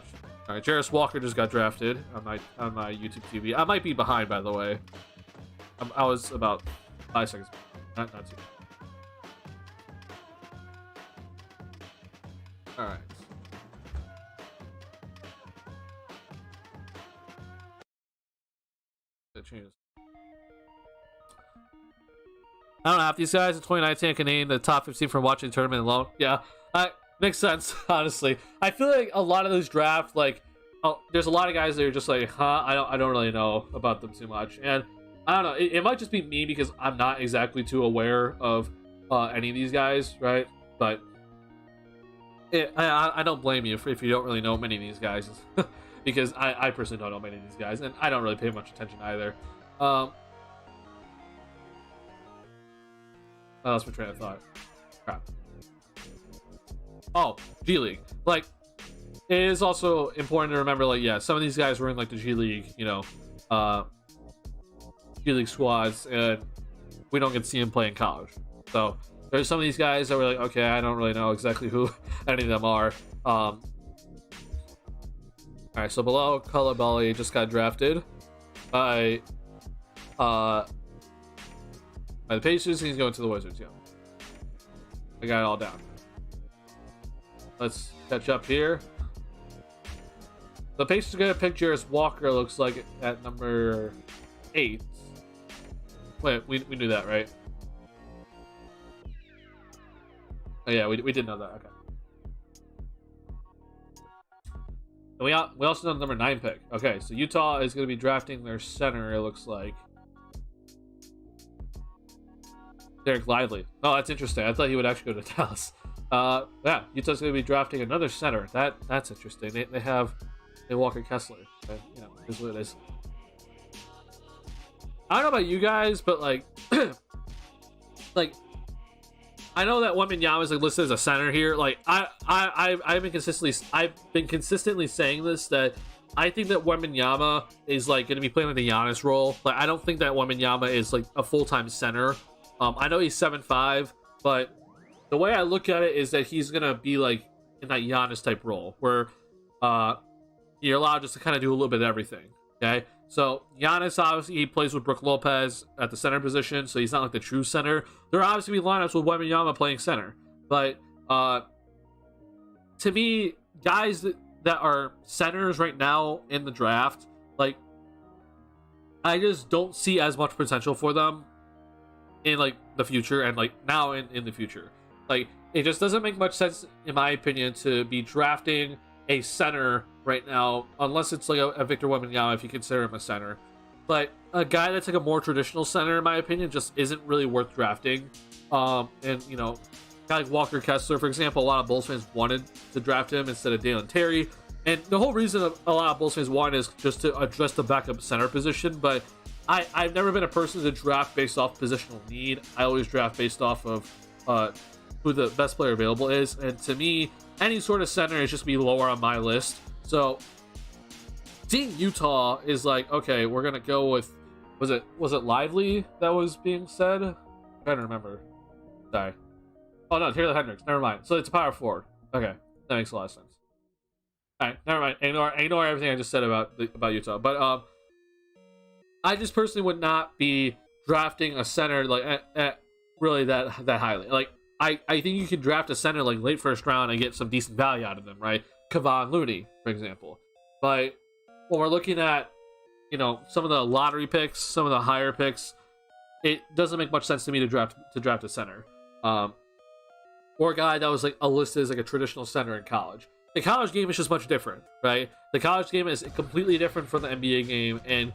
All right, Jarris Walker just got drafted on my YouTube TV. I might be behind, by the way. I was about 5 seconds. Not too. All right. Changes. I don't know. Half these guys in 2019 can name the top 15 from watching the tournament alone. Yeah, makes sense. Honestly, I feel like a lot of those drafts, like, there's a lot of guys that are just like, I don't really know about them too much, and I don't know. It might just be me because I'm not exactly too aware of any of these guys, right? But I don't blame you if you don't really know many of these guys. Because I personally don't know many of these guys, and I don't really pay much attention either. What else my train of thought? Crap. Oh, G League. Like, it is also important to remember, like, yeah, some of these guys were in, like, the G League, G League squads, and we don't get to see them play in college. So, there's some of these guys that were like, okay, I don't really know exactly who any of them are. right, so below Culabelli just got drafted by the Pacers. He's going to the Wizards. Yeah, I got it all down. Let's catch up here. The Pacers are going to pick Jarris Walker, looks like, at number 8. Wait, we knew that, right? Oh, yeah, we did know that. Okay. And we also know the number 9 pick. Okay, so Utah is going to be drafting their center, it looks like. Derek Lively. Oh, that's interesting. I thought he would actually go to Dallas. Yeah, Utah's going to be drafting another center. That's interesting. They have Walker Kessler. But, you know, is what it is. I don't know about you guys, but like, like, I know that Wembanyama is like listed as a center here. Like, I've been consistently saying this, that I think that Wembanyama is like going to be playing like the Giannis role. Like, I don't think that Wembanyama is like a full-time center. I know he's 7'5", but the way I look at it is that he's gonna be like in that Giannis type role, where you're allowed just to kind of do a little bit of everything. Okay, so Giannis obviously he plays with Brook Lopez at the center position, so he's not like the true center. There are obviously lineups with Wembanyama playing center, but to me, guys that are centers right now in the draft, like, I just don't see as much potential for them in like the future, and like now in the future. Like, it just doesn't make much sense, in my opinion, to be drafting a center right now, unless it's like a Victor Wembanyama, if you consider him a center. But a guy that's like a more traditional center, in my opinion, just isn't really worth drafting. And you know, a guy like Walker Kessler, for example, a lot of Bulls fans wanted to draft him instead of Dalen Terry, and the whole reason a lot of Bulls fans wanted is just to address the backup center position. But I've never been a person to draft based off positional need. I always draft based off of who the best player available is, and to me, any sort of center is just be lower on my list. So seeing Utah is like, okay, we're gonna go with, was it Lively that was being said? I'm trying to remember. Sorry. Oh no, Taylor Hendricks. Never mind. So it's a power forward. Okay, that makes a lot of sense. All right, never mind. Ignore everything I just said about Utah. But I just personally would not be drafting a center like at really that highly. Like, I think you can draft a center like late first round and get some decent value out of them, right? Kevon Looney, for example. But when we're looking at, you know, some of the lottery picks, some of the higher picks, it doesn't make much sense to me to draft a center, or a guy that was like listed as like a traditional center in college. The college game is just much different, right? The college game is completely different from the NBA game, and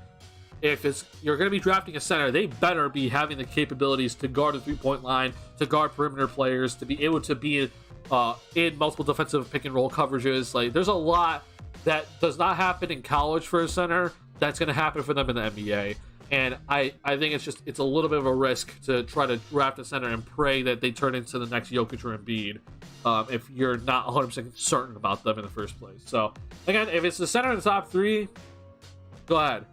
if you're going to be drafting a center, they better be having the capabilities to guard the three-point line, to guard perimeter players, to be able to be in multiple defensive pick and roll coverages. Like, there's a lot that does not happen in college for a center that's going to happen for them in the NBA. And I think it's a little bit of a risk to try to draft a center and pray that they turn into the next Jokic or Embiid if you're not 100% certain about them in the first place. So again, if it's the center in the top 3, go ahead.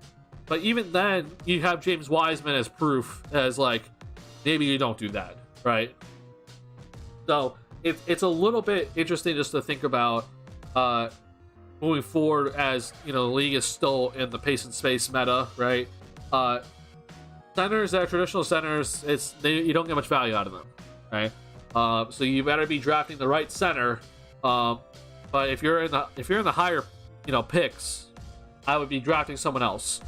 But even then, you have James Wiseman as proof, as like, maybe you don't do that, right? So it's a little bit interesting just to think about moving forward, as you know, the league is still in the pace and space meta, right? Centers that are traditional centers, you don't get much value out of them, right? So you better be drafting the right center. But if you're in the higher, you know, picks, I would be drafting someone else.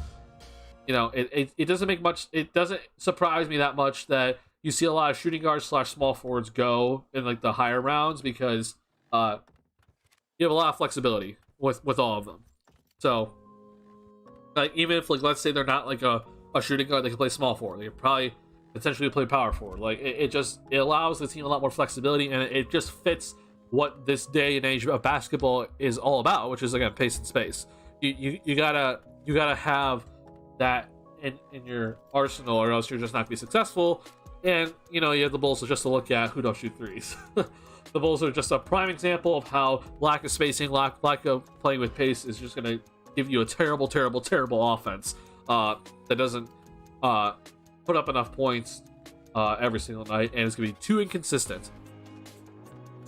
You know, it doesn't make much. It doesn't surprise me that much that you see a lot of shooting guards / small forwards go in like the higher rounds, because you have a lot of flexibility with all of them. So, like, even if, like, let's say they're not like a shooting guard, they can play small forward. They can probably potentially play power forward. Like, it allows the team a lot more flexibility, and it just fits what this day and age of basketball is all about, which is, again, pace and space. You gotta have that in your arsenal, or else you're just not gonna be successful. And you know, you have the Bulls just to look at who don't shoot threes. The Bulls are just a prime example of how lack of spacing, lack of playing with pace is just gonna give you a terrible offense that doesn't put up enough points every single night, and it's gonna be too inconsistent.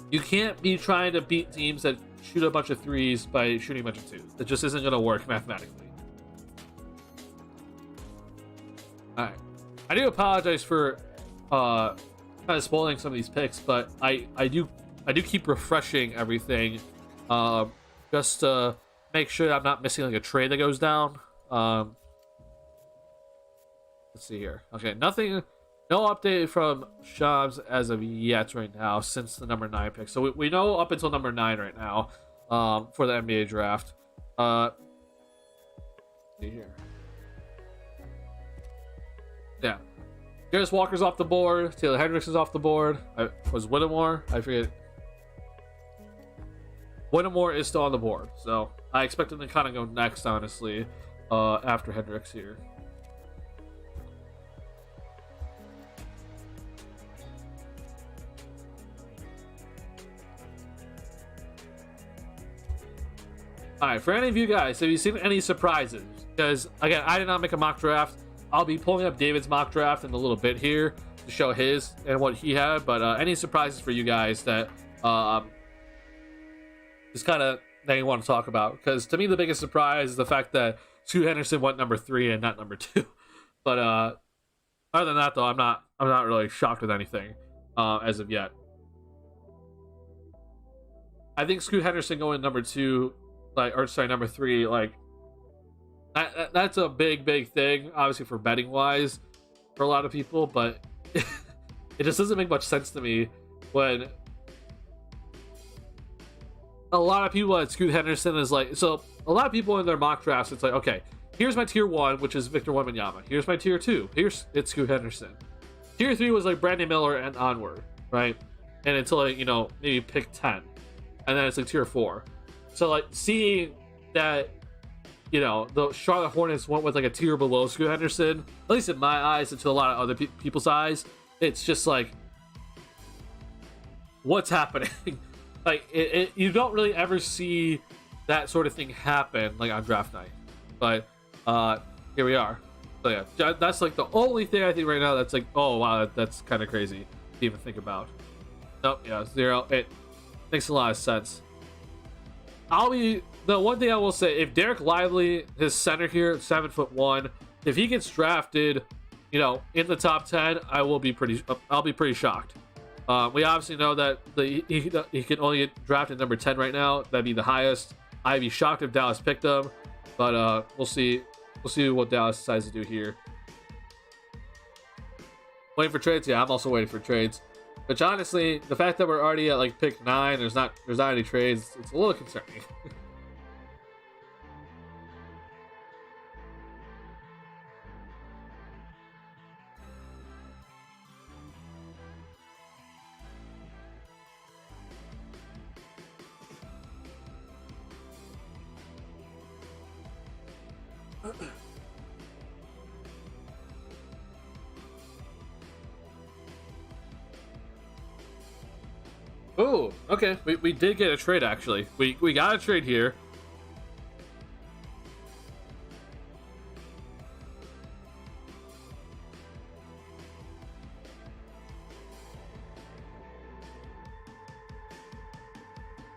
You can't be trying to beat teams that shoot a bunch of threes by shooting a bunch of twos. It just isn't going to work mathematically. Alright. I do apologize for kind of spoiling some of these picks, but I do keep refreshing everything just to make sure I'm not missing like a trade that goes down. Let's see here. Okay, nothing, no update from Shams as of yet right now since the number 9 pick. So we know up until number 9 right now for the NBA draft. Let's see here. Yeah. Jarris Walker's off the board. Taylor Hendricks is off the board. Was Whittemore? I forget. Whittemore is still on the board, so I expect him to kind of go next, honestly, after Hendricks here. Alright, for any of you guys, have you seen any surprises? Because, again, I did not make a mock draft. I'll be pulling up David's mock draft in a little bit here to show his and what he had, but any surprises for you guys that just kind of that you want to talk about? Because to me, the biggest surprise is the fact that Scoot Henderson went number 3 and not number 2. But other than that, though, I'm not really shocked with anything as of yet. I think Scoot Henderson going number 2, number 3, like. That's a big thing, obviously, for betting wise for a lot of people, but it just doesn't make much sense to me when a lot of people at Scoot Henderson is like, so a lot of people in their mock drafts, it's like, okay, here's my tier 1, which is Victor Wembanyama. Here's my tier 2. It's Scoot Henderson. Tier 3 was like Brandon Miller and onward, right? And until like, maybe pick 10, and then it's like tier 4. So like seeing that. The Charlotte Hornets went with like a tier below Scoot Henderson, at least in my eyes, and to a lot of other people's eyes. It's just like, what's happening? Like, you don't really ever see that sort of thing happen, like on draft night. But here we are. So yeah, that's like the only thing I think right now that's like, oh wow, that's kind of crazy to even think about. Nope, yeah, 0. It makes a lot of sense. The one thing I will say, if Derek Lively, his center here, 7'1", if he gets drafted, in the top 10, I'll be pretty shocked. We obviously know that he can only get drafted number 10 right now. That'd be the highest. I'd be shocked if Dallas picked him, but we'll see. We'll see what Dallas decides to do here. Waiting for trades, yeah, I'm also waiting for trades. Which honestly, the fact that we're already at like pick 9, there's not any trades. It's a little concerning. Oh, okay. We did get a trade, actually. We got a trade here.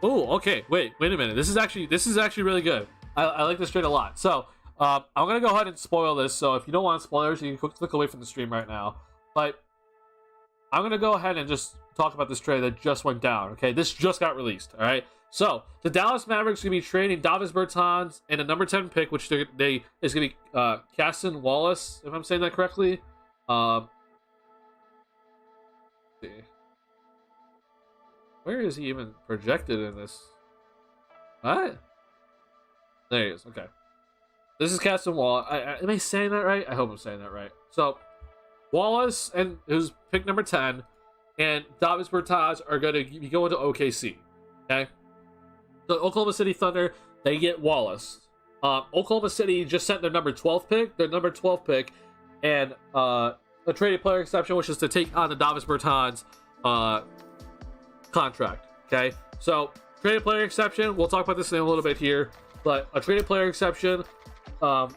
Oh, okay. Wait a minute. This is actually really good. I like this trade a lot. So, I'm gonna go ahead and spoil this. So if you don't want spoilers, you can click away from the stream right now. But I'm gonna go ahead and just talk about this trade that just went down. Okay, this just got released. All right. So the Dallas Mavericks are gonna be trading Davis Bertans and a number 10 pick, which is gonna be Caston Wallace, if I'm saying that correctly. Let's see. Where is he even projected in this? What? There he is. Okay. This is Caston Wallace. Am I saying that right? I hope I'm saying that right. So, Wallace and who's pick number 10 and Davis Bertans are going to be going to OKC. Okay? So, Oklahoma City Thunder, they get Wallace. Oklahoma City just sent their number 12 pick, and a traded player exception, which is to take on the Davis Bertans contract. Okay? So, traded player exception, we'll talk about this in a little bit here, but a traded player exception,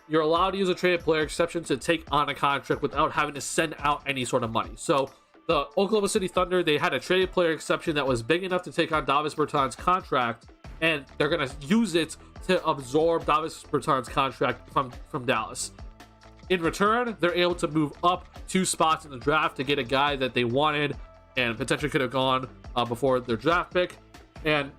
you're allowed to use a traded player exception to take on a contract without having to send out any sort of money. So the Oklahoma City Thunder, they had a traded player exception that was big enough to take on Davis Bertans' contract and they're gonna use it to absorb Davis Bertans' contract from Dallas. In return, they're able to move up 2 spots in the draft to get a guy that they wanted and potentially could have gone before their draft pick, and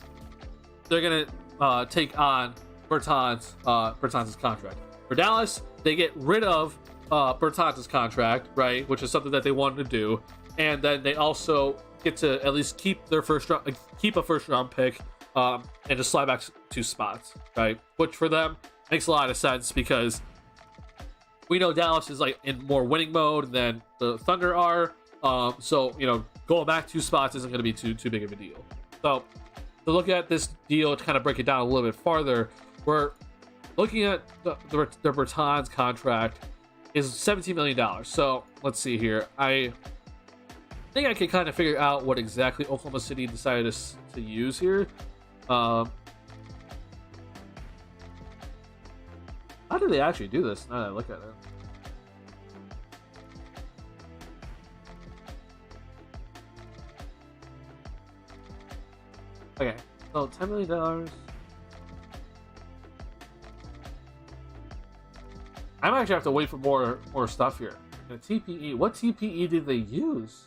they're gonna take on Bertans' contract. For Dallas, they get rid of Bertans' contract, right, which is something that they wanted to do, and then they also get to at least keep a first round pick, and just slide back 2 spots, right, which for them makes a lot of sense because we know Dallas is like in more winning mode than the Thunder are, so going back 2 spots isn't going to be too big of a deal. So to look at this deal, to kind of break it down a little bit farther, we're looking at the Bertans contract is $17 million. So let's see here. I think I can kind of figure out what exactly Oklahoma City decided to use here. How did they actually do this? Now that I look at it. Okay, so $10 million. I might actually have to wait for more stuff here. And TPE. What TPE did they use?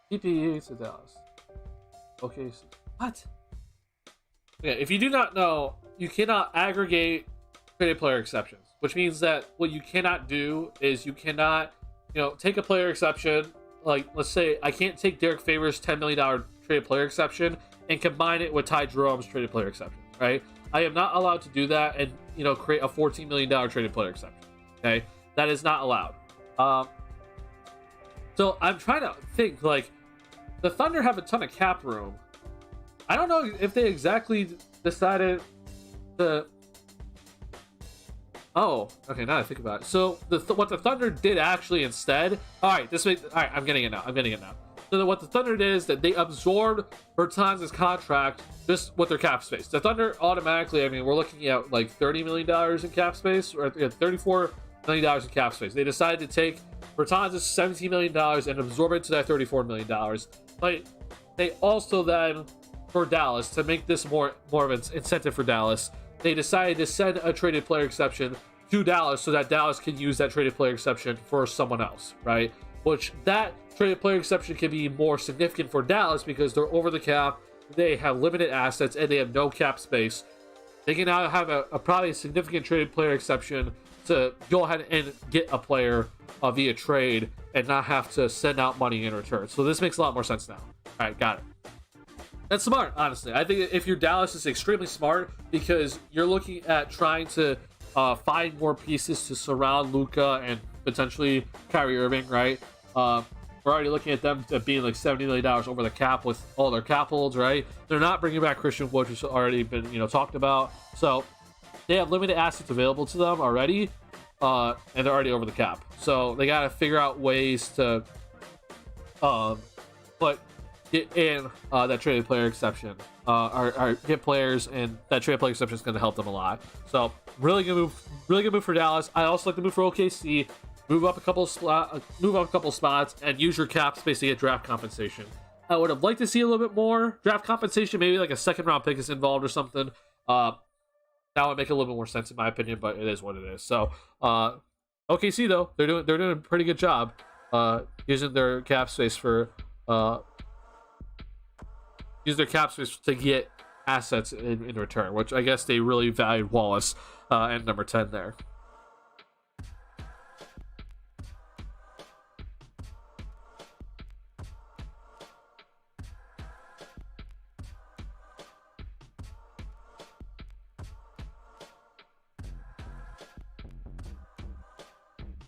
TPE to Dallas. Okay, so what? Okay, if you do not know, you cannot aggregate traded player exceptions, which means that what you cannot do is you cannot, take a player exception. Like, let's say I can't take Derek Favors' $10 million traded player exception and combine it with Ty Jerome's traded player exception, right? I am not allowed to do that and, create a $14 million traded player exception, okay? That is not allowed. So I'm trying to think, like, the Thunder have a ton of cap room. I don't know if they exactly decided to... Oh, okay, now I think about it. So what the Thunder did actually instead... Alright, I'm getting it now. So what the Thunder did is that they absorbed Bertans' contract just with their cap space. The Thunder automatically, we're looking at like $30 million in cap space, or $34 million in cap space. They decided to take Bertans' $17 million and absorb it to that $34 million. But they also then, for Dallas, to make this more of an incentive for Dallas, they decided to send a traded player exception to Dallas so that Dallas can use that traded player exception for someone else, right? Which that traded player exception can be more significant for Dallas because they're over the cap, they have limited assets, and they have no cap space. They can now have a probably significant traded player exception to go ahead and get a player via trade and not have to send out money in return. So this makes a lot more sense now. All right, got it. That's smart, honestly. I think if you're Dallas, it's extremely smart because you're looking at trying to find more pieces to surround Luka and potentially Kyrie Irving, right? We're already looking at them being like $70 million over the cap with all their cap holds, right? They're not bringing back Christian Wood, which has already been talked about. So they have limited assets available to them already, and they're already over the cap. So they got to figure out ways to get in that traded player exception, or get players, and that traded player exception is going to help them a lot. So really good move for Dallas. I also like the move for OKC. Move up a couple spots, and use your cap space to get draft compensation. I would have liked to see a little bit more draft compensation, maybe like a second round pick is involved or something. That would make a little bit more sense in my opinion, but it is what it is. So OKC though, they're doing a pretty good job using their cap space for use their cap space to get assets in return, which I guess they really valued Wallace and number 10 there.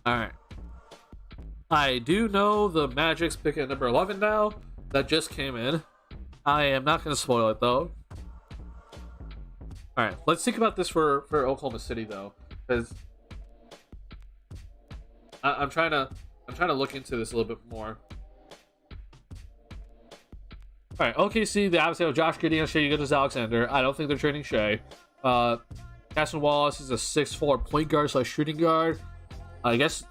Alright. I do know the Magic's picking at number 11 now. That just came in. I am not going to spoil it though. Alright, let's think about this for Oklahoma City though. Because I'm trying to look into this a little bit more. Alright, OKC, they obviously have Josh Giddey and Shai Gilgeous-Alexander. I don't think they're trading Shai. Casson Wallace is a 6'4" point guard / shooting guard. I guess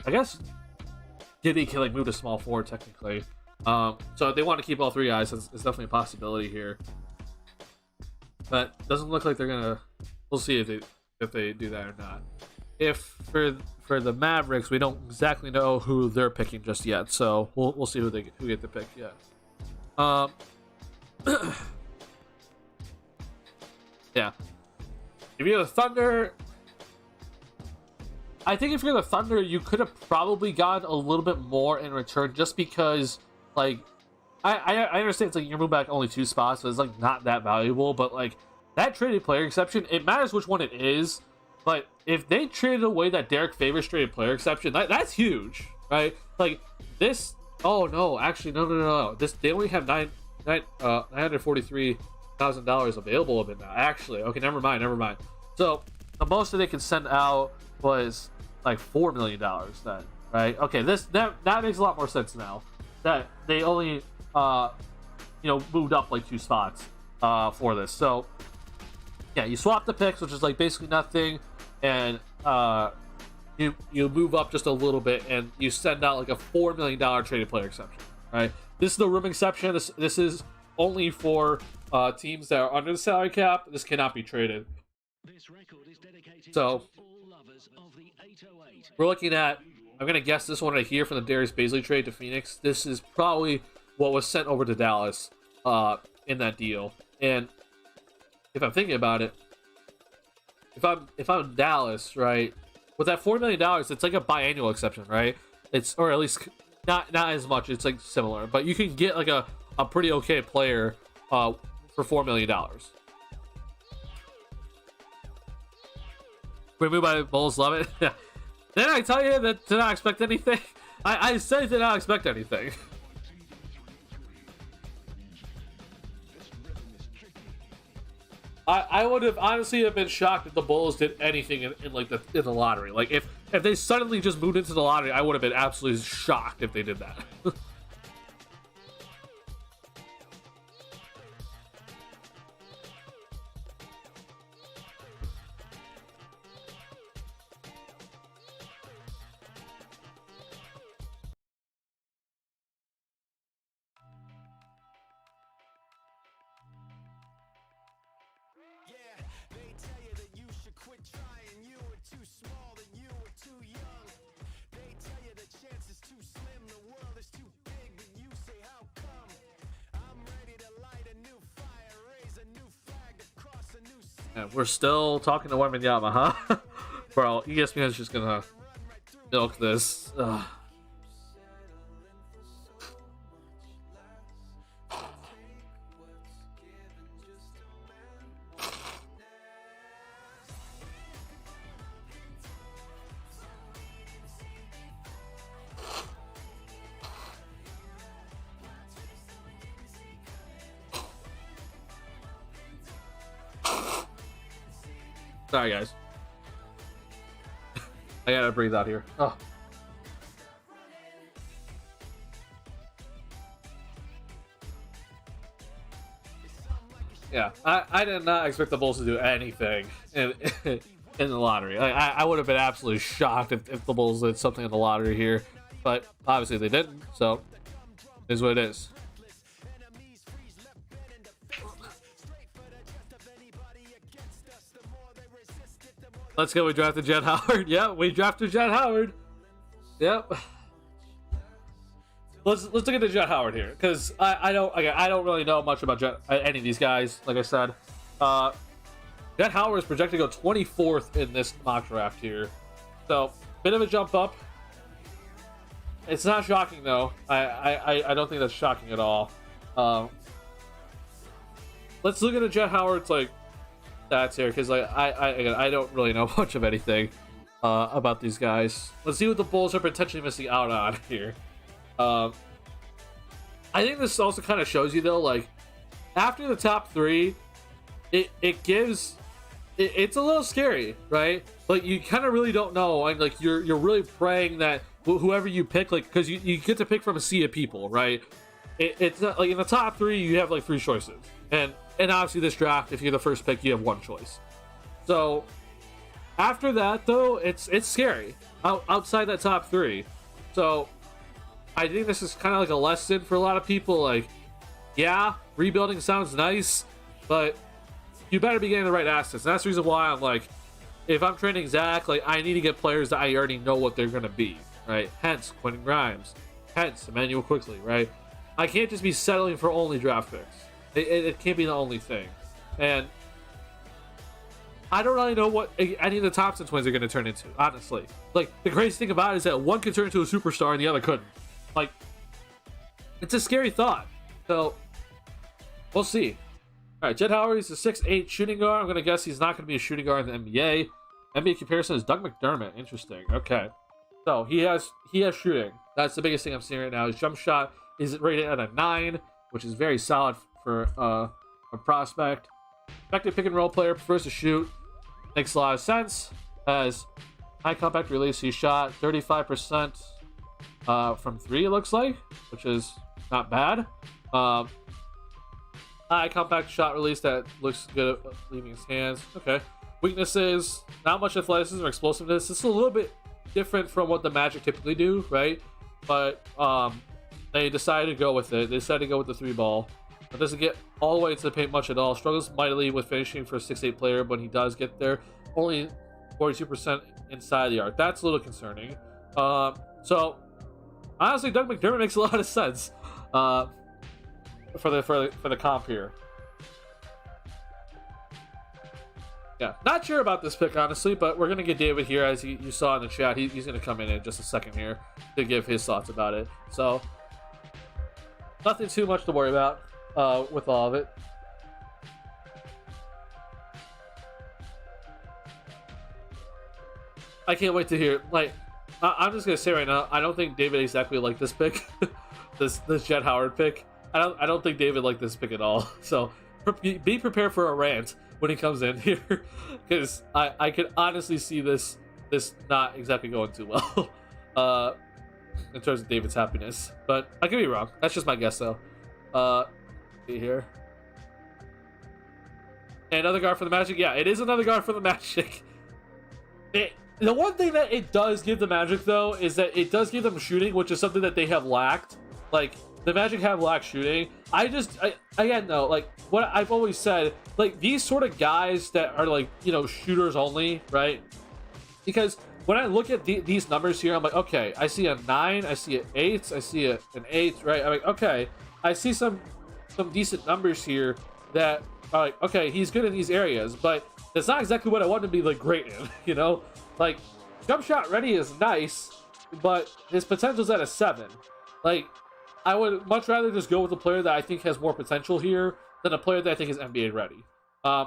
Giddy can like move to small forward technically. So they want to keep all three guys. It's definitely a possibility here. But doesn't look like they're gonna. We'll see if they do that or not. If for the Mavericks, we don't exactly know who they're picking just yet. So we'll see who get the pick yet. Yeah. If you're the Thunder, I think if you're the Thunder, you could have probably gotten a little bit more in return, just because, like, I understand it's like you're moving back only 2 spots, so it's like not that valuable, but like that traded player exception, it matters which one it is. But if they traded away that Derek Favors traded player exception, that's huge, right? Like this. Oh no, actually no. This, they only have $943,000 available of it now. Actually, okay, never mind. So the most that they can send out was like $4 million then, right? Okay, that makes a lot more sense now. That they only moved up like 2 spots for this. So yeah, you swap the picks, which is like basically nothing, and you move up just a little bit, and you send out like a $4 million traded player exception, right? This is the room exception. This is only for teams that are under the salary cap. This cannot be traded. So we're looking at, I'm gonna guess this one right here from the Darius Bazley trade to Phoenix. This is probably what was sent over to Dallas in that deal. And if I'm thinking about it, if I'm Dallas, right, with that $4 million, it's like a biannual exception, right? It's, or at least not as much. It's like similar, but you can get like a pretty okay player for $4 million. We move by Bulls, love it. Didn't I tell you that to not expect anything? I said to not expect anything. I would have honestly have been shocked if the Bulls did anything in the lottery. Like if they suddenly just moved into the lottery, I would have been absolutely shocked if they did that. We're still talking to Wembanyama, huh? Bro, ESPN's just gonna milk this. Ugh. Sorry, guys. I gotta breathe out here. Oh. Yeah, I did not expect the Bulls to do anything in the lottery. I would have been absolutely shocked if the Bulls did something in the lottery here, but obviously they didn't. So, it is what it is. Let's go. We drafted Jet Howard. Yeah, we drafted Jet Howard. Yep. Let's look at the Jet Howard here, because I don't really know much about any of these guys. Like I said, Jet Howard is projected to go 24th in this mock draft here, so bit of a jump up. It's not shocking though. I don't think that's shocking at all. Let's look at the Jet Howard's like stats here, because like I don't really know much of anything about these guys. Let's see what the Bulls are potentially missing out on here. I think this also kind of shows you though, like after the top 3, it gives it's a little scary, right? Like you kind of really don't know, and like you're really praying that whoever you pick, like, because you get to pick from a sea of people, right? It's not like in the top 3 you have like 3 choices, and obviously this draft, if you're the first pick, you have 1 choice. So After that, though, it's scary outside that top 3. So I think this is kind of like a lesson for a lot of people. Like, yeah, rebuilding sounds nice, but you better be getting the right assets. And that's the reason why I'm like, if I'm training Zach, like, I need to get players that I already know what they're going to be, right? Hence, Quentin Grimes. Hence, Emmanuel Quickly, right? I can't just be settling for only draft picks. It can't be the only thing. And I don't really know what any of the Thompson twins are going to turn into, honestly. Like, the crazy thing about it is that one could turn into a superstar and the other couldn't. Like, it's a scary thought. So, we'll see. All right, Jett Howard is a 6'8" shooting guard. I'm going to guess he's not going to be a shooting guard in the NBA. NBA comparison is Doug McDermott. Interesting. Okay. So, he has shooting. That's the biggest thing I'm seeing right now. His jump shot is rated at a 9, which is very solid for a prospect. Effective pick and roll player, prefers to shoot. Makes a lot of sense. Has high compact release. He shot 35% from 3, it looks like, which is not bad. High compact shot release that looks good at leaving his hands. Okay. Weaknesses, not much athleticism or explosiveness. This is a little bit different from what the Magic typically do, right? But they decided to go with it. They decided to go with the 3-ball. It doesn't get all the way to the paint much at all. Struggles mightily with finishing for a 6'8" player, but he does get there. Only 42% inside the arc. That's a little concerning. So, honestly, Doug McDermott makes a lot of sense for the comp here. Yeah, not sure about this pick, honestly, but we're going to get David here, as you saw in the chat. He's going to come in just a second here to give his thoughts about it. So, nothing too much to worry about with all of it. I can't wait to hear. Like, I'm just going to say right now, I don't think David exactly liked this pick. this Jett Howard pick. I don't think David liked this pick at all. So, be prepared for a rant when he comes in here, because I could honestly see this not exactly going too well in terms of David's happiness. But I could be wrong. That's just my guess, though. See here. And another guard for the Magic. Yeah, it is another guard for the Magic. The one thing that it does give the Magic, though, is that it does give them shooting, which is something that they have lacked. Like, the Magic have lacked shooting. Again, though, like, what I've always said, like, these sort of guys that are, like, you know, shooters only, right? Because when I look at these numbers here, I'm like, okay, I see a 9, I see an 8, I see an 8, right? I'm like, okay, I see some decent numbers here that are like, okay, he's good in these areas, but that's not exactly what I want to be, like, great in, you know? Like, jump shot ready is nice, but his potential's at a 7. Like, I would much rather just go with a player that I think has more potential here than a player that I think is NBA ready.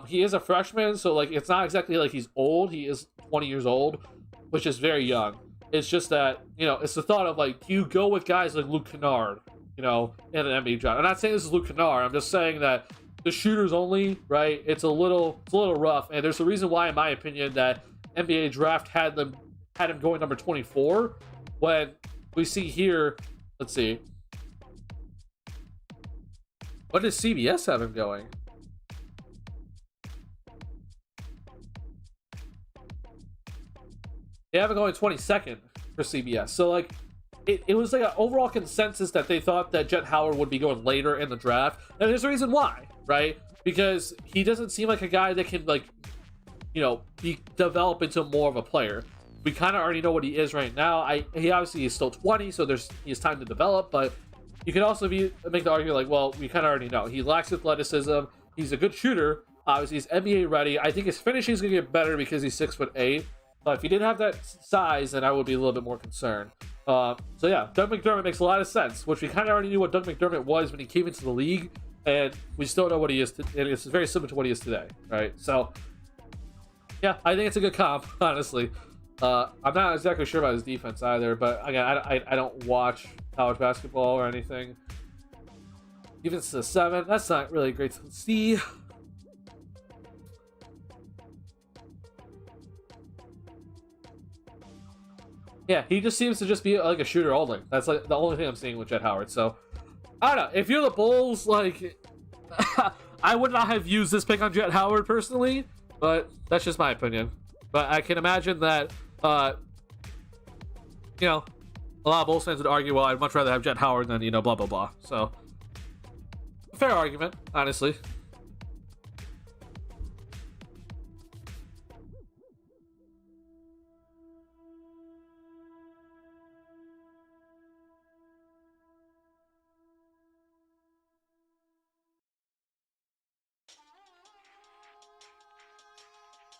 He is a freshman, so, like, it's not exactly like he's old. He is 20 years old, which is very young. It's just that, you know, it's the thought of, like, you go with guys like Luke Kennard, you know, in an NBA draft. I'm not saying this is Luke Kennard. I'm just saying that the shooters only, right? It's a little rough, and there's a reason why, in my opinion, that NBA draft had him going number 24. When we see here, let's see, what does CBS have him going? They have him going 22nd for CBS. So, like, it was like an overall consensus that they thought that Jett Howard would be going later in the draft. And there's a reason why, right? Because he doesn't seem like a guy that can, like, you know, develop into more of a player. We kind of already know what he is right now. He obviously is still 20, so he has time to develop, but you can also make the argument like, well, we kind of already know. He lacks athleticism. He's a good shooter. Obviously, he's NBA ready. I think his finishing is going to get better because he's 6'8". But if he didn't have that size, then I would be a little bit more concerned. So yeah, Doug McDermott makes a lot of sense, which we kind of already knew what Doug McDermott was when he came into the league, and we still know what he is. And it's very similar to what he is today, right? So yeah, I think it's a good comp, honestly. I'm not exactly sure about his defense either, but again, I don't watch college basketball or anything. Defense is a 7. That's not really great to see. Yeah, he just seems to just be like a shooter only. That's like the only thing I'm seeing with Jett Howard. So I don't know. If you're the Bulls, like, I would not have used this pick on Jett Howard personally, but that's just my opinion. But I can imagine that, you know, a lot of Bulls fans would argue, well, I'd much rather have Jet Howard than, you know, blah, blah, blah. So, fair argument, honestly.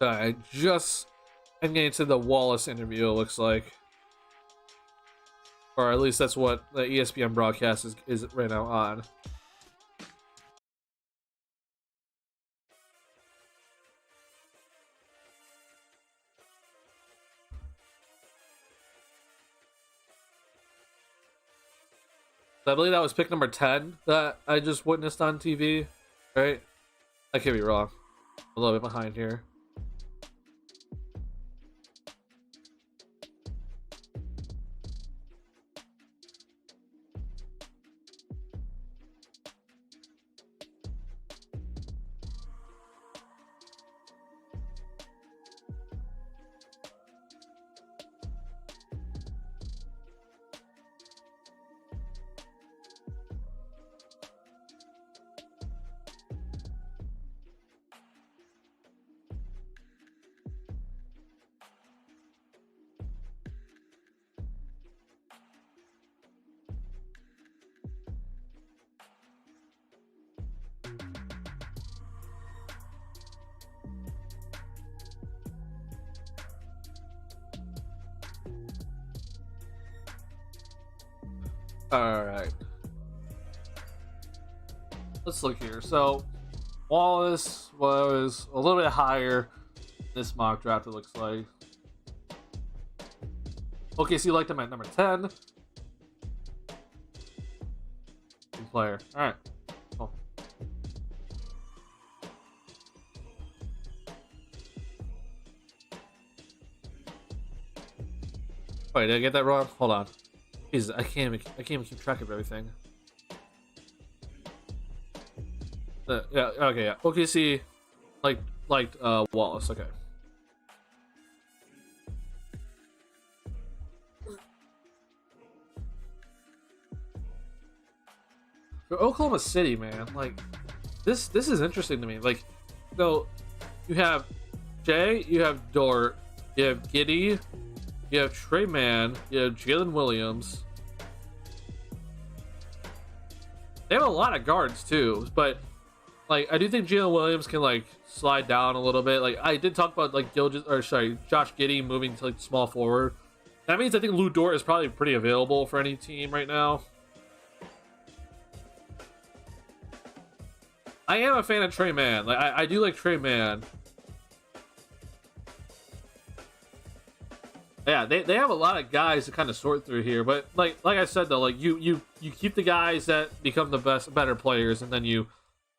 I just am getting to the Wallace interview, it looks like. Or at least that's what the ESPN broadcast is right now on. I believe that was pick number 10 that I just witnessed on TV, right? I could be wrong. A little bit behind here. Alright. Let's look here. So, Wallace was a little bit higher in this mock draft, it looks like. Okay, so you liked him at number 10. Good player. Alright. Cool. Wait, did I get that wrong? Hold on. Jesus, I can't even keep track of everything. Yeah, okay, yeah. OKC liked Wallace, okay. For Oklahoma City, man, like this is interesting to me. Like, so you have Jay, you have Dort, you have Giddey, you have Trey Mann, you have Jalen Williams. They have a lot of guards too, but like I do think Jalen Williams can like slide down a little bit. Like I did talk about like Josh Giddey moving to like small forward. That means I think Lou Dort is probably pretty available for any team right now. I am a fan of Trey Mann. Like I do like Trey Mann. Yeah, they have a lot of guys to kind of sort through here, but like I said though, like you keep the guys that become the better players, and then you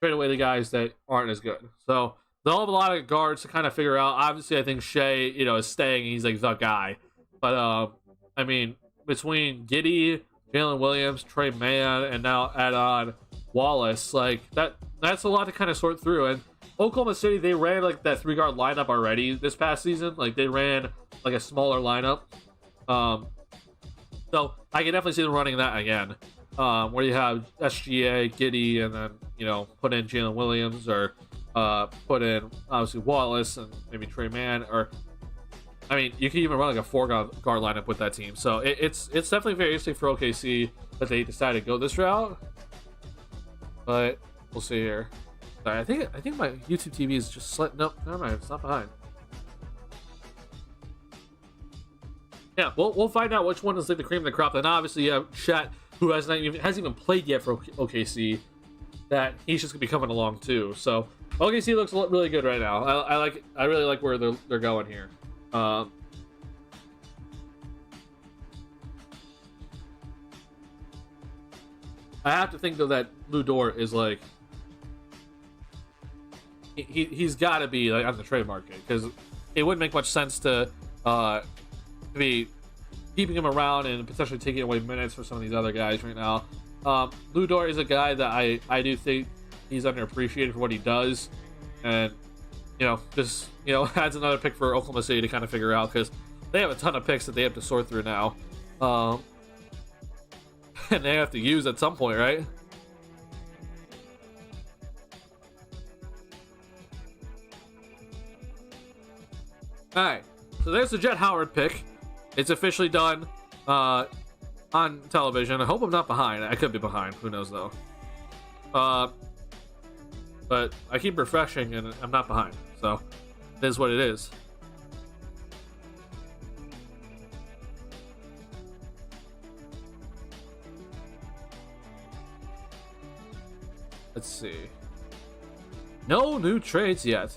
trade away the guys that aren't as good. So they'll have a lot of guards to kind of figure out. Obviously, I think Shea, is staying, and he's like the guy. But I mean, between Giddey, Jalen Williams, Trey Mann, and now add on Wallace, like that's a lot to kind of sort through. And Oklahoma City, they ran like that 3-guard lineup already this past season. Like they ran like a smaller lineup. So I can definitely see them running that again. Where you have SGA, Giddey, and then put in Jalen Williams, or put in obviously Wallace and maybe Trey Mann, or I mean you can even run like a 4-guard lineup with that team. So it's definitely very interesting for OKC that they decided to go this route. But we'll see here. Sorry, I think my YouTube TV is just nope, never mind, it's not behind. Yeah, we'll find out which one is like the cream of the crop. And obviously you have Chet, who hasn't even played yet for OKC. That he's just gonna be coming along too. So OKC looks really good right now. I really like where they're going here. I have to think though that Lou Dort is like he's got to be like on the trade market, because it wouldn't make much sense to be keeping him around and potentially taking away minutes for some of these other guys right now. Lou Dort is a guy that I do think he's underappreciated for what he does, and just adds another pick for Oklahoma City to kind of figure out, because they have a ton of picks that they have to sort through now, and they have to use at some point, right? All right, so there's the Jet Howard pick. It's officially done on television. I hope I'm not behind. I could be behind. Who knows though? But I keep refreshing and I'm not behind. So it is what it is. Let's see. No new trades yet.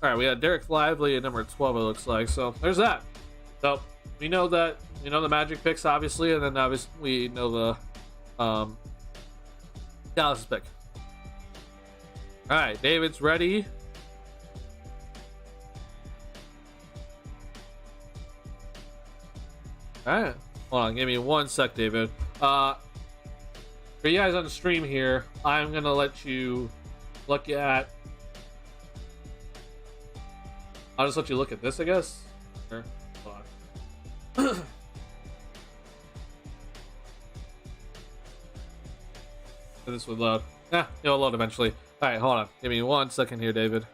All right, we had Derek Lively at number 12. It looks like, so there's that. So we know that the Magic picks, obviously, and then obviously we know the Dallas pick. All right, David's ready. All right, hold on, give me 1 sec, David. For you guys on the stream here, I'm gonna let you look at. I'll just let you look at this, I guess. Sure. Hold on. This would load. It'll load eventually. All right, hold on. Give me 1 second here, David.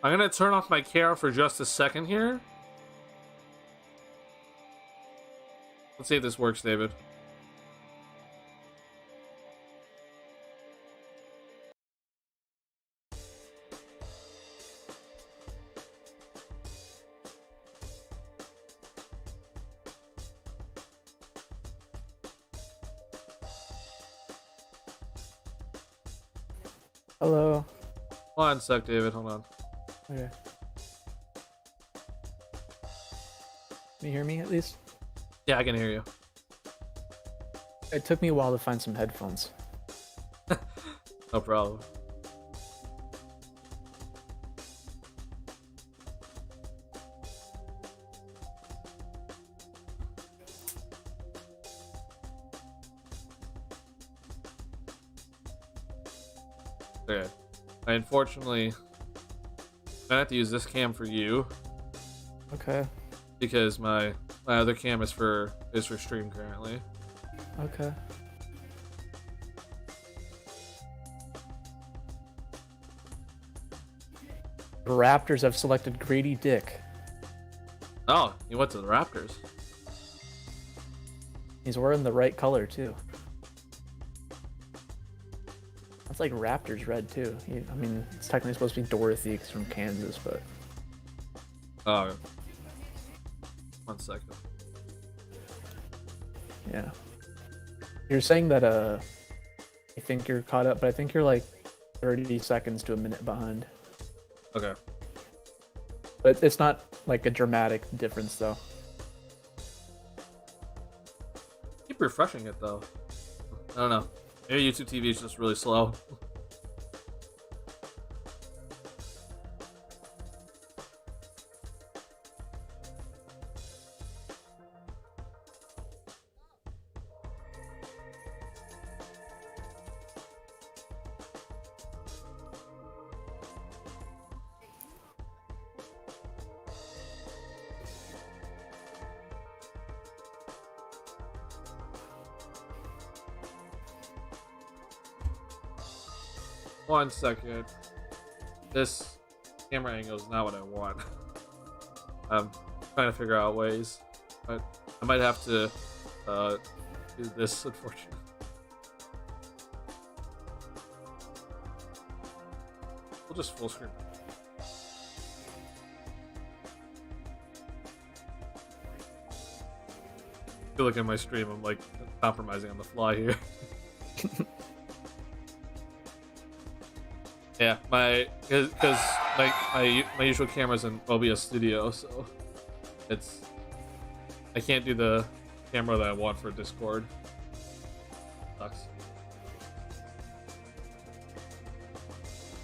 I'm gonna turn off my camera for just a second here. Let's see if this works, David. Hello. 1 sec, David. Hold on. Okay. Can you hear me at least? Yeah, I can hear you. It took me a while to find some headphones. No problem. Okay. I unfortunately gonna have to use this cam for you Okay. because my other cam is for stream currently. Okay. The Raptors have selected Grady Dick. Oh, you went to the Raptors. He's wearing the right color too. That's like Raptors red too. I mean, it's technically supposed to be Dorothy 'cause from Kansas, but Oh. 1 second. yeah. You're saying that I think you're caught up, but I think you're like 30 seconds to a minute behind. Okay. But it's not like a dramatic difference though. Keep refreshing it though. I don't know. Maybe YouTube TV is just really slow. One second. This camera angle is not what I want. I'm trying to figure out ways, but I might have to do this, unfortunately. We'll just full screen. you look at my stream, I'm like compromising on the fly here. Yeah, because my usual camera's in OBS Studio, so I can't do the camera that I want for Discord. Sucks.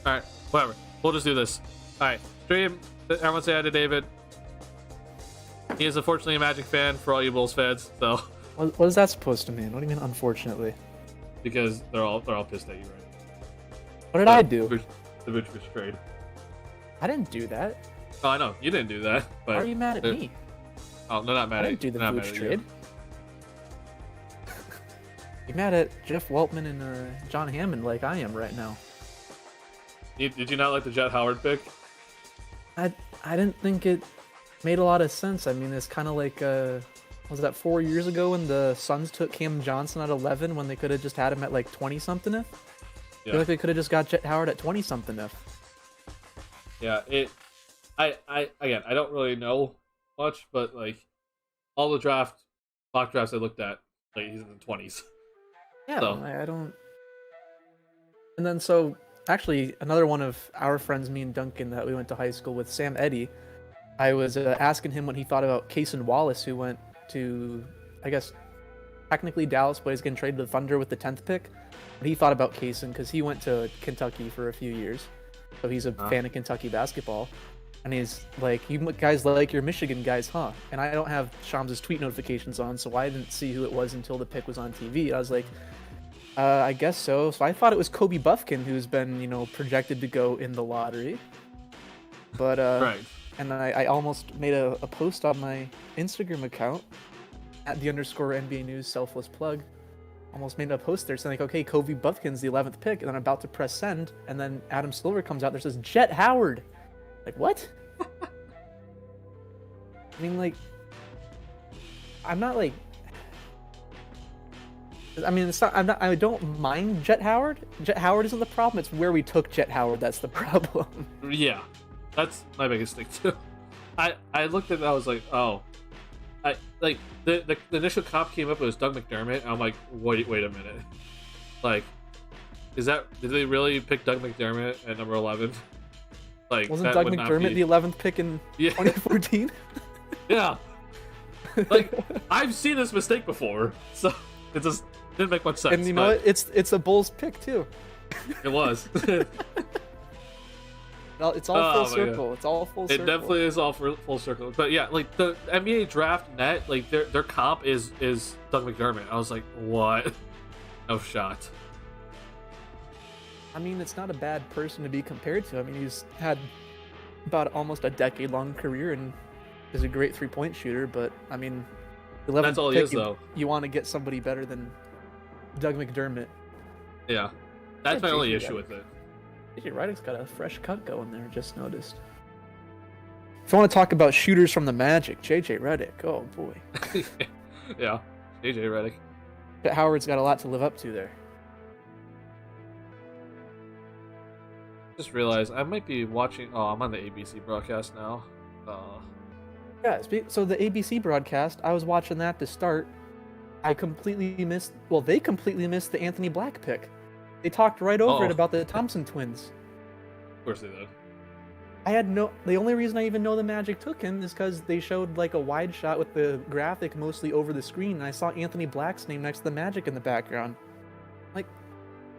All right, whatever. We'll just do this. All right, stream. Everyone say hi to David. He is unfortunately a Magic fan for all you Bulls fans, so. What is that supposed to mean? What do you mean, unfortunately? Because they're all pissed at you, right? What did I do? The Vooch trade. I didn't do that. Oh, I know you didn't do that. But why are you mad at me? Oh, they're not mad I at didn't do the they're not Vooch mad at trade. You're mad at Jeff Weltman and John Hammond like I am right now. Did you not like the Jet Howard pick? I didn't think it made a lot of sense. I mean, it's kind of like was that 4 years ago when the Suns took Cam Johnson at 11 when they could have just had him at like 20 something if? I feel like they could have just got Jet Howard at 20 something if. Yeah, I don't really know much, but like all the mock drafts I looked at, like he's in the 20s. Yeah, so. I don't. And then so actually another one of our friends, me and Duncan, that we went to high school with, Sam Eddy. I was asking him what he thought about Cason Wallace, who went to, I guess, technically Dallas, but he's getting traded to the Thunder with the 10th pick. What he thought about Cason, because he went to Kentucky for a few years, so he's a fan of Kentucky basketball. And he's like, "You guys like your Michigan guys, huh?" And I don't have Shams' tweet notifications on, so I didn't see who it was until the pick was on TV. I was like, I guess so. So I thought it was Kobe Buffkin, who's been, projected to go in the lottery. But right. And I almost made a post on my Instagram account at @the_NBA News selfless plug. Almost made a post there saying like, okay, Kobe Buffkin's the 11th pick, and then I'm about to press send, and then Adam Silver comes out there, says Jet Howard. Like, what? I mean, like, I'm not like. I mean, it's not. I don't mind Jet Howard. Jet Howard isn't the problem. It's where we took Jet Howard that's the problem. Yeah, that's my biggest thing too. I looked at it, I was like, oh, I like the initial comp came up, it was Doug McDermott. And I'm like, wait a minute, like, did they really pick Doug McDermott at number 11? Like, wasn't Doug McDermott the 11th pick in 2014? Yeah, like I've seen this mistake before, so it just didn't make much sense. And you know what? It's a Bulls pick too. It was. It's all full circle. It's all full circle. It definitely is all full circle. But yeah, like the NBA draft net, like their comp is Doug McDermott. I was like, what? No shot. I mean, it's not a bad person to be compared to. I mean, he's had about almost a decade-long career and is a great three-point shooter. But I mean, 11th that's all pick, he is, though. You want to get somebody better than Doug McDermott. Yeah, that's my only issue with it. JJ Redick's got a fresh cut going there, just noticed. If you want to talk about shooters from the Magic, JJ Redick, oh boy. Yeah, JJ Redick. But Howard's got a lot to live up to there. Just realized I might be watching. Oh, I'm on the ABC broadcast now. Yeah, so the ABC broadcast, I was watching that to start. They completely missed the Anthony Black pick. They talked right over it about the Thompson twins. Of course they did. The only reason I even know the Magic took him is because they showed like a wide shot with the graphic mostly over the screen, and I saw Anthony Black's name next to the Magic in the background. Like,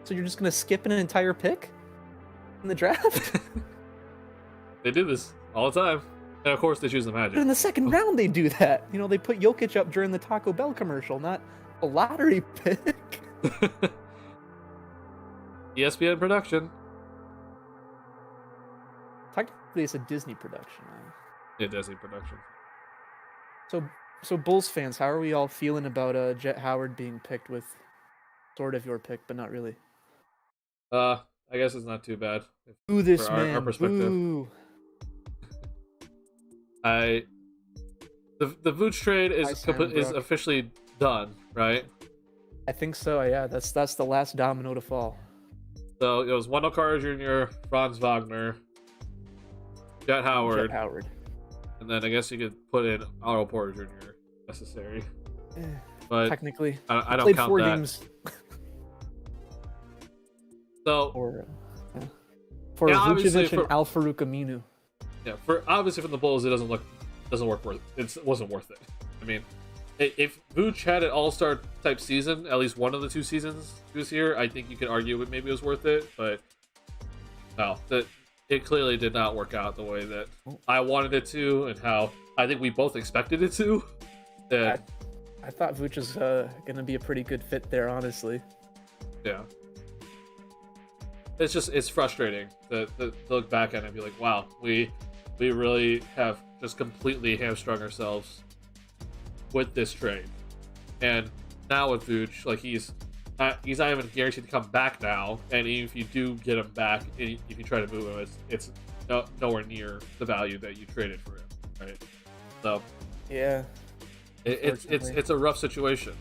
so you're just gonna skip an entire pick in the draft? They do this all the time. And of course they choose the Magic. But in the second round they do that. They put Jokic up during the Taco Bell commercial, not a lottery pick. ESPN production. Technically, it's a Disney production. Yeah, Disney production. So Bulls fans, how are we all feeling about Jet Howard being picked with sort of your pick, but not really? I guess it's not too bad. Boo this our, man. Our perspective. Boo. The Vooch trade is officially done, right? I think so. Yeah, that's the last domino to fall. So it was Wendell Carter Jr., Franz Wagner, Jet Howard, and then I guess you could put in Otto Porter Jr. if necessary. but Technically, I don't played count 4 that. games So for Yeah, obviously Vucevic and for- Al Farouk Aminu. yeah, for obviously from the Bulls, it doesn't work worth it wasn't worth it. I mean, if Vooch had an All-Star type season, at least one of the 2 seasons this year, I think you could argue it maybe was worth it. But no, it clearly did not work out the way that I wanted it to, and how I think we both expected it to. And, I thought Vooch was gonna be a pretty good fit there, honestly. yeah, it's frustrating to look back at it and be like, wow, we really have just completely hamstrung ourselves with this trade. And now with Vooch, like he's not even guaranteed to come back now, and even if you do get him back, if you try to move him, it's nowhere near the value that you traded for him, right? So Yeah. it's a rough situation.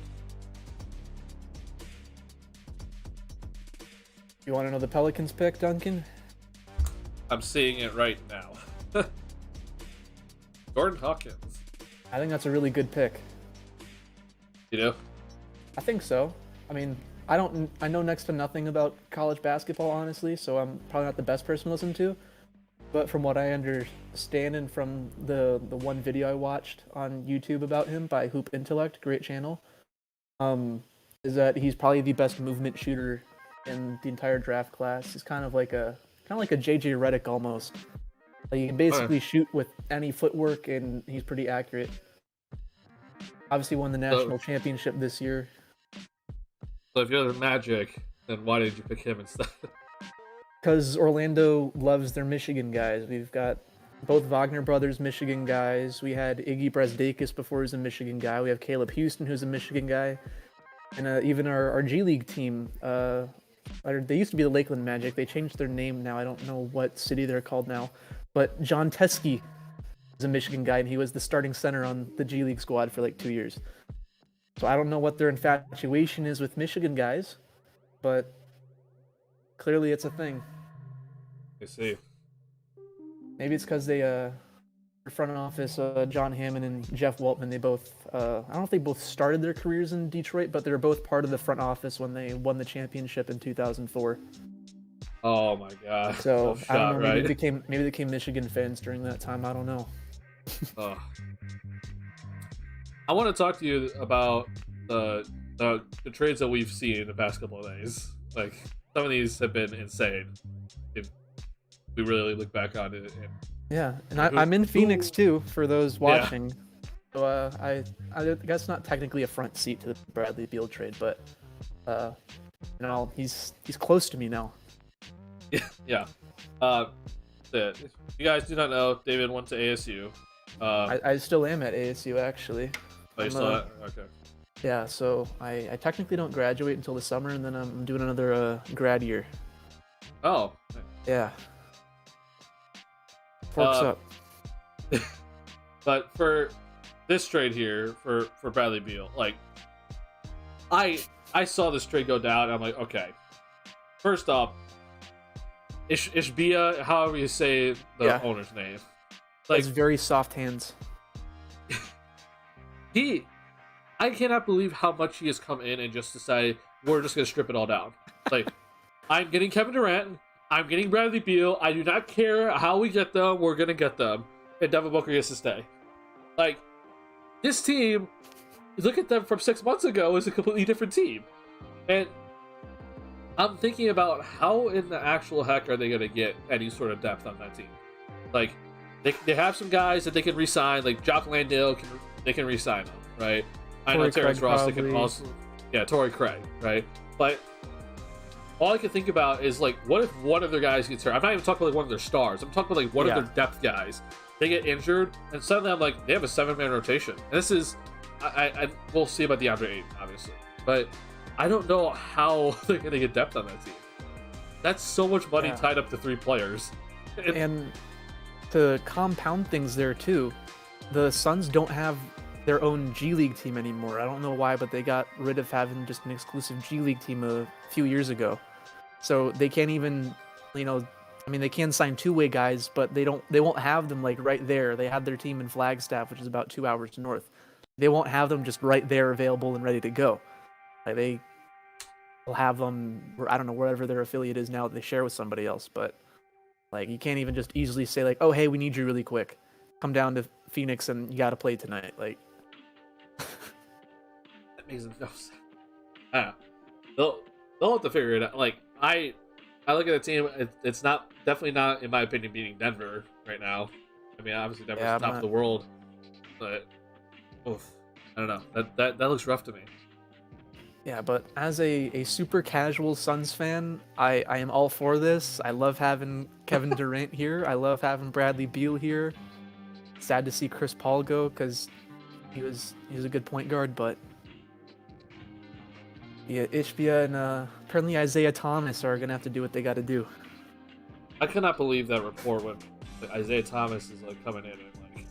You want to know the Pelicans pick, Duncan? I'm seeing it right now. Jordan Hawkins, I think that's a really good pick. you know. I think so. I mean, I know next to nothing about college basketball, honestly, so I'm probably not the best person to listen to. But from what I understand, and from the one video I watched on YouTube about him by Hoop Intellect, great channel, is that he's probably the best movement shooter in the entire draft class. He's kind of like a JJ Redick almost. Like, he can basically shoot with any footwork, and he's pretty accurate. Obviously won the national championship this year. So if you're the Magic, then why did you pick him instead? Because Orlando loves their Michigan guys. We've got both Wagner brothers Michigan guys. We had Iggy Brasdeikis before he was a Michigan guy. We have Caleb Houston, who's a Michigan guy. And even our G League team, they used to be the Lakeland Magic. They changed their name now. I don't know what city they're called now. But John Teskey is a Michigan guy, and he was the starting center on the G League squad for like 2 years. So I don't know what their infatuation is with Michigan guys, but clearly it's a thing. I see. Maybe it's because they, front office, John Hammond and Jeff Waltman, they both, I don't know if they both started their careers in Detroit, but they were both part of the front office when they won the championship in 2004. Oh my god. So Tough I don't shot, know. right? Maybe they became Michigan fans during that time. I don't know. Oh. I want to talk to you about the trades that we've seen in the past couple of days. Like, some of these have been insane. If we really look back on it. And Yeah, and I'm in Phoenix too for those watching. So I guess not technically a front seat to the Bradley Beal trade, but he's close to me now. yeah. If you guys do not know, David went to ASU. I still am at ASU actually. Oh, you still at? Okay. Yeah, so I technically don't graduate until the summer, and then I'm doing another grad year. Oh. Yeah. Forks up. But for this trade here, for Bradley Beal, like, I saw this trade go down, and I'm like, okay. First off, Ishbia, however you say the owner's name. Like, it's very soft hands. I cannot believe how much he has come in and just decided, we're just going to strip it all down. Like, I'm getting Kevin Durant, I'm getting Bradley Beal, I do not care how we get them, we're going to get them. And Devin Booker gets to stay. Like, this team, look at them from 6 months ago, is a completely different team. And I'm thinking about how in the actual heck are they going to get any sort of depth on that team. Like, they have some guys that they can re-sign, like Jock Landale, they can re-sign them, right? I know Terrence Ross, they can also... Yeah, Torrey Craig, right? But all I can think about is, like, what if one of their guys gets hurt? I'm not even talking about, like, one of their stars. I'm talking about, like, one of their depth guys. They get injured, and suddenly I'm like, they have a 7-man rotation. And this is... we'll see about DeAndre Ayton, obviously. But I don't know how they're going to get depth on that team. That's so much money tied up to 3 players. And to compound things there, too, the Suns don't have their own G League team anymore. I don't know why, but they got rid of having just an exclusive G League team a few years ago. So they can't even, they can sign two-way guys, but they won't have them like right there. They had their team in Flagstaff, which is about 2 hours north. they won't have them just right there available and ready to go. Like they will have them, I don't know, wherever their affiliate is now that they share with somebody else. But like you can't even just easily say like, oh hey, we need you really quick. Come down to Phoenix and you got to play tonight. Like That makes no sense. I don't know. They'll have to figure it out. Like I look at the team. It's not definitely not in my opinion beating Denver right now. I mean, obviously Denver's top of the world, but oof, I don't know. That looks rough to me. yeah, but as a super casual Suns fan, I am all for this. I love having Kevin Durant here. I love having Bradley Beal here. Sad to see Chris Paul go because he was a good point guard, but yeah, Ishbia and apparently Isaiah Thomas are gonna have to do what they got to do. I cannot believe that report when Isaiah Thomas is like coming in and like,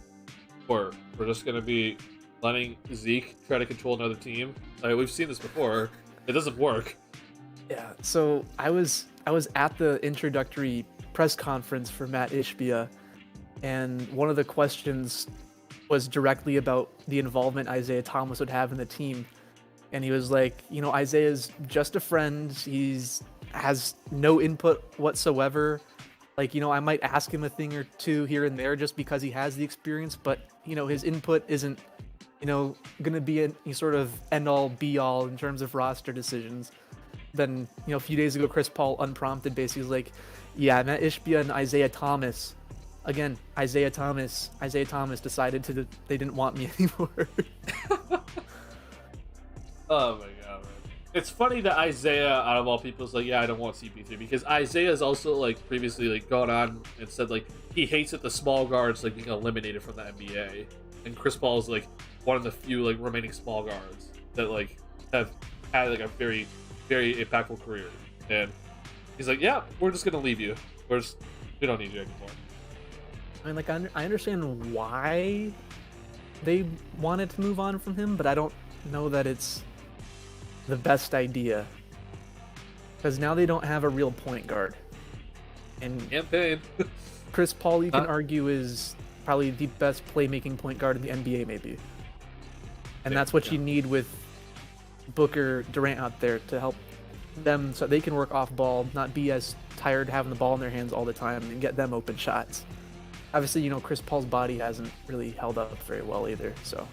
we're just gonna be letting Zeke try to control another team. Like we've seen this before. It doesn't work. Yeah, so I was at the introductory press conference for Matt Ishbia, and one of the questions was directly about the involvement Isaiah Thomas would have in the team. And he was like, you know, Isaiah's just a friend. Has no input whatsoever. Like, you know, I might ask him a thing or two here and there just because he has the experience, but, you know, his input isn't, you know, going to be any sort of end-all, be-all in terms of roster decisions. Then, you know, a few days ago, Chris Paul, unprompted, basically was like, yeah, Matt Ishbia and Isaiah Thomas. Again, Isaiah Thomas decided they didn't want me anymore. Oh my god, man. It's funny that Isaiah, out of all people, is like, yeah, I don't want CP3, because Isaiah has also, like, previously, like, gone on and said, like, he hates that the small guards, like, being eliminated from the NBA. And Chris Paul is, like, one of the few, like, remaining small guards that, like, have had, like, a very, very impactful career. And he's like, yeah, we're just gonna leave you. We don't need you anymore. I mean, like, I understand why they wanted to move on from him, but I don't know that it's the best idea. Because now they don't have a real point guard. And Campaign. Chris Paul, you can argue, is probably the best playmaking point guard in the NBA, maybe. And that's what you need with Booker, Durant out there to help them so they can work off ball, not be as tired having the ball in their hands all the time and get them open shots. Obviously, you know, Chris Paul's body hasn't really held up very well either, so.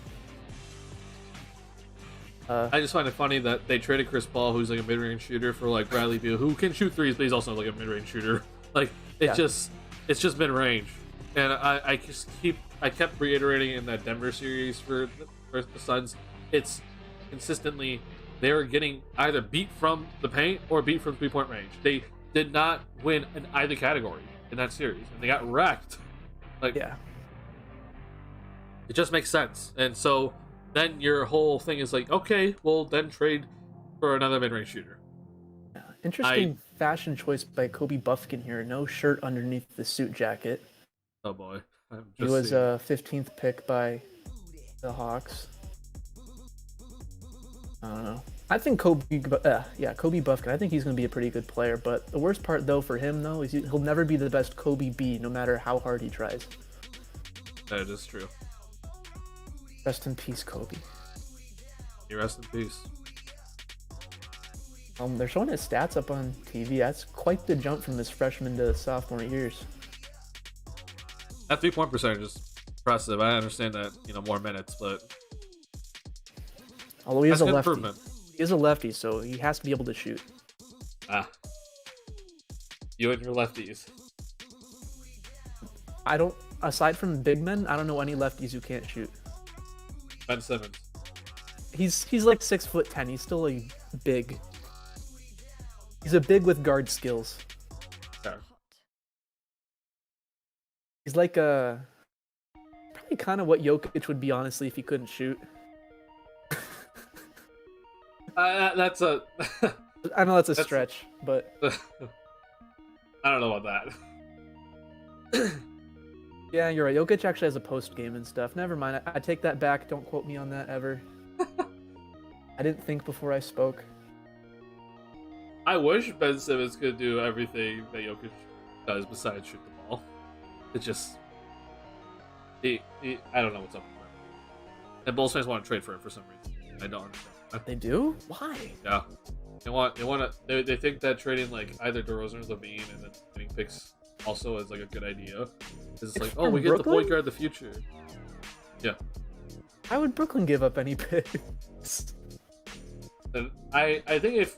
I just find it funny that they traded Chris Paul, who's like a mid-range shooter, for like Bradley Beal, who can shoot threes, but he's also like a mid-range shooter. Like it's just mid-range, and I kept reiterating in that Denver series for the Suns, it's consistently they were getting either beat from the paint or beat from 3-point range. They did not win in either category in that series, and they got wrecked. Like, yeah, it just makes sense, and so. Then your whole thing is like, okay, well then trade for another mid-range shooter. Yeah. Interesting fashion choice by Kobe Buffkin here. No shirt underneath the suit jacket. Oh boy. He was a 15th pick by the Hawks. I don't know. I think Kobe Buffkin. I think he's going to be a pretty good player. But the worst part, though, for him, though, is he'll never be the best Kobe B, no matter how hard he tries. That is true. Rest in peace, Kobe. You rest in peace. They're showing his stats up on TV. That's quite the jump from his freshman to sophomore years. That 3-point percentage is impressive. I understand that, you know, more minutes, but although he is a lefty. Improvement. He is a lefty, so he has to be able to shoot. You and your lefties. Aside from big men, I don't know any lefties who can't shoot. Ben Simmons. He's like 6'10". He's still a big. He's a big with guard skills. Sure. He's like probably kind of what Jokic would be, honestly, if he couldn't shoot. That's a. I know that's a stretch, but I don't know about that. yeah, you're right. Jokic actually has a post game and stuff. Never mind. I take that back. Don't quote me on that ever. I didn't think before I spoke. I wish Ben Simmons could do everything that Jokic does besides shoot the ball. It just, I don't know what's up with And Bulls fans want to trade for it for some reason. I don't understand. They do? Why? Yeah. They think that trading like either DeRozan or Levine and then getting picks also is like a good idea. It's like, oh, we get the point guard of the future. Yeah. Why would Brooklyn give up any picks? And I think if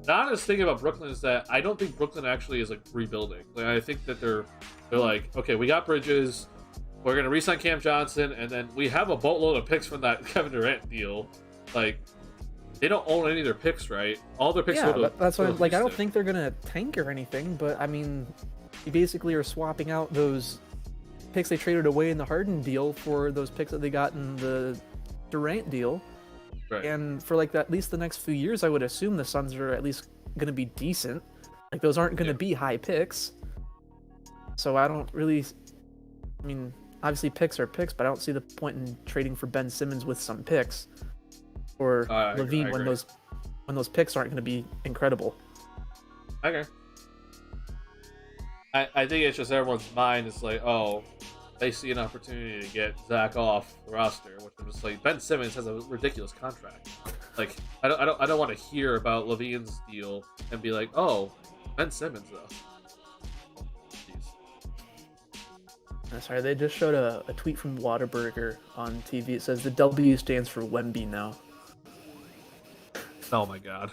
the honest thing about Brooklyn is that I don't think Brooklyn actually is like rebuilding. Like I think that they're like, okay, we got Bridges, we're gonna re-sign Cam Johnson, and then we have a boatload of picks from that Kevin Durant deal. Like they don't own any of their picks, right? All their picks. Yeah, that's why. Like I don't think they're gonna tank or anything, but I mean, you basically are swapping out those picks they traded away in the Harden deal for those picks that they got in the Durant deal. Right. And for like at least the next few years, I would assume the Suns are at least going to be decent. Like those aren't going to be high picks. So I don't really. I mean, obviously picks are picks, but I don't see the point in trading for Ben Simmons with some picks or Levine when those picks aren't going to be incredible. Okay. I think it's just everyone's mind is like, oh, they see an opportunity to get Zach off the roster, which I'm just like, Ben Simmons has a ridiculous contract. Like, I don't want to hear about Levine's deal and be like, oh, Ben Simmons though. Jeez. Sorry, they just showed a tweet from Whataburger on TV. It says the W stands for Wemby now. Oh my god.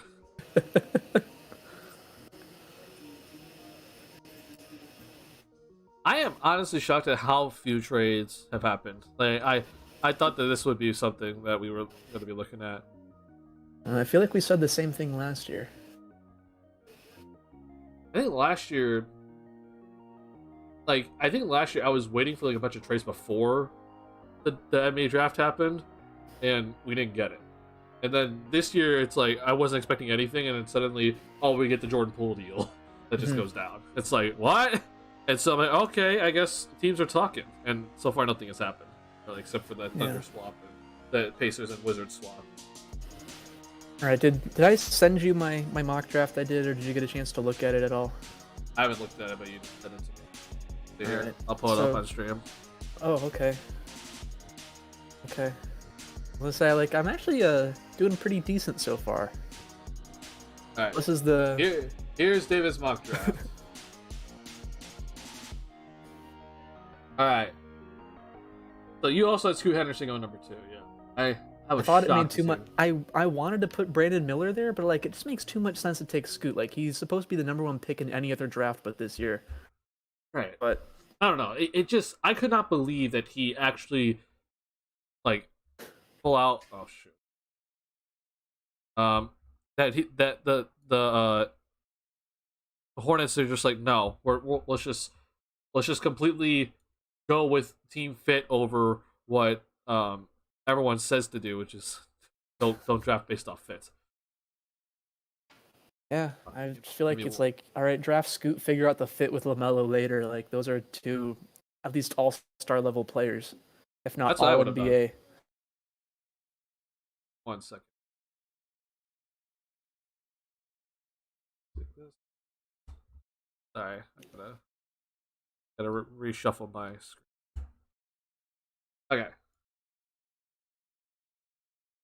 I am honestly shocked at how few trades have happened. Like I thought that this would be something that we were going to be looking at. I feel like we said the same thing last year. I think last year I was waiting for like a bunch of trades before the NBA draft happened, and we didn't get it. And then this year it's like I wasn't expecting anything, and then suddenly, oh, we get the Jordan Poole deal that just goes down. It's like, what? And so I'm like, okay, I guess teams are talking, and so far nothing has happened, really, except for that Thunder swap, and the Pacers and Wizards swap. All right, did I send you my mock draft I did, or did you get a chance to look at it at all? I haven't looked at it, but you sent it to me. So here, right. I'll pull it up on stream. Oh, okay. Okay. Let's say I'm actually doing pretty decent so far. All right. This is the here's David's mock draft. All right. So you also had Scoot Henderson going number 2, yeah. I thought it made too much. I wanted to put Brandon Miller there, but like it just makes too much sense to take Scoot. Like he's supposed to be the number 1 pick in any other draft but this year. Right. But I don't know. It just I could not believe that he actually like pull out. Oh shoot. That the Hornets are just like, no, let's just completely go with team fit over what everyone says to do, which is don't draft based off fit. Yeah, I just feel like it's like, all right, draft Scoot, figure out the fit with LaMelo later. Like those are 2 at least all-star level players, if not That's what I all would've NBA. done. 1 second. Sorry, I gotta reshuffle my screen. Okay.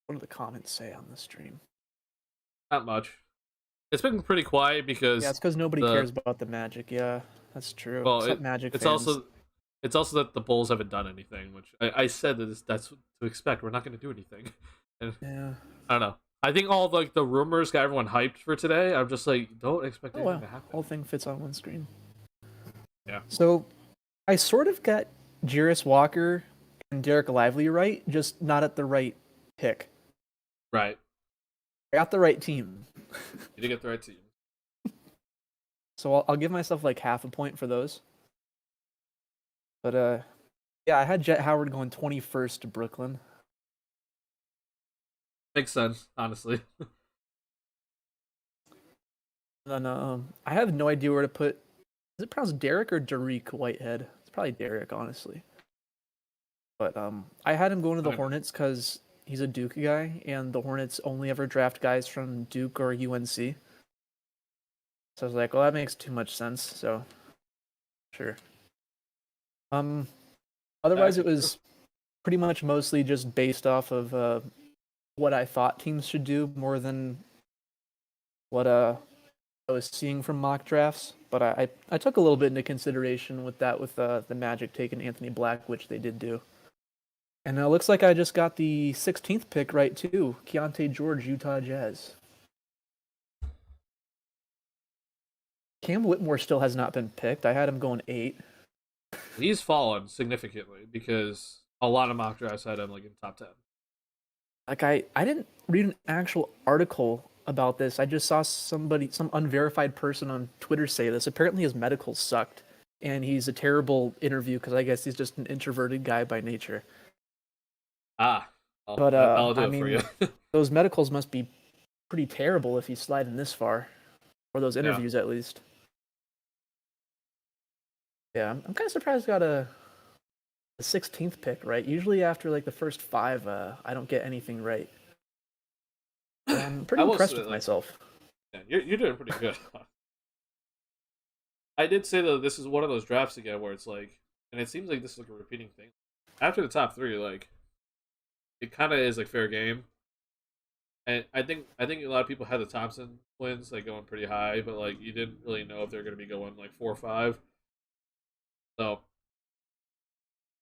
What do the comments say on the stream? Not much. It's been pretty quiet because it's because nobody cares about the Magic. Yeah, that's true. Well, Magic it's fans. also that the Bulls haven't done anything, which I said that's what to expect. We're not going to do anything. And yeah. I don't know. I think all the rumors got everyone hyped for today. I'm just like, don't expect anything to happen. Whole thing fits on one screen. Yeah. So, I sort of got Jarris Walker and Derek Lively right, just not at the right pick. Right. I got the right team. You did get the right team. So I'll give myself like half a point for those. But yeah, I had Jet Howard going 21st to Brooklyn. Makes sense, honestly. And then I have no idea where to put. Is it pronounced Derek or Derek Whitehead? It's probably Derek, honestly. But I had him going to the Hornets because he's a Duke guy, and the Hornets only ever draft guys from Duke or UNC. So I was like, well, that makes too much sense. So sure. Otherwise, it was pretty much mostly just based off of what I thought teams should do more than what I was seeing from mock drafts. But I took a little bit into consideration with the Magic taking Anthony Black, which they did do. And it looks like I just got the 16th pick right too. Keontae George, Utah Jazz. Cam Whitmore still has not been picked. I had him going 8. He's fallen significantly because a lot of mock drafts had him like in top 10. Like I didn't read an actual article about this. I just saw some unverified person on Twitter say this. Apparently his medicals sucked, and he's a terrible interview because I guess he's just an introverted guy by nature. I'll do it for you. Those medicals must be pretty terrible if he's sliding this far, or those interviews at least. Yeah, I'm kind of surprised I got a 16th pick right. Usually after like the first 5, I don't get anything right. I'm pretty impressed with myself. Yeah, you're doing pretty good. I did say though, this is one of those drafts again where it's like, and it seems like this is like a repeating thing. After the top 3, like, it kind of is like fair game. And I think a lot of people had the Thompson twins like going pretty high, but like you didn't really know if they're going to be going like 4 or 5. So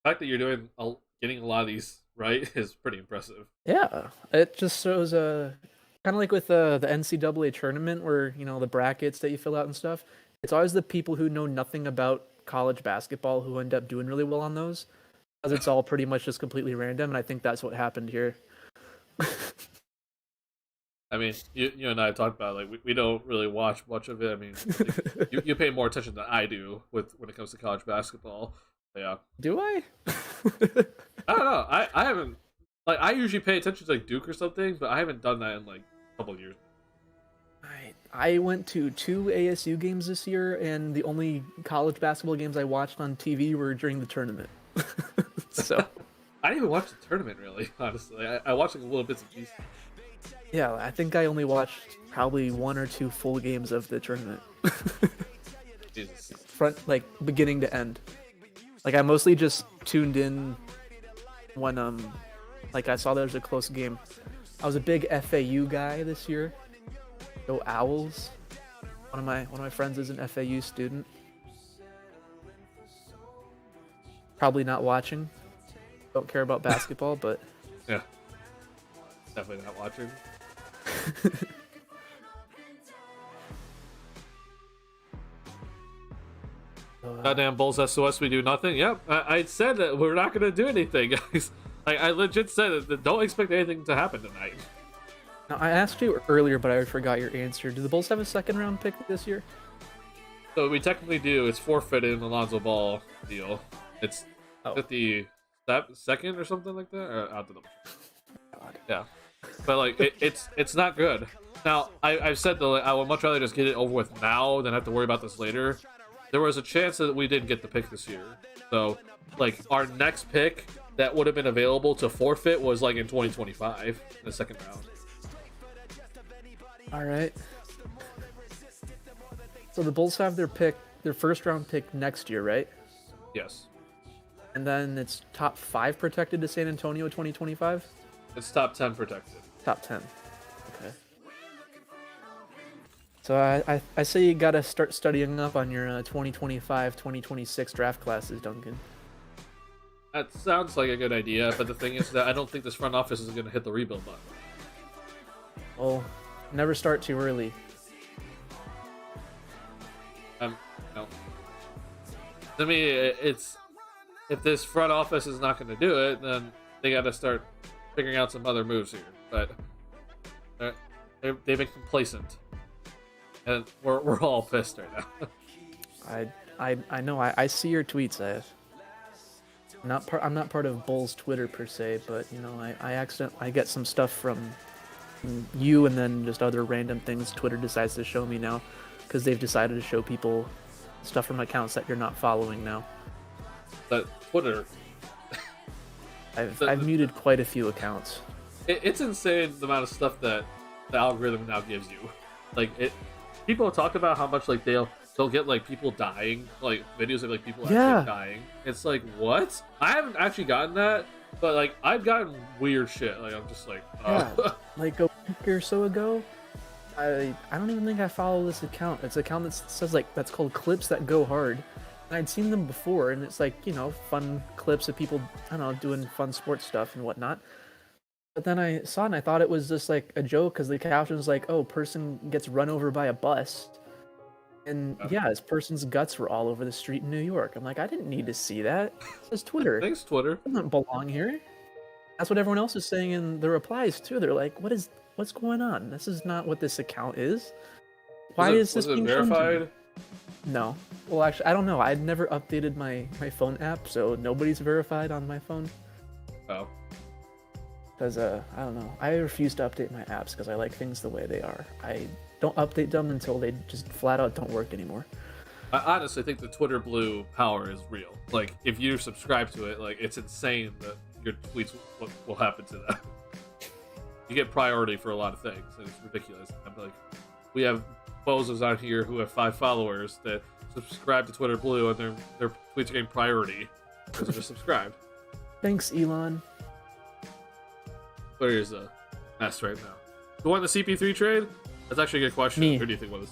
the fact that you're getting a lot of these right is pretty impressive. Yeah, it just shows kind of like with the NCAA tournament where, you know, the brackets that you fill out and stuff. It's always the people who know nothing about college basketball who end up doing really well on those, because it's all pretty much just completely random, and I think that's what happened here. I mean, you and I have talked about, like, we don't really watch much of it. I mean, like, you pay more attention than I do when it comes to college basketball. But yeah. Do I? I don't know. I haven't, like, I usually pay attention to like Duke or something, but I haven't done that in like a couple of years. I went to 2 ASU games this year, and the only college basketball games I watched on TV were during the tournament. So I didn't even watch the tournament, really, honestly. I watched like a little bits and pieces. Yeah, I think I only watched probably 1 or 2 full games of the tournament. Jesus. Like beginning to end. Like I mostly just tuned in when like I saw there was a close game. I was a big FAU guy this year. Go Owls. One of my friends is an FAU student. Probably not watching. Don't care about basketball, but yeah. Definitely not watching. Goddamn Bulls SOS, we do nothing. Yep, I said that we're not gonna do anything, guys. Like, I legit said that don't expect anything to happen tonight. Now, I asked you earlier, but I forgot your answer. Do the Bulls have a 2nd round pick this year? So we technically do. It's forfeited in the Lonzo Ball deal. It's at the 2nd or something like that. Or out to them. God. Yeah, but like it's not good. Now I've said that I would much rather just get it over with now than have to worry about this later. There was a chance that we didn't get the pick this year, so like our next pick that would have been available to forfeit was like in 2025 in the 2nd round. All right. So the Bulls have their 1st round pick next year, right? Yes. And then it's top 5 protected to San Antonio 2025? It's top 10 protected. Top 10. Okay. So I say you gotta start studying up on your 2025-2026 draft classes, Duncan. That sounds like a good idea, but the thing is that I don't think this front office is going to hit the rebuild button. Well, never start too early. No. To me, it's if this front office is not going to do it, then they got to start figuring out some other moves here. But they've been complacent, and we're all pissed right now. I know. I see your tweets. I'm not part of Bulls Twitter per se, but you know, I get some stuff from you, and then just other random things Twitter decides to show me now, because they've decided to show people stuff from accounts that you're not following now. But Twitter, I've muted quite a few accounts. It's insane the amount of stuff that the algorithm now gives you. Like people talk about how much like they'll get like people dying, like videos of like people actually dying. It's like, what? I haven't actually gotten that, But like I've gotten weird shit. Like I'm just like, Yeah, like a week or so ago, I don't even think I follow this account. It's an account that says like that's called Clips That Go Hard. And I'd seen them before, and it's like, you know, fun clips of people, I don't know, doing fun sports stuff and whatnot. But then I saw it and I thought it was just like a joke because the caption was like, "Oh, person gets run over by a bus." And yeah, this person's guts were all over the street in New York. I'm like, I didn't need to see that. It says Twitter. Thanks, Twitter. It doesn't belong here. That's what everyone else is saying in the replies too. They're like, what's going on? This is not what this account is. Why is this being shown to me? verified? No. Well, actually, I don't know. I'd never updated my phone app, so nobody's verified on my phone. Oh. Because, I don't know. I refuse to update my apps because I like things the way they are. I don't update them until they just flat out don't work anymore. I honestly think the Twitter Blue power is real. Like, if you subscribe to it, like, it's insane that your tweets will happen to them. You get priority for a lot of things, and it's ridiculous. I'm like, we have bozos on here who have 5 followers that subscribe to Twitter Blue, and their tweets are getting priority because they're subscribed. Thanks, Elon. Twitter is a mess right now. Who won the CP3 trade? That's actually a good question. Me. Who do you think won this?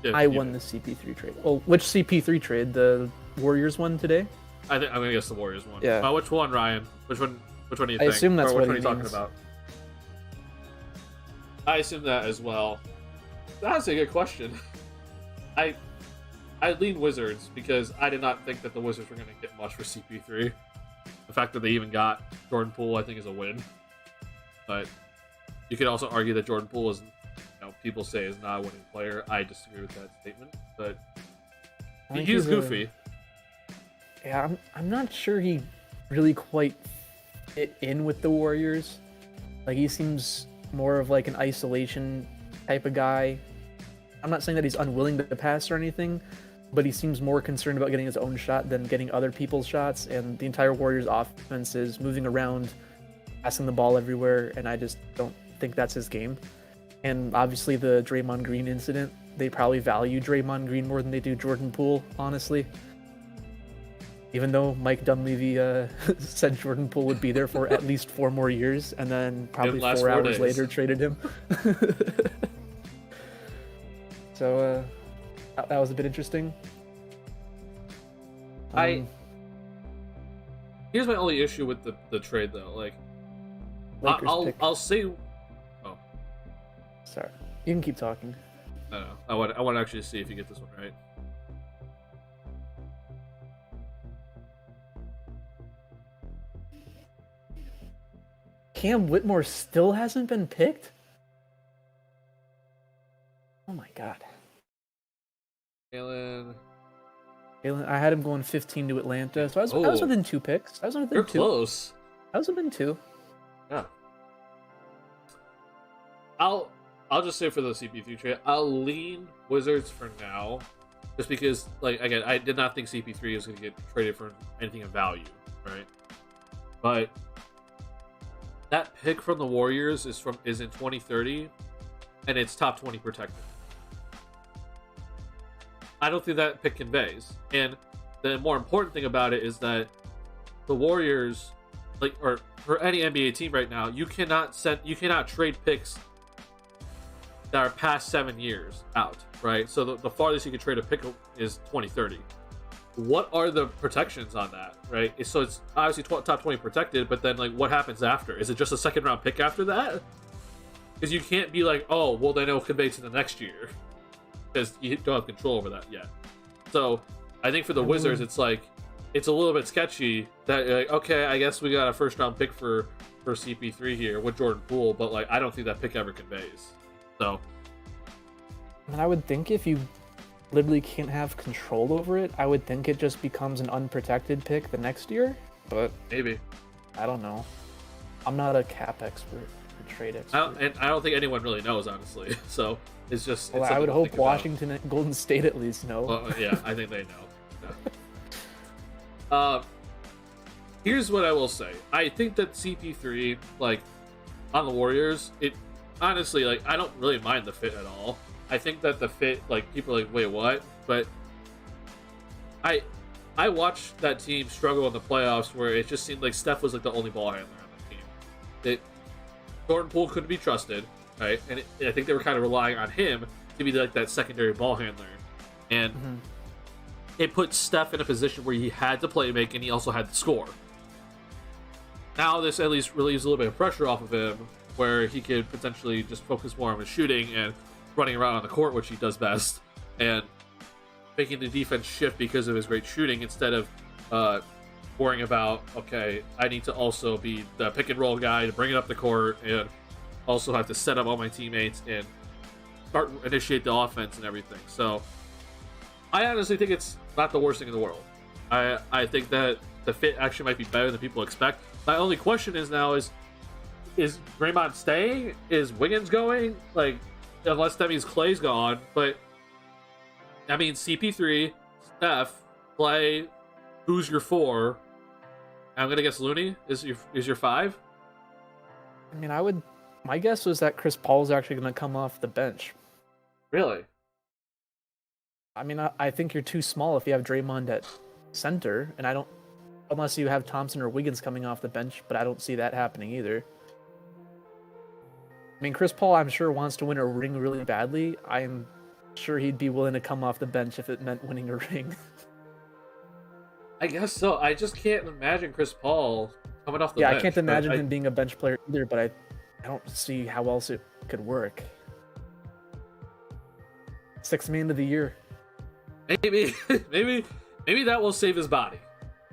Yeah, I won the CP3 trade. Well, which CP3 trade? The Warriors one today? I think I'm gonna guess the Warriors one. Yeah. Which one, Ryan? Which one do you I think? assume that's or what which one are he you talking means. about? I assume that as well. That's a good question. I lean Wizards because I did not think that the Wizards were going to get much for CP3. The fact that they even got Jordan Poole, I think, is a win. But you could also argue that Jordan Poole is, people say is not a winning player. I disagree with that statement, but he's goofy. Yeah, I'm not sure he really quite fit in with the Warriors. Like, he seems more of like an isolation type of guy. I'm not saying that he's unwilling to pass or anything, but he seems more concerned about getting his own shot than getting other people's shots, and the entire Warriors offense is moving around, passing the ball everywhere, and I just don't think that's his game. And obviously the Draymond Green incident, they probably value Draymond Green more than they do Jordan Poole, honestly. Even though Mike Dunleavy said Jordan Poole would be there for at least 4 more years, and then probably 4 hours later traded him. So that was a bit interesting. Here's my only issue with the trade though. Like, I'll say. Oh, sorry. You can keep talking. I don't know. I want to actually see if you get this one right. Cam Whitmore still hasn't been picked? Oh my god. Jalen, I had him going 15 to Atlanta, so I was within 2 picks. I was within you're 2. close. I was within 2. Yeah. I'll just say for the CP3 trade, I'll lean Wizards for now, just because, like, again, I did not think CP3 was going to get traded for anything of value, right? But that pick from the Warriors is in 2030, and it's top 20 protected. I don't think that pick conveys. And the more important thing about it is that the Warriors, or for any NBA team right now, you cannot trade picks that are past 7 years out, right? So the farthest you can trade a pick is 2030. What are the protections on that, right? So it's obviously top 20 protected, but then, like, what happens after? Is it just a second round pick after that? Because you can't be like, oh, well, then it'll convey to the next year, because you don't have control over that yet. So I think for the Wizards, it's like, it's a little bit sketchy that, like, okay, I guess we got a first round pick for CP3 here with Jordan Poole, but, like, I don't think that pick ever conveys. So, And I would think if you literally can't have control over it, I would think it just becomes an unprotected pick the next year. But maybe. I don't know. I'm not a cap expert or trade expert. I don't think anyone really knows, honestly. So it's just. Well, I would hope Washington and Golden State at least know. Well, yeah, I think they know. Yeah. Here's what I will say. I think that CP3, like, on the Warriors, it honestly, like, I don't really mind the fit at all. I think that the fit, like, people are like, wait, what? But I watched that team struggle in the playoffs where it just seemed like Steph was like the only ball handler on the team. Jordan Poole couldn't be trusted, right? And I think they were kind of relying on him to be like that secondary ball handler. And it put Steph in a position where he had to play make and he also had to score. Now this at least relieves a little bit of pressure off of him where he could potentially just focus more on his shooting and running around on the court, which he does best, and making the defense shift because of his great shooting instead of worrying about, okay, I need to also be the pick and roll guy to bring it up the court and also have to set up all my teammates and initiate the offense and everything. So I honestly think it's not the worst thing in the world. I think that the fit actually might be better than people expect. My only question is now is Draymond staying? Is Wiggins going? Like, unless that means Clay's gone, but that means CP3, Steph, Clay, who's your 4? I'm gonna guess Looney is your 5. I mean, my guess was that Chris Paul's actually going to come off the bench. Really? I mean, I think you're too small if you have Draymond at center, and I don't, unless you have Thompson or Wiggins coming off the bench, but I don't see that happening either. I mean, Chris Paul, I'm sure, wants to win a ring really badly. I'm sure he'd be willing to come off the bench if it meant winning a ring. I guess so. I just can't imagine Chris Paul coming off the bench. Yeah, I can't imagine him being a bench player either, but I don't see how else it could work. 6th man of the year. Maybe that will save his body.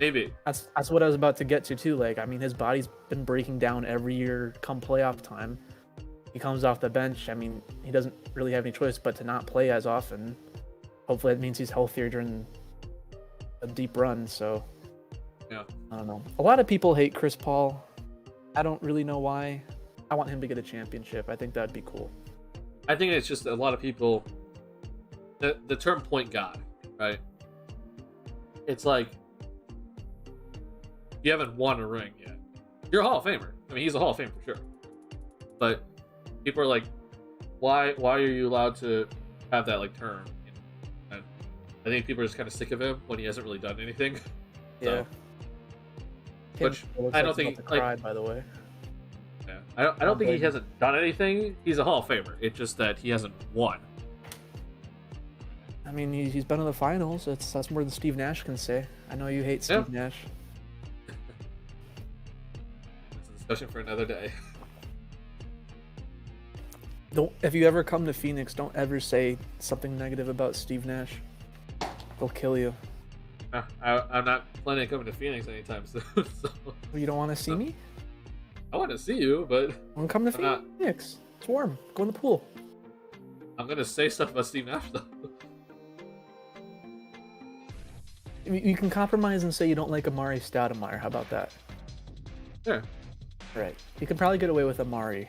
Maybe. That's what I was about to get to too. Like, I mean, his body's been breaking down every year come playoff time. He comes off the bench. I mean, he doesn't really have any choice but to not play as often. Hopefully that means he's healthier during a deep run, so yeah. I don't know. A lot of people hate Chris Paul. I don't really know why. I want him to get a championship. I think that'd be cool. I think it's just a lot of people, the term point guard, right? It's like, you haven't won a ring yet. You're a Hall of Famer. I mean, he's a Hall of Famer for sure. But people are like, why are you allowed to have that like term? And I think people are just kind of sick of him when he hasn't really done anything. Yeah. So, which I don't think. About to cry, by the way. Yeah, I don't think he hasn't done anything. He's a Hall of Famer. It's just that he hasn't won. I mean, he's been in the finals. That's more than Steve Nash can say. I know you hate Steve Nash. It's a discussion for another day. If you ever come to Phoenix, don't ever say something negative about Steve Nash. They'll kill you. I'm not planning on coming to Phoenix anytime soon. So. You don't want to see me? I want to see you, but Well, come to Phoenix. It's warm. Go in the pool. I'm gonna say stuff about Steve Nash though. You can compromise and say you don't like Amari Stoudemire. How about that? Sure. Right. You can probably get away with Amari.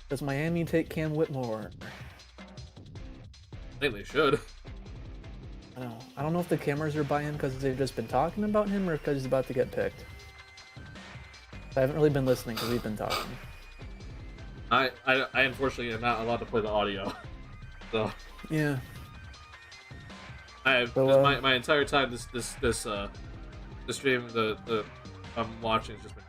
Does Miami take Cam Whitmore? I think they should. I don't know if the cameras are buying because they've just been talking about him or because he's about to get picked. I haven't really been listening because we've been talking. I unfortunately am not allowed to play the audio. So yeah. My entire time this stream the I'm watching has just been.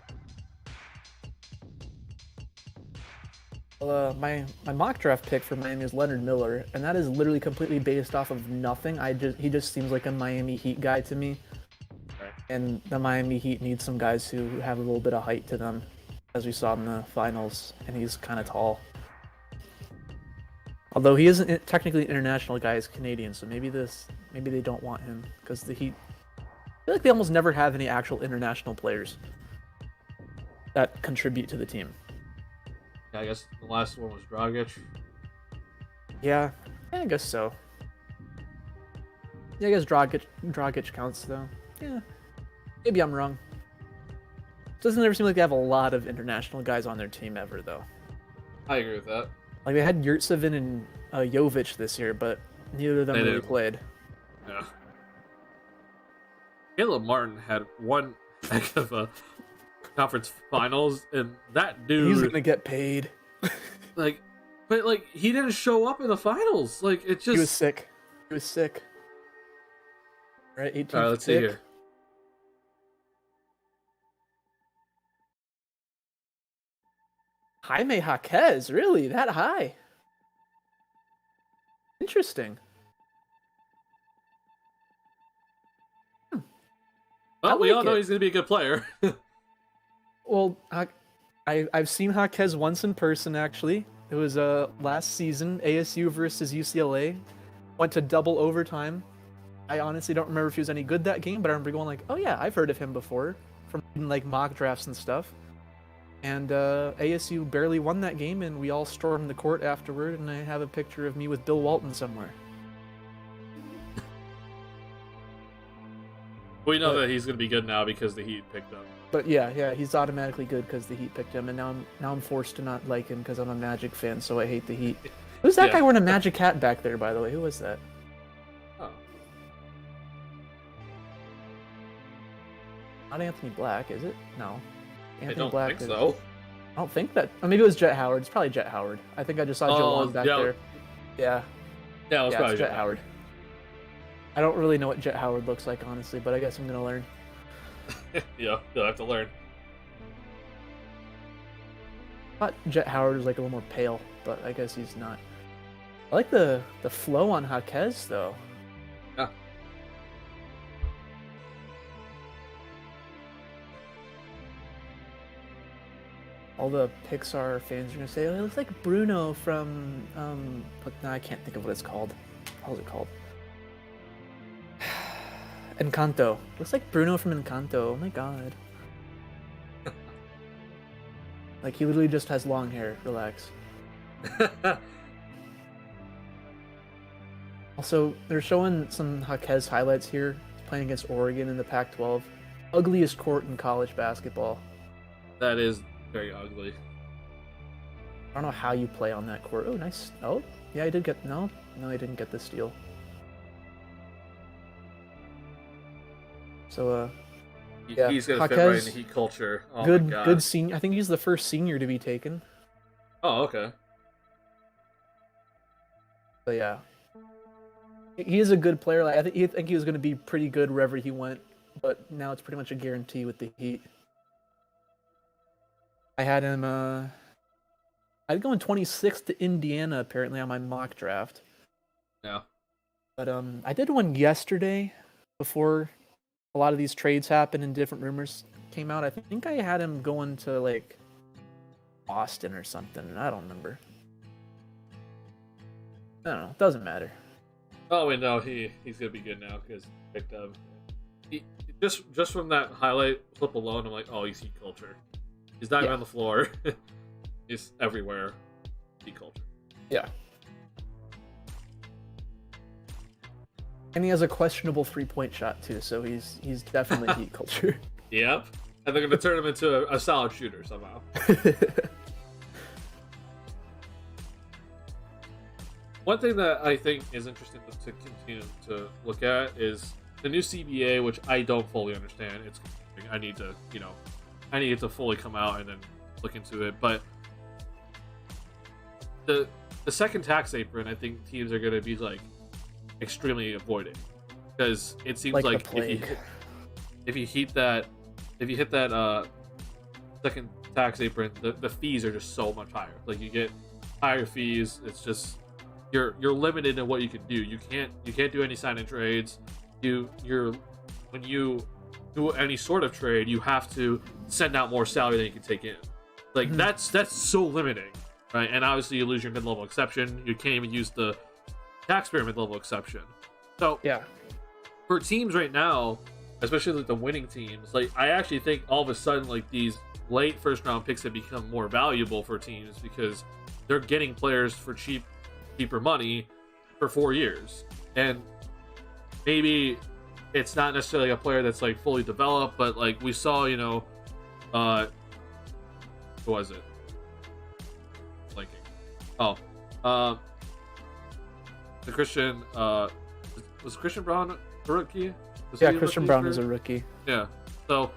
My mock draft pick for Miami is Leonard Miller, and that is literally completely based off of nothing. He just seems like a Miami Heat guy to me. Right. And the Miami Heat need some guys who have a little bit of height to them, as we saw in the finals, and he's kind of tall. Although he isn't technically an international guy, he's Canadian, so maybe they don't want him because the Heat. I feel like they almost never have any actual international players that contribute to the team. Yeah, I guess the last one was Dragic. Yeah, I guess so. Yeah, I guess Dragic counts though. Yeah, maybe I'm wrong. Doesn't ever seem like they have a lot of international guys on their team ever though. I agree with that. Like they had Yurtsevin and Jovic this year, but neither of them really played. Yeah. Caleb Martin had one heck of a conference finals, and that dude, he's gonna get paid. but he didn't show up in the finals. Like, it just, he was sick. All right, 18th All right, let's see pick. here. Jaime Jaquez, really? That high? Interesting. Well, we like all know it. he's going to be a good player. Well, I've seen Jaquez once in person, actually. It was last season, ASU versus UCLA. Went to double overtime. I honestly don't remember if he was any good that game, but I remember going like, oh yeah, I've heard of him before from like mock drafts and stuff. And ASU barely won that game, and we all stormed the court afterward, and I have a picture of me with Bill Walton somewhere. We know that he's going to be good now because the Heat picked him. But yeah, he's automatically good because the Heat picked him, and now I'm forced to not like him because I'm a Magic fan, so I hate the Heat. Who's that guy wearing a Magic hat back there, by the way? Who was that? Oh. Not Anthony Black, is it? No. Anthony I don't Black think is... so. I don't think that. Or maybe it was Jet Howard. It's probably Jet Howard. I think I just saw Joe Long back there. Yeah. Yeah, it was probably it's Jet Howard. I don't really know what Jet Howard looks like, honestly, but I guess I'm gonna learn. Yeah, you'll have to learn. I thought Jet Howard was like a little more pale, but I guess he's not. I like the flow on Jaquez though. Yeah. All the Pixar fans are gonna say, "Oh, it looks like Bruno from but no, I can't think of what it's called. How's it called? Encanto. Looks like Bruno from Encanto. Oh my god. Like he literally just has long hair. Relax. Also, they're showing some Jaquez highlights here. He's playing against Oregon in the Pac-12. Ugliest court in college basketball. That is very ugly. I don't know how you play on that court. Oh, nice. Oh, yeah, I did get... No, I didn't get the steal. So, yeah, He's going to fit Jaquez, right in the Heat culture. Oh good, my God. good senior. I think he's the first senior to be taken. Oh, okay. So, yeah. He is a good player. Like, I think he was going to be pretty good wherever he went, but now it's pretty much a guarantee with the Heat. I had him, I'd go in 26th to Indiana, apparently, on my mock draft. Yeah. But, I did one yesterday before a lot of these trades happened and different rumors came out. I think I had him going to, like, Boston or something. I don't remember. I don't know. Doesn't matter. Oh, wait, no, he's going to be good now because he picked up. Just from that highlight clip alone, I'm like, oh, he's Heat culture. He's not even on the floor. He's everywhere. Heat culture. Yeah. And he has a questionable three-point shot too, so he's definitely Heat culture. Yep. And they're going to turn him into a solid shooter somehow. One thing that I think is interesting to continue to look at is the new CBA, which I don't fully understand. It's confusing. I need it to fully come out and then look into it. But the second tax apron, I think teams are going to be like extremely avoiding because it seems like if you hit that second tax apron, the fees are just so much higher. Like you get higher fees. It's just you're limited in what you can do. You can't do any sign and trades. When you do any sort of trade, you have to send out more salary than you can take in. Like that's so limiting, right? And obviously you lose your mid-level exception. You can't even use the taxpayer mid-level exception. So yeah, for teams right now, especially like the winning teams, like I actually think all of a sudden like these late first round picks have become more valuable for teams because they're getting players for cheaper money for 4 years. And maybe it's not necessarily a player that's like fully developed, but like we saw, who was it? The Christian, was Christian Braun a rookie? Yeah, Christian Braun is a rookie. Yeah. So,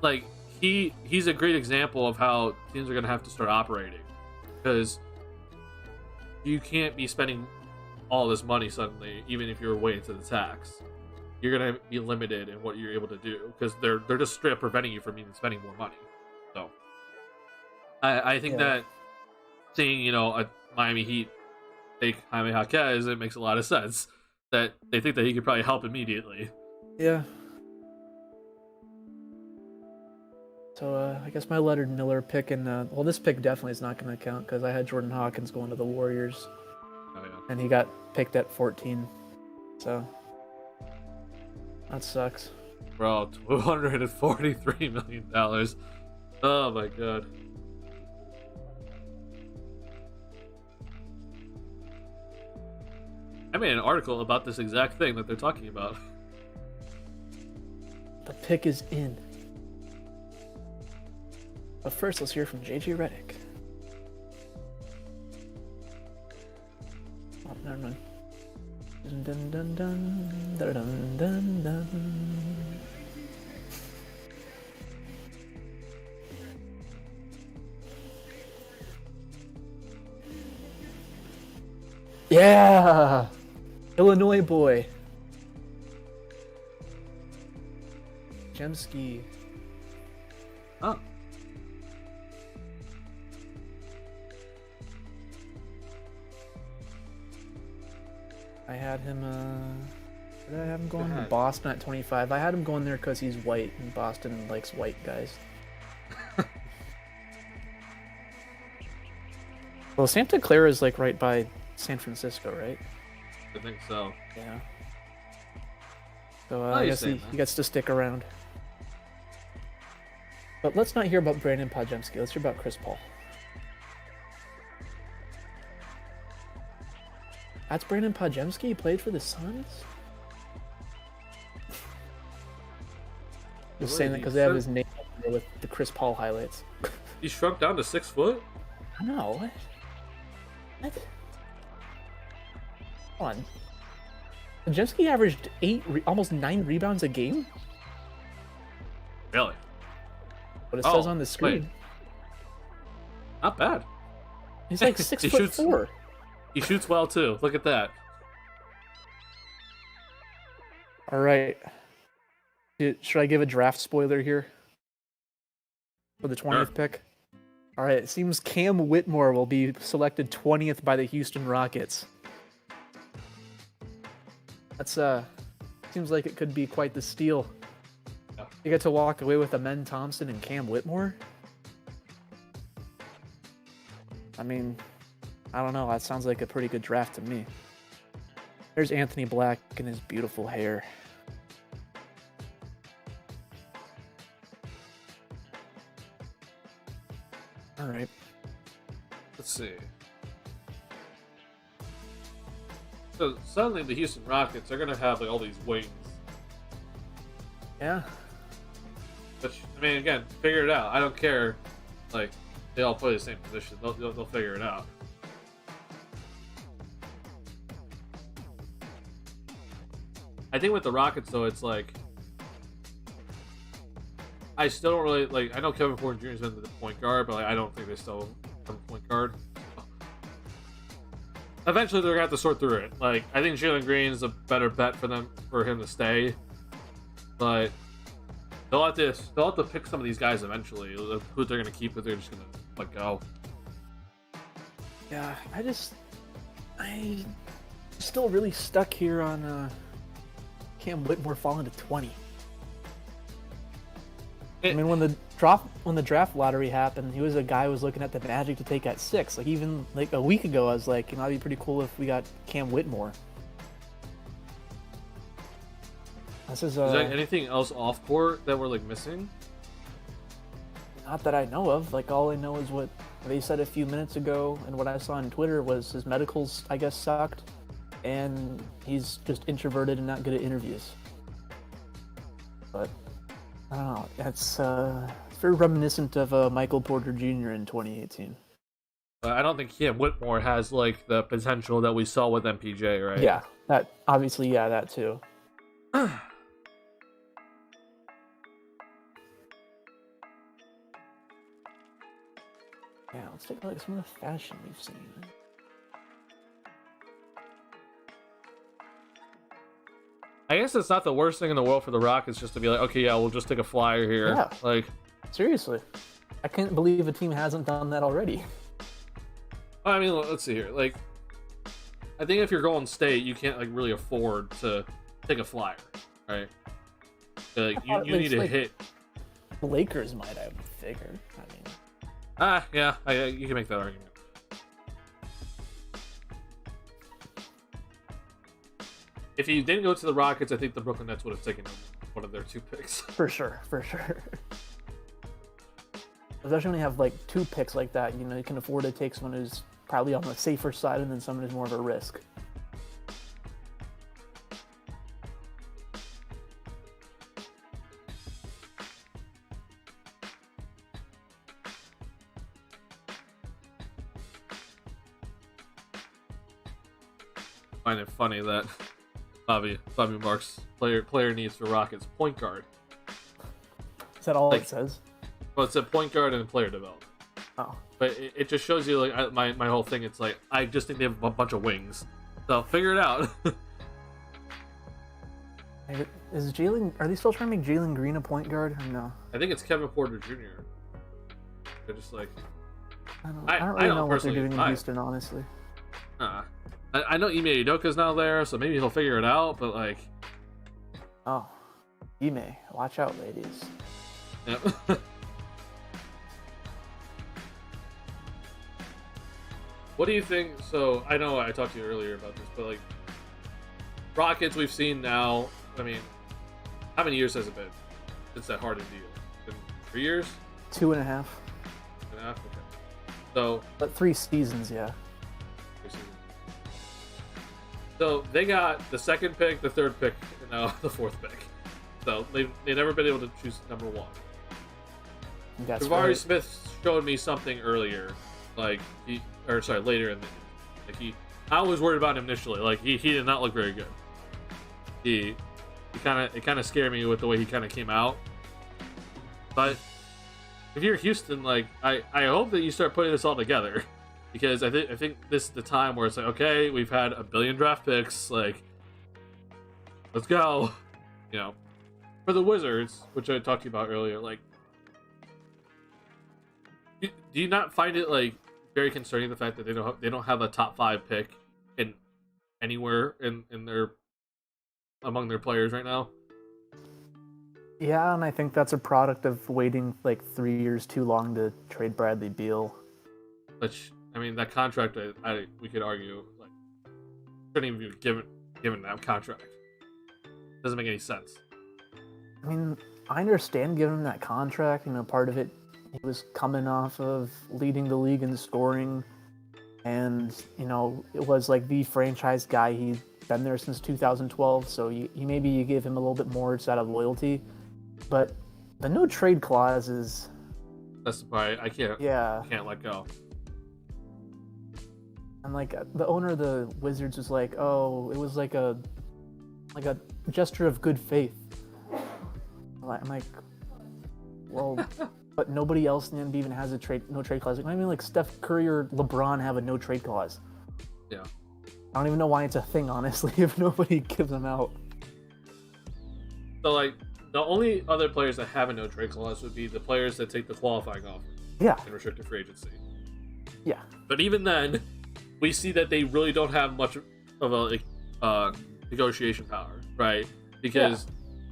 like, he's a great example of how teams are going to have to start operating. Because you can't be spending all this money suddenly, even if you're way into the tax. you're gonna be limited in what you're able to do because they're just straight up preventing you from even spending more money. So I think that seeing a Miami Heat take Jaime Jaquez, it makes a lot of sense that they think that he could probably help immediately. Yeah. So I guess my Leonard Miller pick and well, this pick definitely is not going to count because I had Jordan Hawkins going to the Warriors, Oh yeah. and he got picked at 14. So that sucks. Bro, $243 million. Oh my god. I made an article about this exact thing that they're talking about. The pick is in. But first, let's hear from JJ Redick. Oh, never mind. Dun, dun, dun, dun, dun, dun, dun, dun. Yeah! Illinois boy. Jemski. Oh. I had him, did I have him going to ahead. Boston at 25? I had him going there because he's white, and Boston likes white guys. Well, Santa Clara is like right by San Francisco, right? I think so. Yeah. So Oh, I you're guess saying he that. gets to stick around. But let's not hear about Brandon Podjemski. Let's hear about Chris Paul. That's Brandon Podjemski? He played for the Suns? Just saying that because they have his name up there with the Chris Paul highlights. He shrunk down to 6 foot? I know. What? What? Hold on. Podjemski averaged almost 9 rebounds a game? Really? What it Oh, says on the screen. wait. Not bad. He's like 6 He foot shoots- 4. He shoots well too. Look at that. All right. Should I give a draft spoiler here for the 20th Sure. pick? All right. It seems Cam Whitmore will be selected 20th by the Houston Rockets. That's seems like it could be quite the steal. Yeah. You get to walk away with Amen Thompson and Cam Whitmore. I mean, I don't know. That sounds like a pretty good draft to me. There's Anthony Black and his beautiful hair. All right. Let's see. So suddenly the Houston Rockets are gonna have like all these wings. Yeah. Which I mean, again, figure it out. I don't care. Like they all play the same position. They'll figure it out. I think with the Rockets though, it's like I still don't really like. I know Kevin Porter Jr. has been the point guard, but like, I don't think they still have a point guard. Eventually, they're gonna have to sort through it. Like, I think Jalen Green is a better bet for him to stay, but they'll have to pick some of these guys eventually. Who they're gonna keep, but they're just gonna let go. Yeah. I still really stuck here on Cam Whitmore falling to 20. I mean, when the draft lottery happened, he was a guy who was looking at the Magic to take at 6. Like even like a week ago, I was like, that'd be pretty cool if we got Cam Whitmore. This is Is there anything else off court that we're like missing? not that I know of. Like all I know is what they said a few minutes ago, and what I saw on Twitter was his medicals, I guess, sucked, and he's just introverted and not good at interviews. But I don't know. It's very reminiscent of Michael Porter Jr. in 2018. I don't think Cam Whitmore has like the potential that we saw with MPJ, right? Yeah, that obviously, yeah, that too. Yeah, let's take a look at some of the fashion we've seen. I guess it's not the worst thing in the world for the Rockets just to be like, okay, yeah, we'll just take a flyer here. Yeah. Like, seriously, I can't believe a team hasn't done that already. I mean, let's see here. Like, I think if you're Golden State, you can't like really afford to take a flyer, right? Like, you need to hit. The Lakers might, I would figure. I mean, Yeah, you can make that argument. If he didn't go to the Rockets, I think the Brooklyn Nets would have taken one of their 2 picks. For sure. Especially when you have like 2 picks like that, you know, you can afford to take someone who's probably on the safer side and then someone who's more of a risk. I find it funny that Bobby Marks player needs for Rockets point guard. Is that all like, it says? Well, it's a point guard and player development. Oh. But it just shows you like my whole thing. It's like I just think they have a bunch of wings. So figure it out. Is Jalen? Are they still trying to make Jalen Green a point guard or no? I think it's Kevin Porter Jr. They're just like I don't really know what they're doing in Houston, honestly. I know Ime Udoka's now there, so maybe he'll figure it out. But like, oh, Ime, watch out, ladies. Yeah. What do you think? So I know I talked to you earlier about this, but like Rockets, we've seen now. I mean, how many years has it been since that Harden deal? Been 3 years? 2.5. 2.5. Okay. So, but 3 seasons, yeah. 3 seasons. So they got the 2nd pick, the 3rd pick, and now the 4th pick. So they've never been able to choose number 1. Jabari Smith showed me something earlier, like later in the I was worried about him initially. Like he did not look very good. It kind of scared me with the way he kind of came out. But if you're Houston, like I hope that you start putting this all together, because I think this is the time where it's like, okay, we've had 1 billion draft picks, like let's go. You know, for the Wizards, which I talked to you about earlier, like do you not find it like very concerning the fact that they don't have a top 5 pick in anywhere in their among their players right now? Yeah, and I think that's a product of waiting like 3 years too long to trade Bradley Beal. Which, I mean, that contract, we could argue like shouldn't even be given that contract. Doesn't make any sense. I mean, I understand giving him that contract. You know, part of it, he was coming off of leading the league in scoring, and you know, it was like the franchise guy. He'd been there since 2012, so maybe you give him a little bit more just out of loyalty. But the no trade clause is, that's the part I can't let go. And like the owner of the Wizards was like, oh, it was like a gesture of good faith. I'm like, well, but nobody else in the NBA even has a no trade clause. Like, I mean, like Steph Curry or LeBron have a no trade clause. Yeah. I don't even know why it's a thing, honestly, if nobody gives them out. So like the only other players that have a no trade clause would be the players that take the qualifying offer. Yeah. In restricted free agency. Yeah. But even then, we see that they really don't have much of a negotiation power, right? Because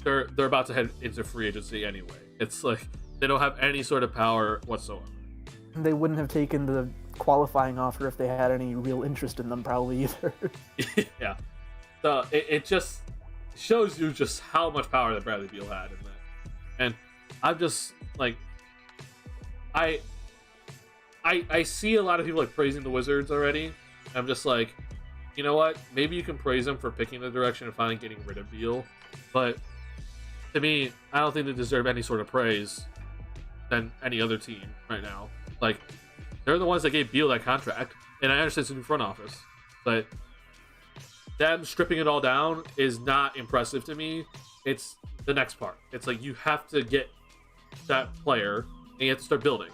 they're about to head into free agency anyway. It's like they don't have any sort of power whatsoever. They wouldn't have taken the qualifying offer if they had any real interest in them, probably either. Yeah. So it just shows you just how much power that Bradley Beal had in that. And I'm just like, I see a lot of people like praising the Wizards already. I'm just like, you know what? Maybe you can praise them for picking the direction and finally getting rid of Beal. But to me, I don't think they deserve any sort of praise than any other team right now. Like, they're the ones that gave Beal that contract, and I understand it's a new front office, but them stripping it all down is not impressive to me. It's the next part. It's like you have to get that player, and you have to start building.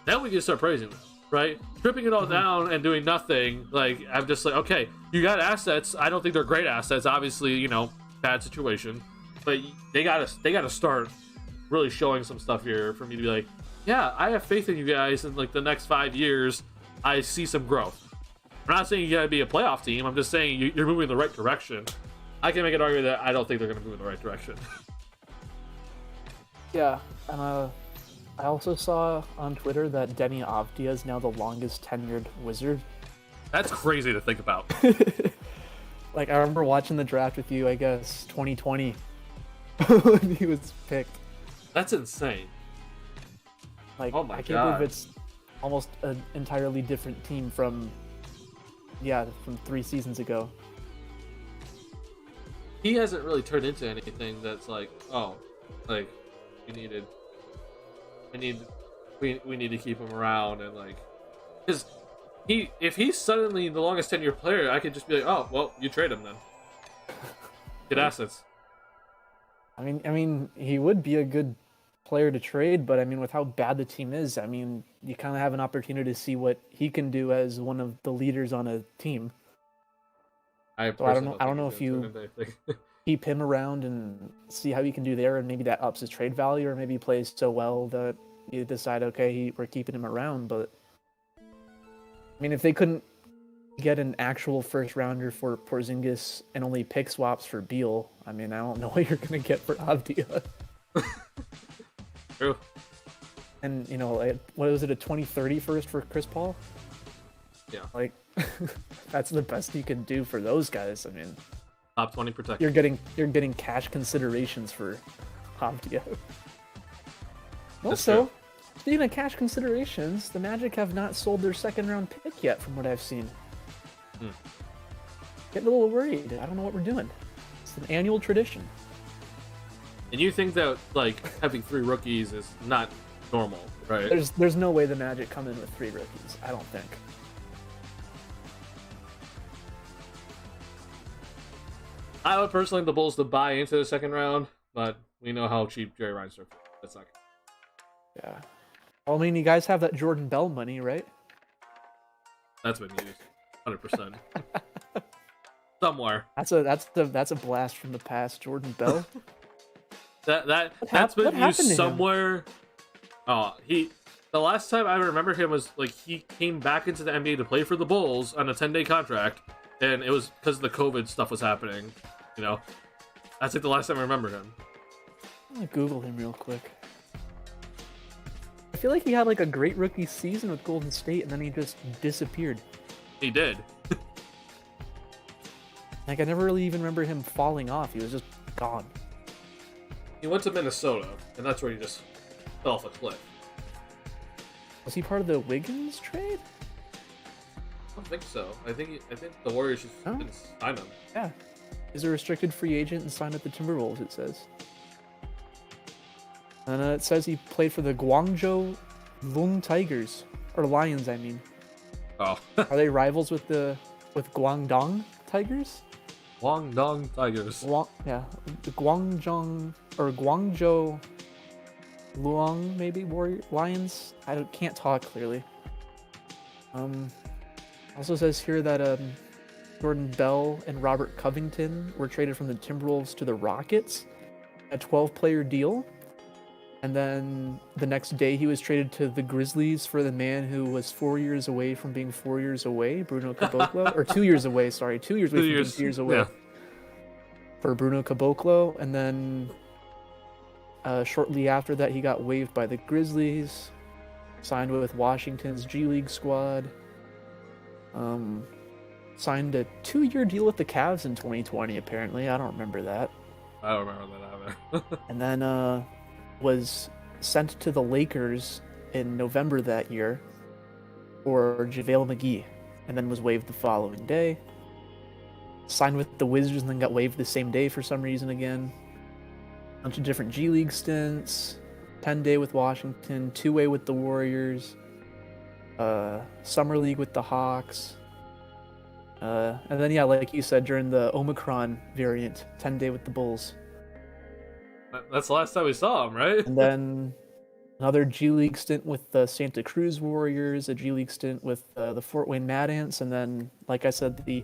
Then we can start praising them, right? Stripping it all down and doing nothing, like, I'm just like, okay, you got assets. I don't think they're great assets. Obviously, you know, bad situation, but they gotta start really showing some stuff here for me to be like, yeah, I have faith in you guys. In like the next 5 years, I see some growth. I'm not saying you gotta be a playoff team. I'm just saying you're moving in the right direction. I can make an argument that I don't think they're gonna move in the right direction. Yeah, and I also saw on Twitter that Denny Avdia is now the longest tenured Wizard. That's crazy to think about. Like, I remember watching the draft with you, I guess, 2020, when he was picked. That's insane. Like, Oh my I can't God. believe it's almost an entirely different team from 3 seasons ago. He hasn't really turned into anything that's like, oh, like we need to keep him around, and like, because if he's suddenly the longest tenured player, I could just be like, oh, well, you trade him then. Get assets. I mean, he would be a good player to trade, but I mean, with how bad the team is, I mean, you kind of have an opportunity to see what he can do as one of the leaders on a team. I don't know think if he's you- gonna turn into anything. Keep him around and see how he can do there, and maybe that ups his trade value, or maybe he plays so well that you decide, okay, we're keeping him around. But I mean, if they couldn't get an actual first rounder for Porzingis and only pick swaps for Beal, I mean, I don't know what you're gonna get for Avdia. True. And like, what was it, a 2030 first for Chris Paul? Yeah. Like, that's the best you can do for those guys. I mean, Top 20 protection. you're getting cash considerations for Avdia. That's Also, true. speaking of cash considerations, the Magic have not sold their second round pick yet, from what I've seen. Getting a little worried. I don't know what we're doing. It's an annual tradition. And you think that like having 3 rookies is not normal, right? There's no way the Magic come in with 3 rookies. I don't think. I would personally like the Bulls to buy into the second round, but we know how cheap Jerry Reinsdorf is. That's not good. Yeah. Well, I mean, you guys have that Jordan Bell money, right? That's been used 100%. Somewhere. That's a blast from the past, Jordan Bell. That's been what happened to used him? somewhere. Oh, the last time I remember him was like he came back into the NBA to play for the Bulls on a 10-day contract, and it was because the COVID stuff was happening. That's like the last time I remember him. I'm gonna Google him real quick. I feel like he had like a great rookie season with Golden State, and then he just disappeared. He did. Like, I never really even remember him falling off. He was just gone. He went to Minnesota, and that's where he just fell off a cliff. Was he part of the Wiggins trade? I don't think so. I think the Warriors just Oh. didn't sign him. Yeah. He's a restricted free agent and signed with the Timberwolves, it says. And it says he played for the Guangzhou Lung Tigers. Or Lions, I mean. Oh. Are they rivals with Guangdong Tigers? Guangdong Tigers. Yeah. The Guangzhou Luong, maybe, Lions? Can't talk clearly. Also says here that Jordan Bell and Robert Covington were traded from the Timberwolves to the Rockets, a 12-player deal. And then the next day he was traded to the Grizzlies for the man who was 4 years away from being 4 years away, Bruno Caboclo. Or 2 years away, sorry. 2 years away from being 2 years away. Yeah. For Bruno Caboclo. And then shortly after that he got waived by the Grizzlies, signed with Washington's G League squad. Signed a 2-year deal with the Cavs in 2020, apparently. I don't remember that. I don't remember that either. And then was sent to the Lakers in November that year for JaVale McGee, and then was waived the following day. Signed with the Wizards and then got waived the same day for some reason again. Bunch of different G League stints. 10-day with Washington, 2-way with the Warriors, Summer League with the Hawks. And then, yeah, like you said, during the Omicron variant, 10-day with the Bulls. That's the last time we saw him, right? And then another G League stint with the Santa Cruz Warriors, a G League stint with the Fort Wayne Mad Ants, and then, like I said, the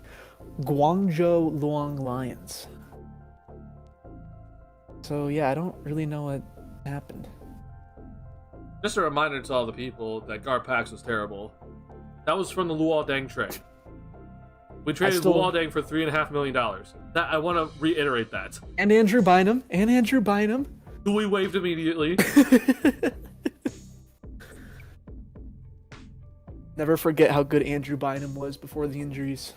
Guangzhou Luong Lions. So yeah, I don't really know what happened. Just a reminder to all the people that Garpax was terrible. That was from the Luol Deng trade. We traded Luol Deng for $3.5 million. That I want to reiterate that. And Andrew Bynum. Who we waived immediately. Never forget how good Andrew Bynum was before the injuries.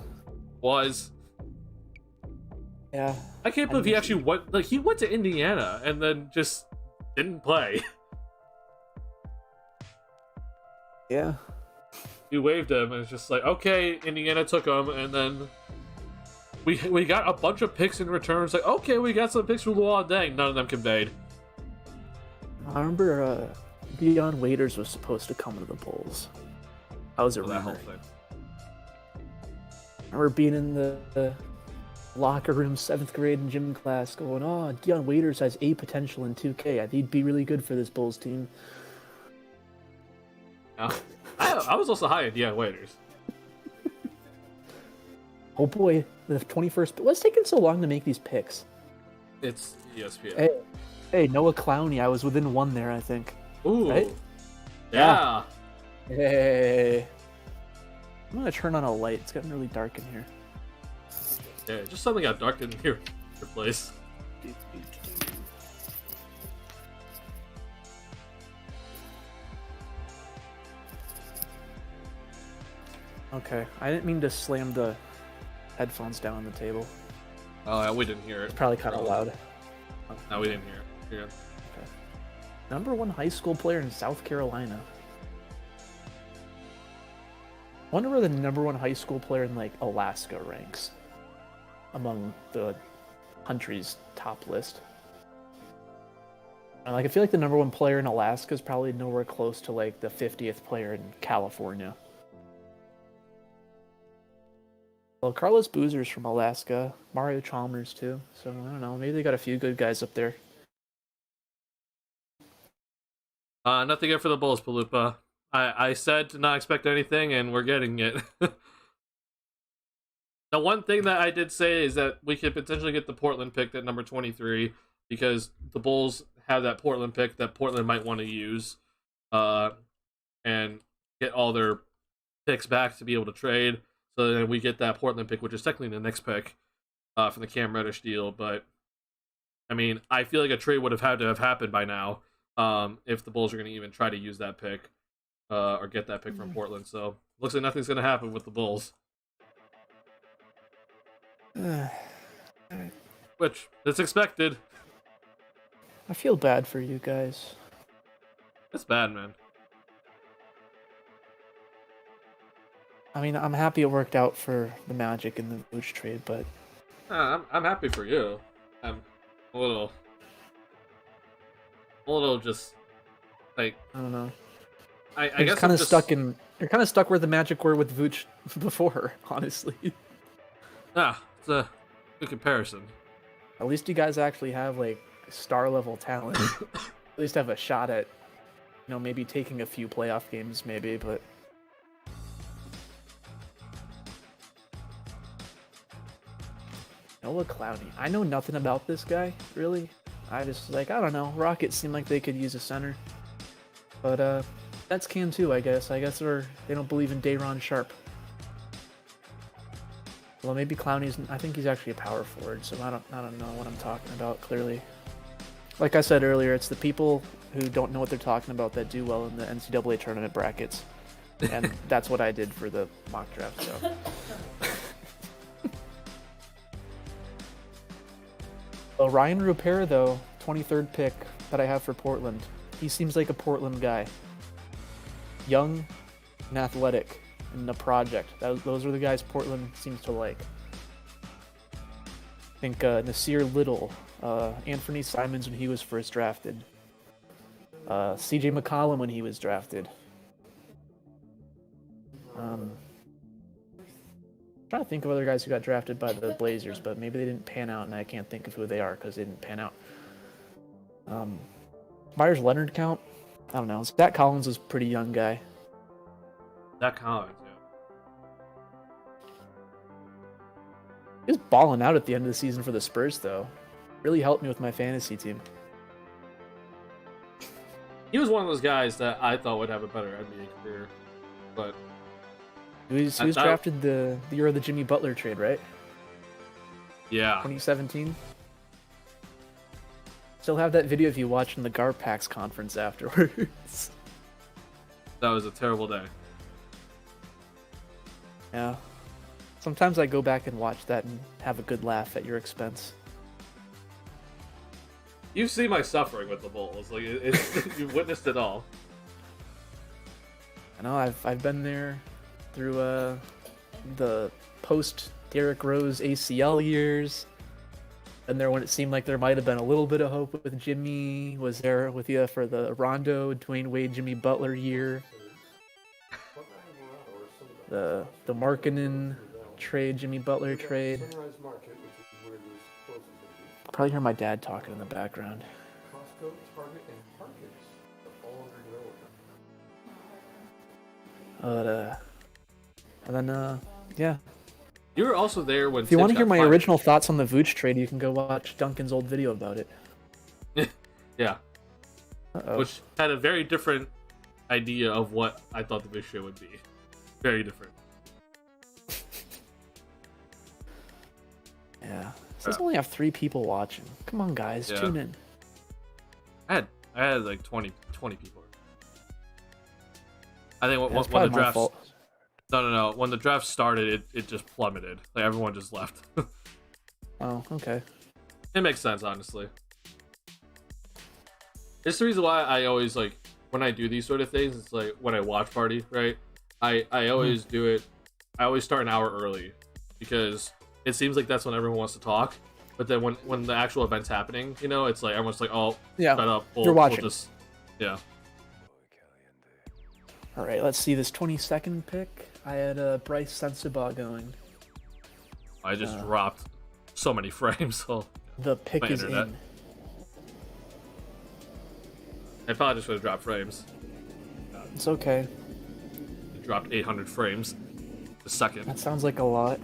Yeah. I can't believe he actually went. Like, he went to Indiana and then just didn't play. Yeah. We waived him, and it's just like, okay, Indiana took him, and then we got a bunch of picks in return. It's like, okay, we got some picks for Luol Deng. None of them conveyed. I remember Deion Waiters was supposed to come to the Bulls. I was a that whole rumor. thing. I remember being in the locker room, 7th grade in gym class, going, "Oh, Deion Waiters has A potential in 2K. I think he'd be really good for this Bulls team." Yeah. I was also high at Deion Waiters. Oh boy, the 21st. What's taking so long to make these picks? It's ESPN. Hey, Noah Clowney. I was within one there, I think. Ooh. Right? Yeah. Hey. I'm gonna turn on a light. It's getting really dark in here. Yeah, just something got dark in your place. Okay, I didn't mean to slam the headphones down on the table. Oh, yeah, we didn't hear it. Probably kind of loud. No, we didn't hear it. You're good. Okay. #1 high school player in South Carolina. Wonder where the #1 high school player in like Alaska ranks among the country's top list. And, like, I feel like the #1 player in Alaska is probably nowhere close to like the 50th player in California. Well, Carlos Boozer's from Alaska, Mario Chalmers too. So I don't know, maybe they got a few good guys up there. Nothing good for the Bulls, Palupa. I said to not expect anything, and we're getting it. The one thing that I did say is that we could potentially get the Portland pick at number 23, because the Bulls have that Portland pick that Portland might want to use, and get all their picks back to be able to trade. So then we get that Portland pick, which is technically the next pick from the Cam Reddish deal. But, I mean, I feel like a trade would have had to have happened by now if the Bulls are going to even try to use that pick or get that pick from Portland. So, looks like nothing's going to happen with the Bulls. Which is expected. I feel bad for you guys. That's bad, man. I mean, I'm happy it worked out for the Magic in the Vooch trade, but I'm happy for you. I'm a little just like, I don't know. I guess kind I'm of just stuck in. You're kind of stuck where the Magic were with Vooch before, honestly. It's a good comparison. At least you guys actually have like star level talent. At least have a shot at, maybe taking a few playoff games, maybe, but. Noah Clowney. I know nothing about this guy, really. I just, I don't know. Rockets seem like they could use a center. But, Nets can too, I guess. I guess they don't believe in Day'Ron Sharp. Well, maybe Clowney's... I think he's actually a power forward, so I don't know what I'm talking about, clearly. Like I said earlier, it's the people who don't know what they're talking about that do well in the NCAA tournament brackets. And that's what I did for the mock draft, so... Well, Ryan Rupert, though, 23rd pick that I have for Portland. He seems like a Portland guy. Young and athletic and a project. Those are the guys Portland seems to like. I think Nasir Little, Anthony Simons when he was first drafted. CJ McCollum when he was drafted. Trying to think of other guys who got drafted by the Blazers, but maybe they didn't pan out, and I can't think of who they are because they didn't pan out. Myers Leonard count? I don't know. Zach Collins was a pretty young guy. Zach Collins, yeah. He was balling out at the end of the season for the Spurs, though. Really helped me with my fantasy team. He was one of those guys that I thought would have a better NBA career, but He was drafted the year of the Jimmy Butler trade, right? yeah, 2017. Still have that video of you watching the Garpax conference afterwards. that was a terrible day. Yeah. Sometimes I go back and watch that and have a good laugh at your expense. You've seen my suffering with the Bulls. Like you've witnessed it all. I know I've been there through the post Derrick Rose ACL years. And there when it seemed like there might have been a little bit of hope with Jimmy. Was there with you for the Rondo, Dwayne Wade, Jimmy Butler year. The Markkanen trade, Jimmy Butler trade. Probably hear my dad talking in the background. Costco, Target, and Target are all under development. And then yeah. You were also there when. If you want to hear my original thoughts on the Vooch trade, you can go watch Duncan's old video about it. Yeah. Uh-oh. Which had a very different idea of what I thought the big show would be. Very different. Yeah. It says only have 3 people watching. Come on, guys, tune in. I had like 20 people. I think when Probably the my draft. fault. No. When the draft started, it just plummeted. Like everyone just left. Oh, okay. It makes sense, honestly. It's the reason why I always like when I do these sort of things. It's like when I watch party, right? I always do it. I always start an hour early because it seems like that's when everyone wants to talk. But then when the actual event's happening, you know, it's like everyone's like, "Oh, Yeah, shut up." you're watching. We'll just, yeah. All right, let's see this 22nd pick. I had Bryce Sensabaugh going. I just dropped so many frames. So The pick my is internet. in. I probably just would have dropped frames. It's okay. It dropped 800 frames a second. That sounds like a lot.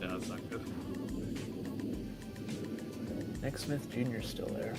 Yeah, that's not good. Nick Smith Jr. is still there.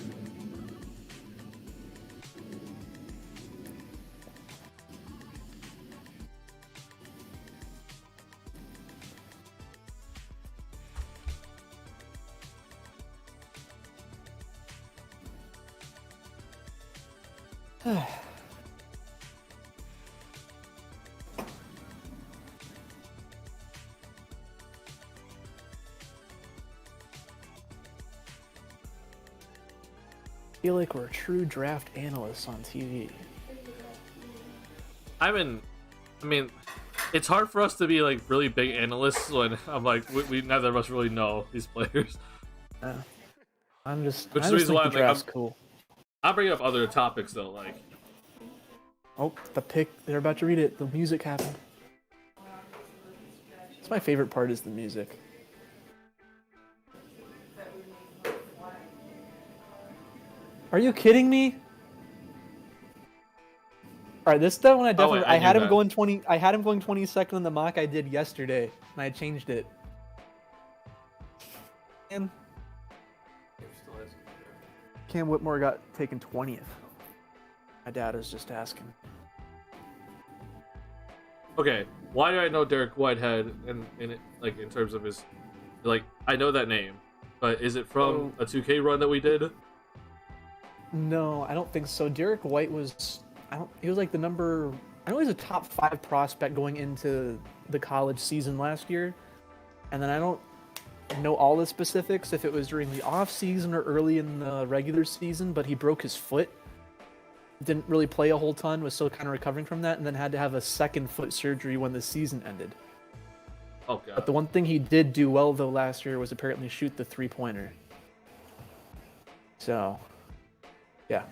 I feel like we're true draft analysts on TV. I mean, it's hard for us to be like really big analysts when I'm like we neither of us really know these players. I'm just. Which I is the just reason think why the I'm like, draft's cool. I'll bring up other topics though, like Oh, the pick. They're about to read it. The music happened. That's my favorite part is the music. Are you kidding me? All right, this is the one I definitely. wait, I I had knew him that. going 20. I had him going 22nd in the mock I did yesterday, and I changed it. And Cam Whitmore got taken 20th. My dad was just asking. okay, why do I know Derek Whitehead in terms of his like I know that name, but is it from a 2K run that we did? No, I don't think so. Derek White was. He was like the number. I know he was a top 5 prospect going into the college season last year, and then I don't know all the specifics if it was during the off season or early in the regular season. But he broke his foot. Didn't really play a whole ton. Was still kind of recovering from that, and then had to have a second foot surgery when the season ended. Oh god. But the one thing he did do well though last year was apparently shoot the 3-pointer. So, yeah.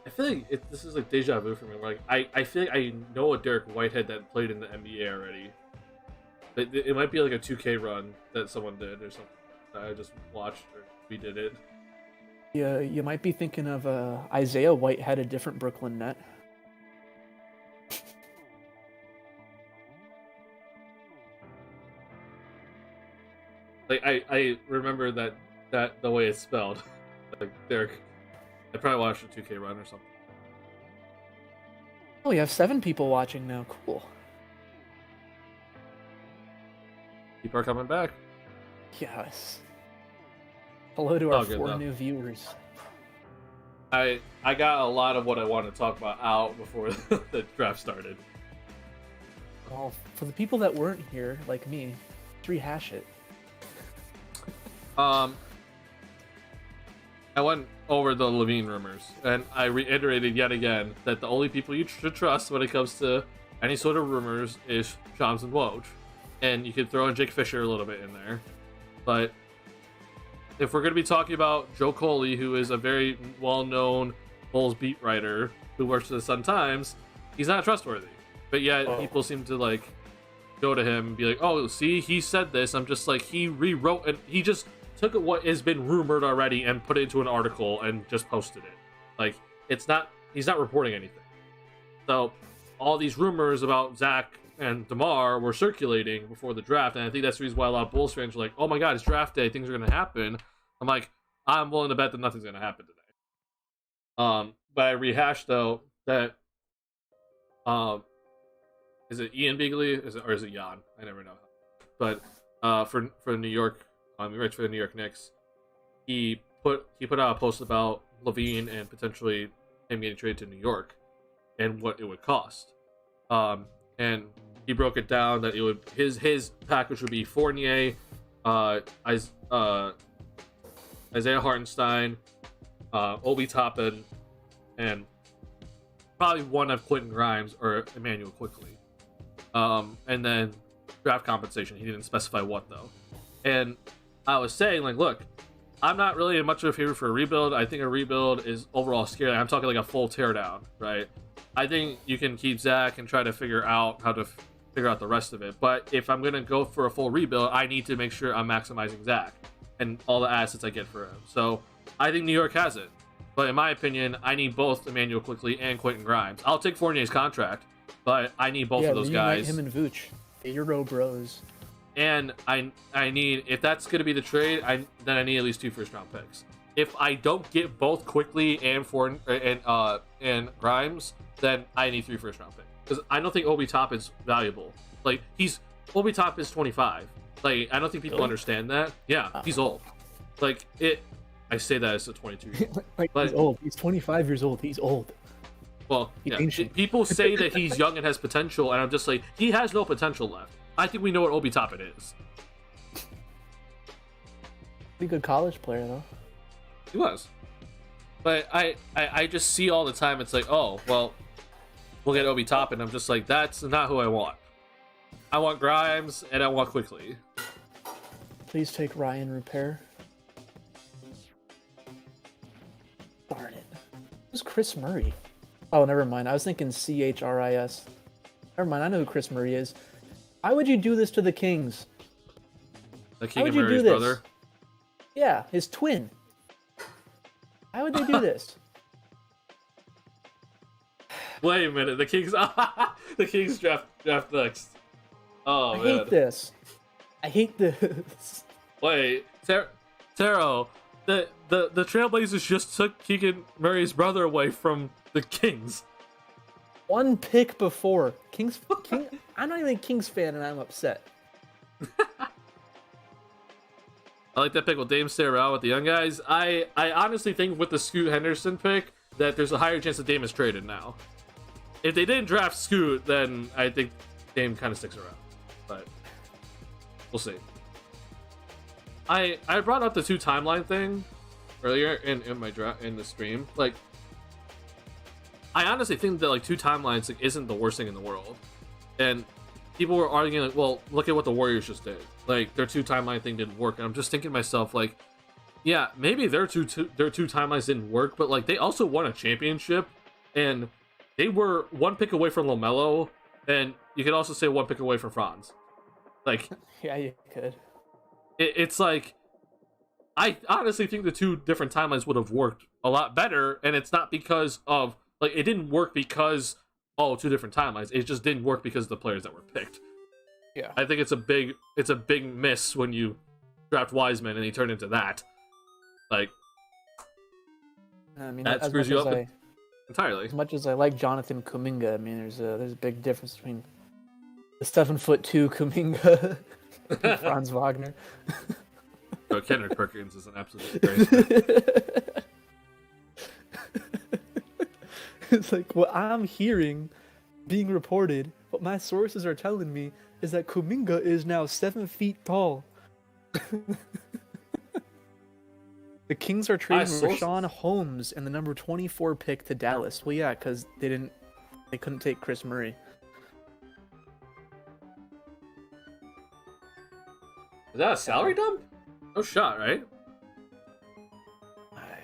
I feel like this is like deja vu for me. Like I feel like I know a Derek Whitehead that played in the NBA already. It might be like a 2K run that someone did or something. That I just watched or we did it. Yeah, you might be thinking of Isaiah Whitehead, a different Brooklyn Net. Like I remember that the way it's spelled. Like Derek, I probably watched a 2K run or something. Oh, you have 7 people watching now. Cool. People are coming back. Yes. Hello to our good, 4 though. new viewers. I got a lot of what I want to talk about out before the draft started. Well, for the people that weren't here, like me, rehash it. I went over the Levine rumors, and I reiterated yet again that the only people you should trust when it comes to any sort of rumors is Shams and Woj. And you could throw in Jake Fisher a little bit in there. But if we're going to be talking about Joe Coley, who is a very well-known Bulls beat writer who works for the Sun-Times, he's not trustworthy. But yet people seem to like go to him and be like, oh, see, he said this. I'm just like, he rewrote and he just took what has been rumored already and put it into an article and just posted it. Like, he's not reporting anything. So all these rumors about Zach and DeMar were circulating before the draft, and I think that's the reason why a lot of Bulls fans are like, oh my god, it's draft day, things are going to happen. I'm like, I'm willing to bet that nothing's going to happen today. But I rehashed, though, that is it Ian Bigley? Or is it Jan? I never know. But for New York, he writes for the New York Knicks. He put out a post about Levine and potentially him getting traded to New York and what it would cost. And he broke it down that it would his package would be Fournier, Isaiah Hartenstein, Obi Toppin, and probably one of Quentin Grimes or Emmanuel Quickly. And then draft compensation. He didn't specify what though. And I was saying, like, look, I'm not really much of a favorite for a rebuild. I think a rebuild is overall scary. I'm talking like a full teardown, right? I think you can keep Zach and try to figure out how to figure out the rest of it. But if I'm going to go for a full rebuild, I need to make sure I'm maximizing Zach and all the assets I get for him. So I think New York has it. But in my opinion, I need both Emmanuel Quickly and Quentin Grimes. I'll take Fournier's contract, but I need both of those guys. Him and Vooch. The Euro Bros. And I need, if that's going to be the trade, then I need at least 2 first-round picks. If I don't get both Quickly and Grimes, then I need 3 first-round picks. Because I don't think Obi Toppin's valuable. Like, Obi Toppin is 25. Like, I don't think people understand that. Yeah, he's old. Like, I say that as a 22-year-old. Like, he's old. He's 25 years old. He's old. Well, yeah, people say that he's young and has potential, and I'm just like, he has no potential left. I think we know what Obi Toppin is. Pretty good college player, though. He was. But I just see all the time, it's like, oh, well, we'll get Obi Toppin. I'm just like, that's not who I want. I want Grimes, and I want Quickly. Please take Ryan Repair. Darn it. Who's Chris Murray? Oh, never mind. I was thinking CHRIS. Never mind. I know who Chris Murray is. Why would you do this to the Kings? The King of Murray's brother? Yeah, his twin. Why would they do this? Wait a minute. The Kings the Kings draft next. Oh, man. I hate this. I hate this. Wait, Taro, the Trailblazers just took Keegan Murray's brother away from the Kings. 1 pick before. I'm not even a Kings fan and I'm upset. I like that pick with Dame stay around with the young guys. I honestly think with the Scoot Henderson pick that there's a higher chance that Dame is traded now. If they didn't draft Scoot, then I think Dame kind of sticks around. But we'll see. I brought up the 2 timeline thing earlier in my draft in the stream. Like, I honestly think that like 2 timelines like, isn't the worst thing in the world. And people were arguing like, well, look at what the Warriors just did. Like, their 2 timeline thing didn't work. And I'm just thinking to myself, like, yeah, maybe their two timelines didn't work, but like they also won a championship, and they were 1 pick away from LaMelo, and you could also say 1 pick away from Franz. Like, yeah, you could. It's like, I honestly think the 2 different timelines would have worked a lot better, and it's not because of like it didn't work because 2 different timelines. It just didn't work because of the players that were picked. Yeah, I think it's a big miss when you draft Wiseman and he turned into that. Like, I mean, that as screws much you as up entirely. as much as I like Jonathan Kuminga, I mean, there's a big difference between the 7'2" Kuminga and Franz Wagner. So Kendrick Perkins is an absolute disgrace. It's like what I'm hearing being reported, what my sources are telling me is that Kuminga is now 7 feet tall. The Kings are trading Rashawn Holmes and the number 24 pick to Dallas. Well, yeah, because they couldn't take Chris Murray. Is that a salary dump? No shot, right? I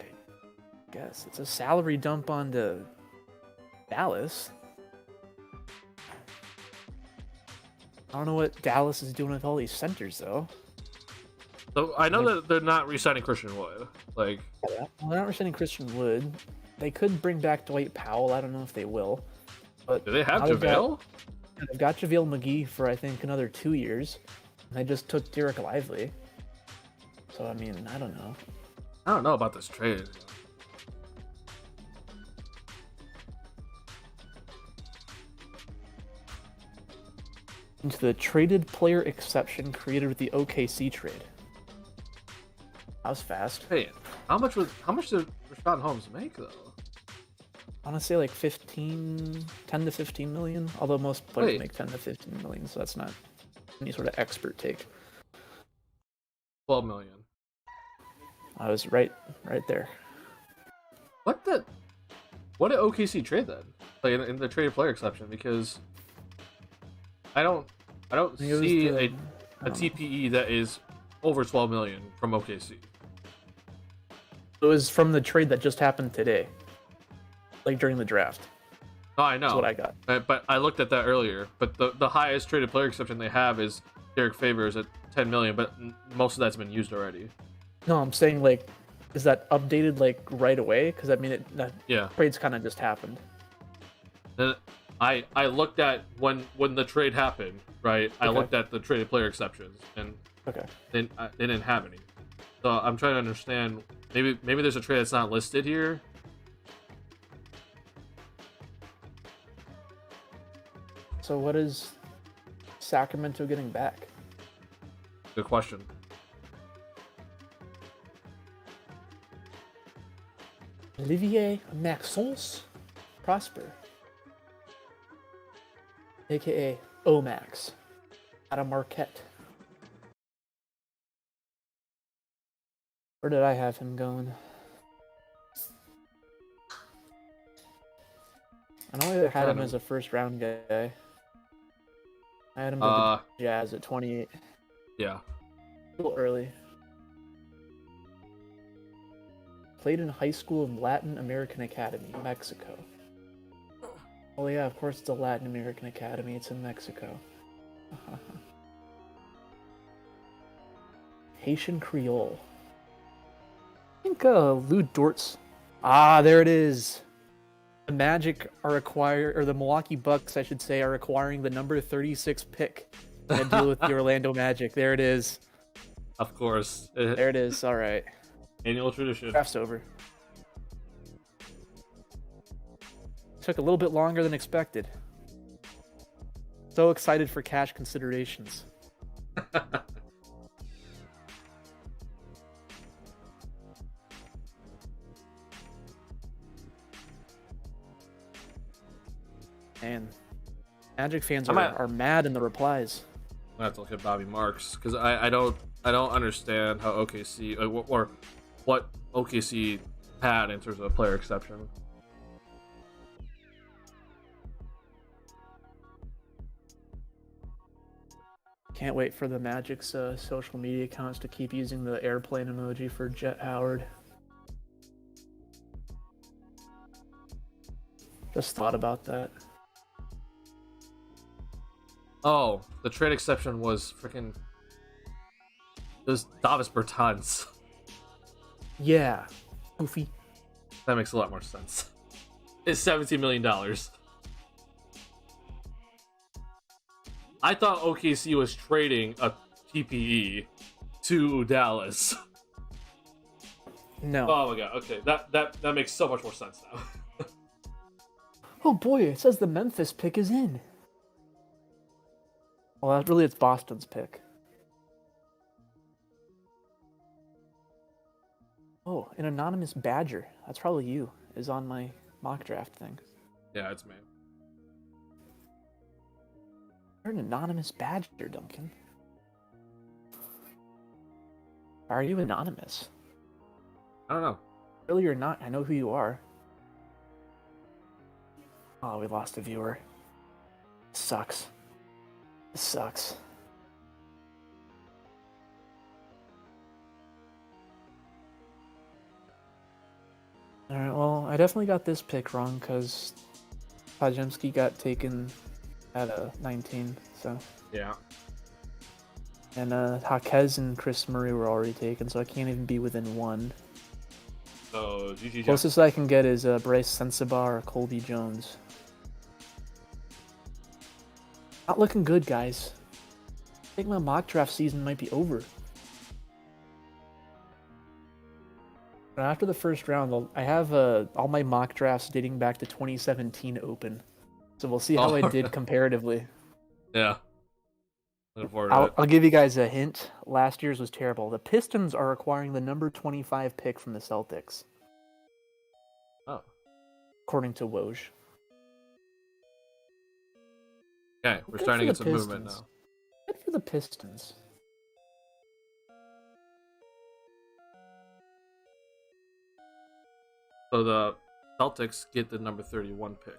guess it's a salary dump onto Dallas. I don't know what Dallas is doing with all these centers, though. So I know that they're not re-signing Christian Wood. Like, Well, they're not resigning Christian Wood. They could bring back Dwight Powell. I don't know if they will. But do they have now JaVale? They've got JaVale McGee for, I think, another 2 years. And they just took Derek Lively. So, I mean, I don't know. I don't know about this trade. Into the traded player exception created with the OKC trade. That was fast. Hey, how much did Rashawn Holmes make though? I want to say like 10 to 15 million. Although most players Wait. make 10 to 15 million, so that's not any sort of expert take. 12 million. I was right there. What did OKC trade then? Like in the traded player exception, because I don't think it was see the- a TPE that is over 12 million from OKC. It was from the trade that just happened today, like during the draft. Oh, I know. That's what I got. But I looked at that earlier. But the highest traded player exception they have is Derek Favors at 10 million, but most of that's been used already. No, I'm saying like, is that updated like right away? Because I mean, that Yeah. trade's kind of just happened. And I looked at when the trade happened, right? I Okay. looked at the traded player exceptions, and Okay. they didn't have any. So I'm trying to understand. Maybe there's a trade that's not listed here. So what is Sacramento getting back? Good question. Olivier Maxence Prosper, aka Omax, out of Marquette. Where did I have him going? I know I had him as a first round guy. I had him to the Jazz at 28. Yeah. A little early. Played in high school in Latin American Academy, Mexico. Oh yeah, of course it's a Latin American Academy. It's in Mexico. Haitian Creole. I think Lou Dort's. Ah, there it is. The Magic are the Milwaukee Bucks, I should say, are acquiring the number 36 pick in a deal with the Orlando Magic. There it is. Of course. There it is. All right. Annual tradition. Draft's over. Took a little bit longer than expected. So excited for cash considerations. Man, Magic fans are mad in the replies. I have to look at Bobby Marks because I don't understand how OKC or what OKC had in terms of a player exception. Can't wait for the Magic's social media accounts to keep using the airplane emoji for Jet Howard. Just thought about that. Oh, the trade exception was freaking. It was Davis Bertans. Yeah, goofy. That makes a lot more sense. It's $17 million. I thought OKC was trading a TPE to Dallas. No. Oh my god. Okay, that makes so much more sense now. Oh boy, it says the Memphis pick is in. Well, really, it's Boston's pick. Oh, an anonymous badger. That's probably you. Is on my mock draft thing. Yeah, it's me. You're an anonymous badger, Duncan. Are you anonymous? I don't know. Really, you're not. I know who you are. Oh, we lost a viewer. Sucks. This sucks. Alright, well, I definitely got this pick wrong because Pajemski got taken at 19, so. Yeah. And Jaquez and Chris Murray were already taken, so I can't even be within one. So, GG. Closest I can get is Bryce Sensabaugh or Colby Jones. Not looking good, guys. I think my mock draft season might be over. But after the first round, I have all my mock drafts dating back to 2017 open. So we'll see how I did comparatively. Yeah. Looking forward to it. I'll give you guys a hint. Last year's was terrible. The Pistons are acquiring the number 25 pick from the Celtics. Oh. According to Woj. Okay, we're Good starting to for get the some movement Pistons. now. Good for the Pistons. So the Celtics get the number 31 pick.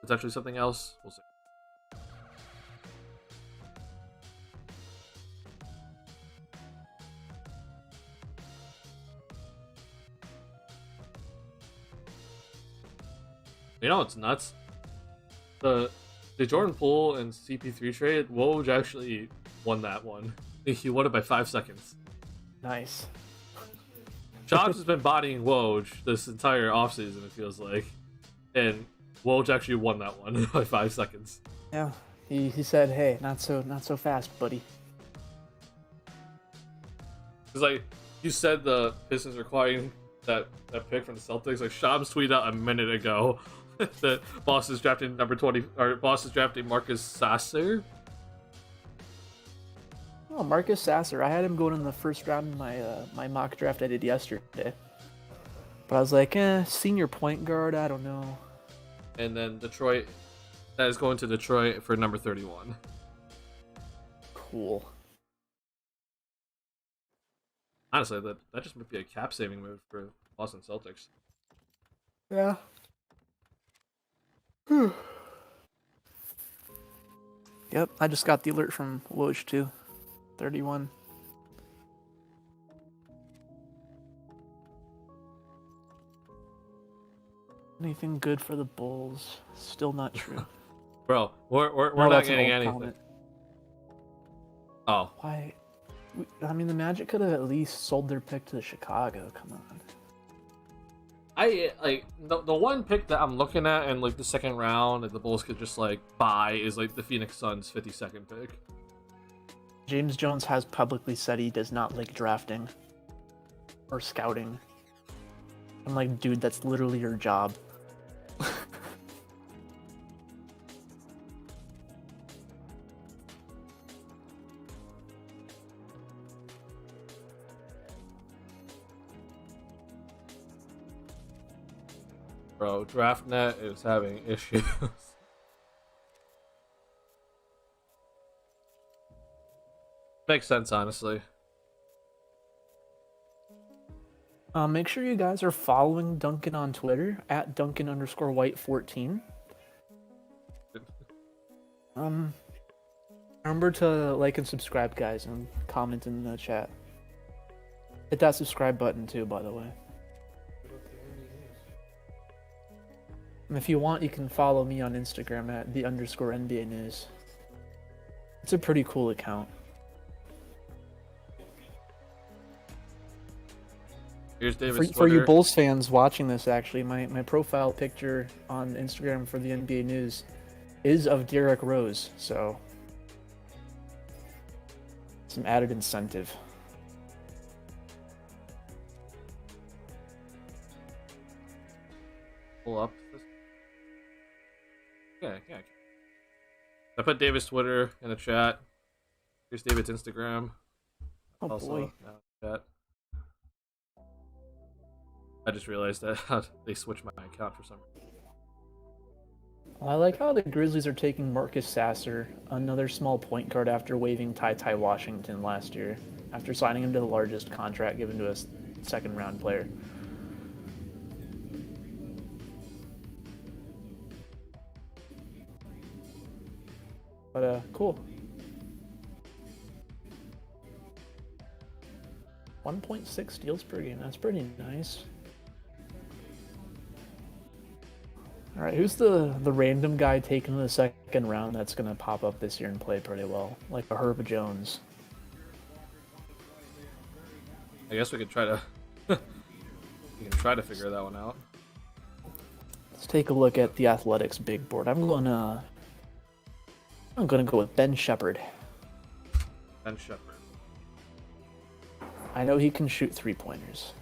Potentially something else? We'll see. You know what's nuts? The Jordan Poole and CP3 trade, Woj actually won that one. He won it by 5 seconds. Nice. Chops has been bodying Woj this entire offseason, it feels like. And Woj actually won that one by 5 seconds. Yeah. He said, "Hey, not so fast, buddy." It's like you said the Pistons are acquiring that pick from the Celtics. Like Shams tweeted out a minute ago that Boston's drafting number 20 or Boston's drafting Marcus Sasser. Oh, Marcus Sasser. I had him going in the first round in my mock draft I did yesterday. But I was like, senior point guard, I don't know. And then Detroit, that is going to Detroit for number 31. Cool. Honestly, that just might be a cap saving move for Boston Celtics. Yeah. Yep, I just got the alert from Woj too. 31. Anything good for the Bulls? Still not true. Bro, we're No, not that's an getting old anything. comment. Oh, Why? I mean, the Magic could have at least sold their pick to Chicago. Come on. I like the one pick that I'm looking at in like the second round that the Bulls could just like buy is like the Phoenix Suns 52nd pick. James Jones has publicly said he does not like drafting or scouting. I'm like, dude, that's literally your job. Bro, DraftNet is having issues. Makes sense, honestly. Make sure you guys are following Duncan on Twitter at Duncan_White14. Remember to like and subscribe, guys, and comment in the chat. Hit that subscribe button too, by the way. And if you want, you can follow me on Instagram at @the_NBA news. It's a pretty cool account. Here's David's For you Twitter. Bulls fans watching this, actually, my profile picture on Instagram for the NBA news is of Derrick Rose, so some added incentive. Pull up this. Yeah. I put David's Twitter in the chat. Here's David's Instagram. Oh boy. Now in chat. I just realized that they switched my account for some reason. I like how the Grizzlies are taking Marcus Sasser, another small point guard, after waiving Ty Washington last year, after signing him to the largest contract given to a second-round player. But, cool. 1.6 steals per game, that's pretty nice. Alright, who's the random guy taken in the second round that's going to pop up this year and play pretty well? Like a Herb Jones. I guess we could try to figure that one out. Let's take a look at the Athletics big board. I'm gonna go with Ben Shepherd. Ben Shepherd. I know he can shoot 3-pointers.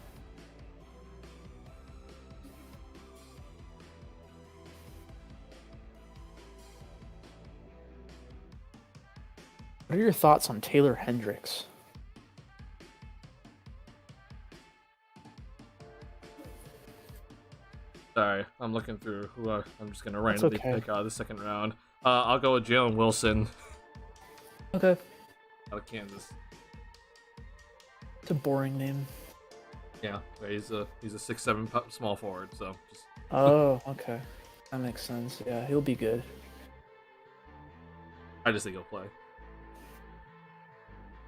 What are your thoughts on Taylor Hendricks? Sorry, I'm looking through who I'm just gonna randomly okay. pick out of the second round. I'll go with Jalen Wilson Okay. out of Kansas. It's a boring name. Yeah, he's a 6'7" small forward, so just Oh, okay. That makes sense. Yeah, he'll be good. I just think he'll play.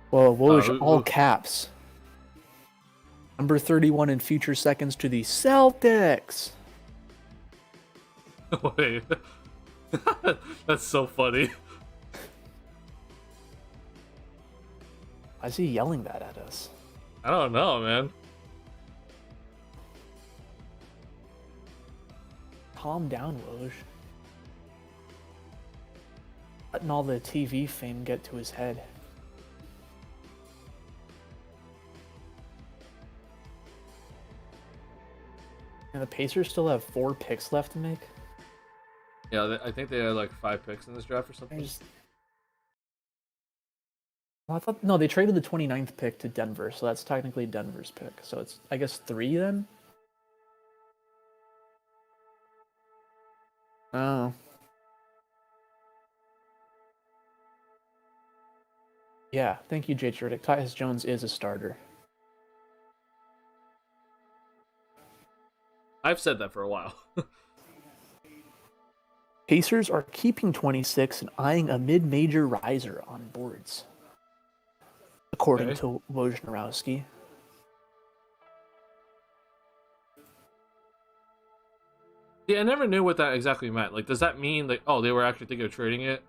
Whoa, who- all who- caps. Number 31 in future seconds to the Celtics. Wait, that's so funny. Why is he yelling that at us? I don't know, man. Calm down, Woj. Letting all the TV fame get to his head. And the Pacers still have 4 picks left to make. Yeah, I think they had like 5 picks in this draft or something. Well, I thought no, they traded the 29th pick to Denver, so that's technically Denver's pick. So it's I guess 3 then. Oh. Yeah, thank you, Jay Churdick. Tyus Jones is a starter. I've said that for a while. Pacers are keeping 26 and eyeing a mid-major riser on boards, according Okay. to Wojnarowski. Yeah, I never knew what that exactly meant. Like, does that mean like, oh, they were actually thinking of trading it?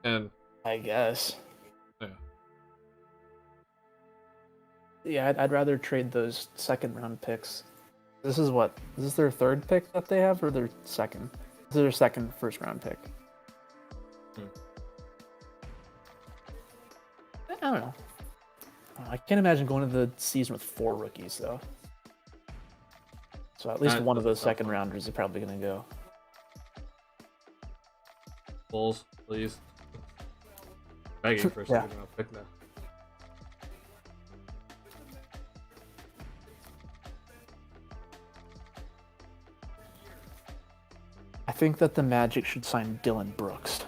And I guess. yeah. Yeah, I'd rather trade those second-round picks. This is what? Is this their 3rd pick that they have, or their 2nd? This is their 2nd first-round pick. I don't know. I can't imagine going to the season with 4 rookies, though. So at least That one of those doesn't sound second rounders is probably going to go. Bulls, please. Begging for a Yeah. second round pick now. I think that the Magic should sign Dylan Brooks.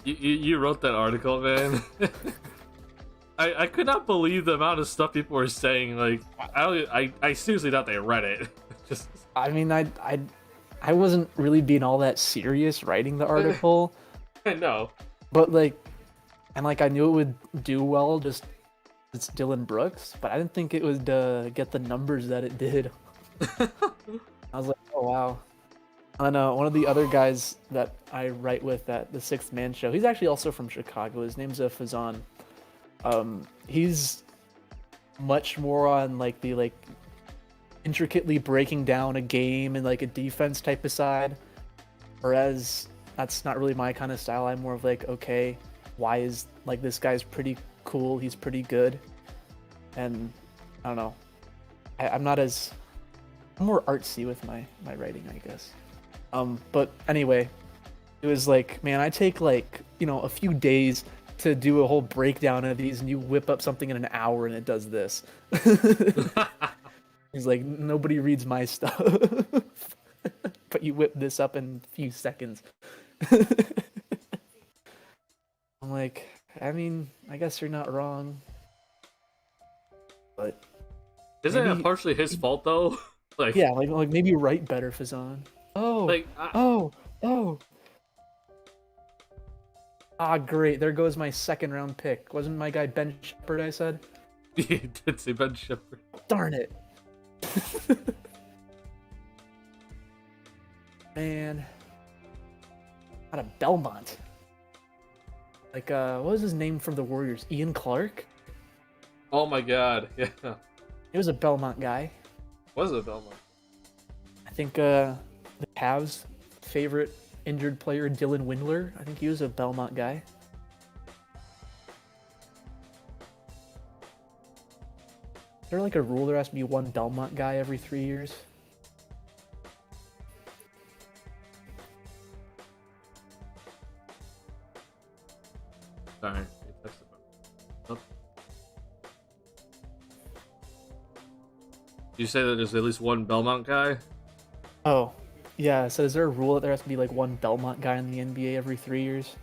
You wrote that article, man. I could not believe the amount of stuff people were saying. Like, I seriously thought they read it. Just I mean, I wasn't really being all that serious writing the article, I know. but like, and like I knew it would do well. Just it's Dylan Brooks, but I didn't think it would get the numbers that it did. I was like, oh wow. And one of the other guys that I write with at the Sixth Man Show, he's actually also from Chicago. His name's Fazan. He's much more on like the intricately breaking down a game and like a defense type of side. Whereas that's not really my kind of style. I'm more of like, okay, why is like this guy's pretty cool, he's pretty good. And I don't know. I'm not as I'm more artsy with my writing, I guess. But anyway, it was like, man, I take like, a few days to do a whole breakdown of these, and you whip up something in an hour and it does this. He's like, nobody reads my stuff. But you whip this up in a few seconds. I'm like, I mean, I guess you're not wrong. But Isn't maybe, it partially his fault though? Like, yeah, like maybe write better, Fazan. Oh, like, oh. Ah, great. There goes my second round pick. Wasn't my guy Ben Shepard, I said? he did say Ben Shepard. Darn it. Man. Out of Belmont. Like, what was his name from the Warriors? Ian Clark? Oh my god, yeah. He was a Belmont guy. Was it Belmont? I think, the Cavs' favorite injured player, Dylan Windler. I think he was a Belmont guy. Is there like a rule there has to be one Belmont guy every 3 years? Sorry. Oh. You say that there's at least one Belmont guy? Oh, yeah. So is there a rule that there has to be like one Belmont guy in the NBA every 3 years?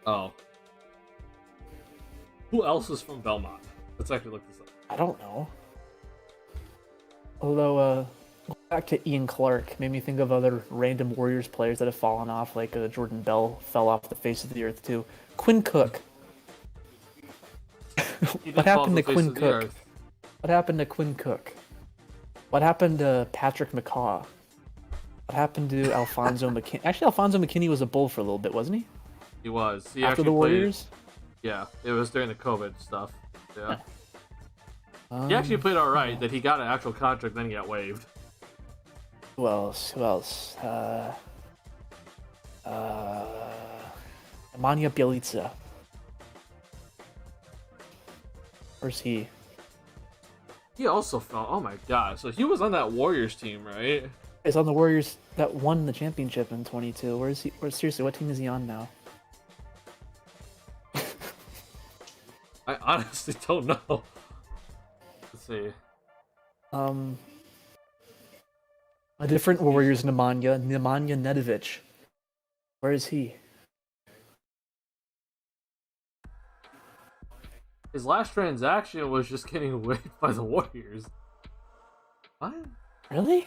Oh. Who else is from Belmont? Let's actually look this up. I don't know. Although, back to Ian Clark, made me think of other random Warriors players that have fallen off, like Jordan Bell fell off the face of the earth too. Quinn Cook. What happened to Quinn Cook? What happened to Quinn Cook? What happened to Patrick McCaw? What happened to Alfonso McKinney? Actually, Alfonso McKinney was a Bull for a little bit, wasn't he? He was. He After actually the Warriors? Yeah, it was during the COVID stuff. Yeah. Huh. He actually played alright, that he got an actual contract, then he got waived. Who else? Who else? Nemanja Bjelica. Where's he? He also fell. Oh my god. So he was on that Warriors team, right? He's on the Warriors that won the championship in 22. Where is he? Seriously, what team is he on now? I honestly don't know. Let's see. A different Warriors Nemanja Nedovic. Where is he? His last transaction was just getting waived by the Warriors. What? Really?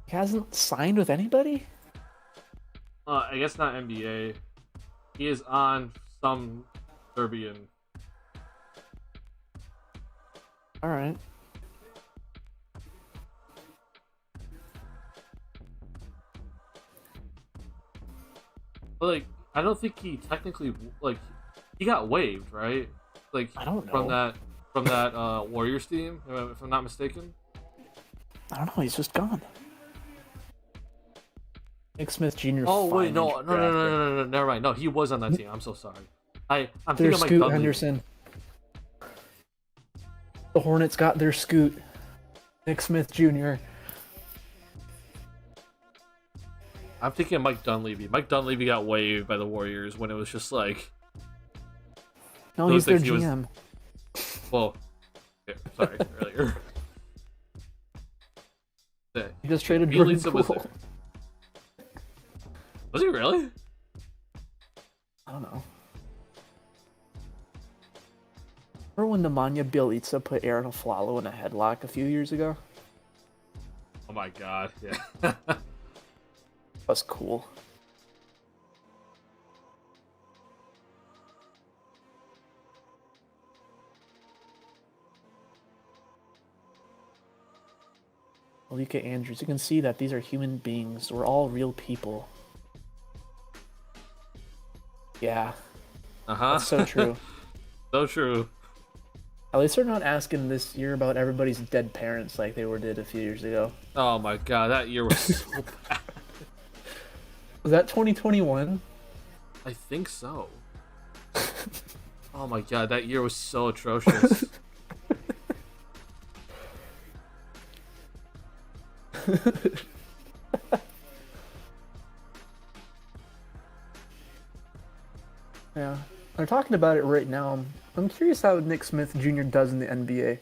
He hasn't signed with anybody? I guess not NBA. He is on some Serbian. Alright. But like, I don't think he technically he got waived, right? Like I don't know. from that Warriors team, if I'm not mistaken. I don't know, he's just gone. Nick Smith Jr. Oh wait, no, finally drafted. never mind. No, he was on that team. I'm so sorry. I'm Their thinking Mike Scoot Dudley. Henderson. The Hornets got their Scoot. Nick Smith Jr. I'm thinking Mike Dunleavy. Mike Dunleavy got waived by the Warriors when it was just like. No, It he's was their like he GM. Well, yeah, sorry, earlier. Yeah, He just traded he Jordan leads the Wizard. Poole. Was he really? I don't know. Remember when Nemanja Bjelica put Aaron Aflalo in a headlock a few years ago? Oh my god, yeah. That was cool. Malika Andrews, you can see that these are human beings. We're all real people. Yeah, Uh huh. that's so true. So true. At least they're not asking this year about everybody's dead parents like they did a few years ago. Oh my god, that year was so bad. Was that 2021? I think so. Oh my god, that year was so atrocious. Yeah, I'm talking about it right now. I'm curious how Nick Smith Jr. does in the NBA.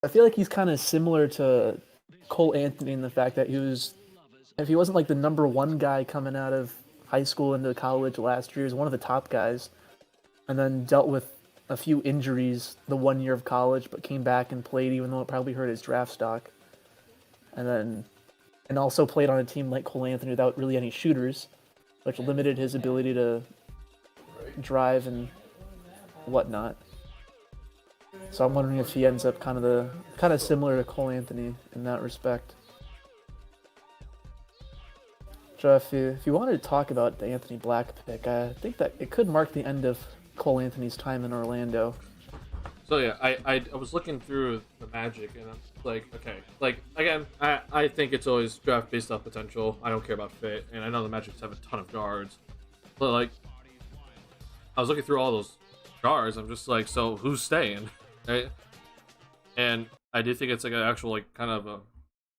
I feel like he's kind of similar to Cole Anthony in the fact that if he wasn't like the number one guy coming out of high school into college last year, he was one of the top guys, and then dealt with a few injuries the 1 year of college, but came back and played even though it probably hurt his draft stock. And also played on a team like Cole Anthony without really any shooters, which limited his ability to drive and whatnot. So I'm wondering if he ends up kind of similar to Cole Anthony in that respect. Jeff, if you wanted to talk about the Anthony Black pick, I think that it could mark the end of Cole Anthony's time in Orlando. So yeah, I was looking through the Magic and I'm like, okay, like again, I think it's always draft based off potential. I don't care about fit, and I know the Magic have a ton of guards, but like, I was looking through all those guards. I'm just like, so who's staying, right? And I do think it's like an actual like kind of a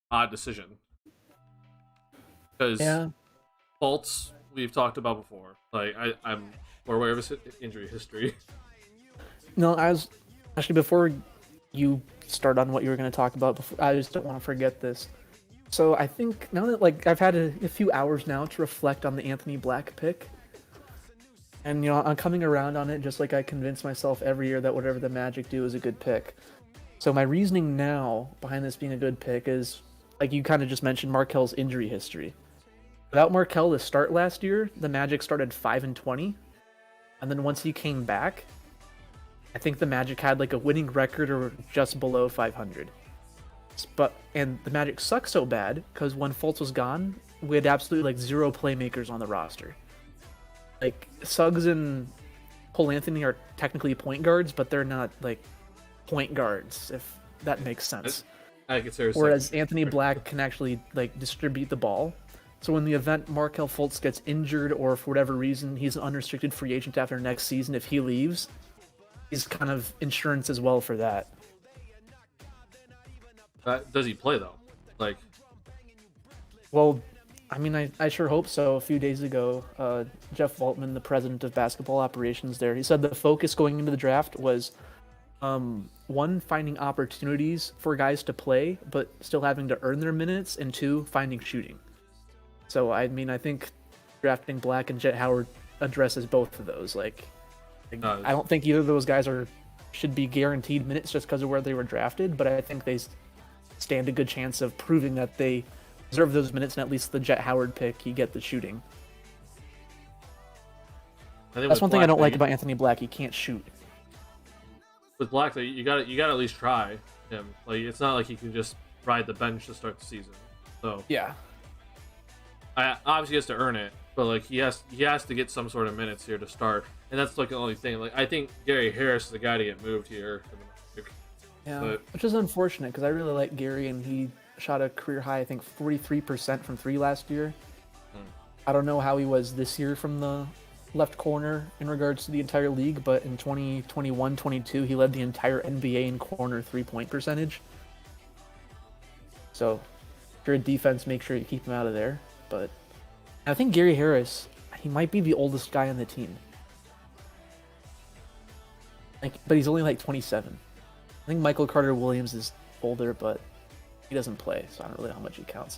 odd decision because Fultz we've talked about before. Like I'm more aware of his injury history. No, before you start on what you were going to talk about, I just don't want to forget this. So I think now that like I've had a few hours now to reflect on the Anthony Black pick, and I'm coming around on it just like I convince myself every year that whatever the Magic do is a good pick. So my reasoning now behind this being a good pick is, like you kind of just mentioned, Markel's injury history. Without Markel to start last year, the Magic started 5-20, and then once he came back, I think the Magic had like a winning record or just below 500. And the Magic sucked so bad because when Fultz was gone, we had absolutely like zero playmakers on the roster. Like Suggs and Cole Anthony are technically point guards, but they're not like point guards, if that makes sense. I consider. Whereas Anthony Black can actually like distribute the ball. So in the event Markel Fultz gets injured or for whatever reason he's an unrestricted free agent after next season, if he leaves, he's kind of insurance as well for that. Does he play though? Like, well, I mean, I sure hope so. A few days ago, Jeff Waltman, the president of basketball operations there, he said the focus going into the draft was, one, finding opportunities for guys to play, but still having to earn their minutes, and two, finding shooting. So, I mean, I think drafting Black and Jet Howard addresses both of those. Like I don't think either of those guys should be guaranteed minutes just because of where they were drafted, but I think they stand a good chance of proving that they deserve those minutes, and at least the Jet Howard pick, you get the shooting. That's one thing I don't like about Anthony Black. He can't shoot. With Black, you got to at least try him. Like, it's not like he can just ride the bench to start the season. So yeah, obviously he has to earn it, but like he has to get some sort of minutes here to start, and that's like the only thing. Like I think Gary Harris is the guy to get moved here. Yeah, which is unfortunate because I really like Gary, and he shot a career high, I think 43% from three last year. I don't know how he was this year from the left corner in regards to the entire league, but in 2021-22 he led the entire NBA in corner 3-point percentage. So if you're a defense, make sure you keep him out of there. But I think Gary Harris, he might be the oldest guy on the team. But he's only like 27. I think Michael Carter Williams is older, but he doesn't play, so I don't really know how much he counts.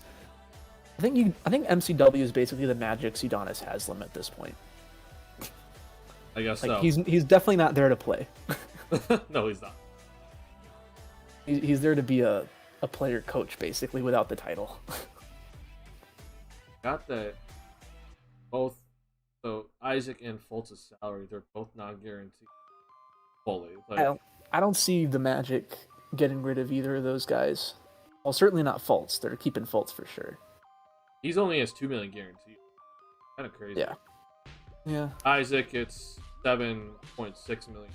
I think MCW is basically the Magic's Udonis Haslem at this point. I guess like, so. He's definitely not there to play. No, he's not. He's there to be a player coach, basically, without the title. Got that. Both. So Isaac and Fultz's salary, they're both non-guaranteed fully. Like, I don't see the Magic getting rid of either of those guys. Well, certainly not Fultz. They're keeping Fultz for sure. He's only has $2 million guaranteed. Kind of crazy. Yeah. Isaac, it's $7.6 million.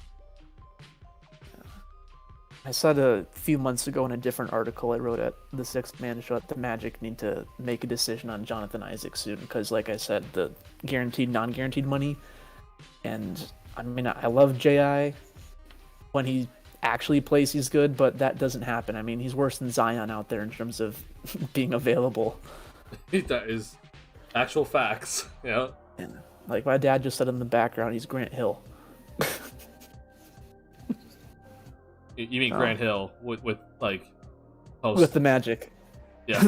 I said a few months ago in a different article I wrote at the Sixth Man Show that the Magic need to make a decision on Jonathan Isaac soon because, like I said, the guaranteed, non-guaranteed money. And I mean, I love Ji. When he actually plays, he's good, but that doesn't happen. I mean, he's worse than Zion out there in terms of being available. That is actual facts. Yeah. And like my dad just said in the background, he's Grant Hill. You mean Grant Hill with like post With the Magic. Yeah.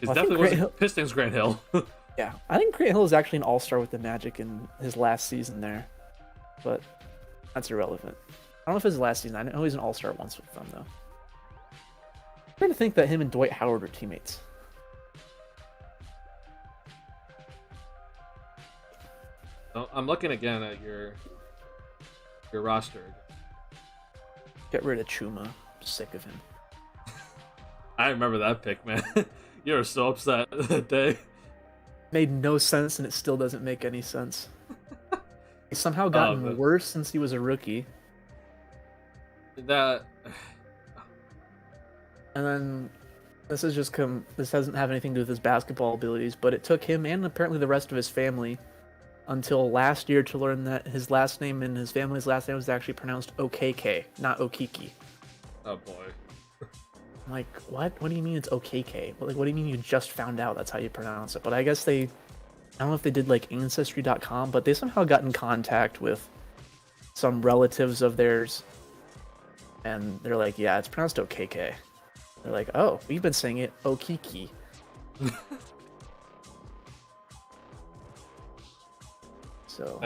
It Well, definitely wasn't Pistons Grant Hill. Yeah, I think Grant Hill is actually an all-star with the Magic in his last season there, but that's irrelevant. I don't know if it was his last season. I know he's an all-star once with them though. I'm trying to think that him and Dwight Howard are teammates. So I'm looking again at your roster. Get rid of Chuma. I'm sick of him. I remember that pick, man. You were so upset that day. Made no sense, and it still doesn't make any sense. He's somehow gotten worse since he was a rookie. That. And then this doesn't have anything to do with his basketball abilities, but it took him and apparently the rest of his family until last year to learn that his last name and his family's last name was actually pronounced OKK, not Okiki. Oh boy. I'm like, what? What do you mean it's OKK? Like, what do you mean you just found out that's how you pronounce it? But I guess I don't know if they did like Ancestry.com, but they somehow got in contact with some relatives of theirs, and they're like, yeah, it's pronounced OKK. They're like, oh, we've been saying it Okiki. So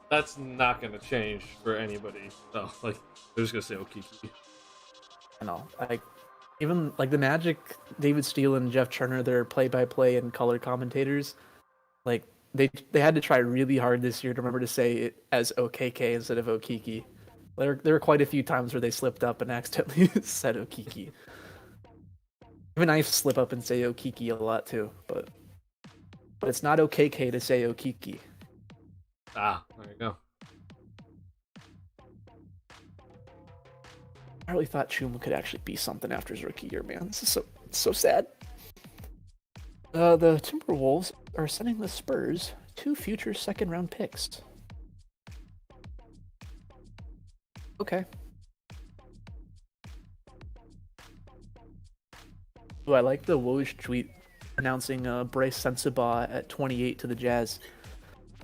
that's not gonna change for anybody. No, like they're just gonna say Okiki. I know, like even like the Magic, David Steele and Jeff Turner, they're play-by-play and color commentators. Like they had to try really hard this year to remember to say it as OKK instead of Okiki. There were quite a few times where they slipped up and accidentally said Okiki. Even I slip up and say Okiki a lot too, but it's not OKK to say Okiki. Ah, there you go. I really thought Chuma could actually be something after his rookie year, man. This is so sad. The Timberwolves are sending the Spurs 2 future second-round picks. Okay. Ooh, I like the Woj tweet announcing Bryce Sensabaugh at 28 to the Jazz.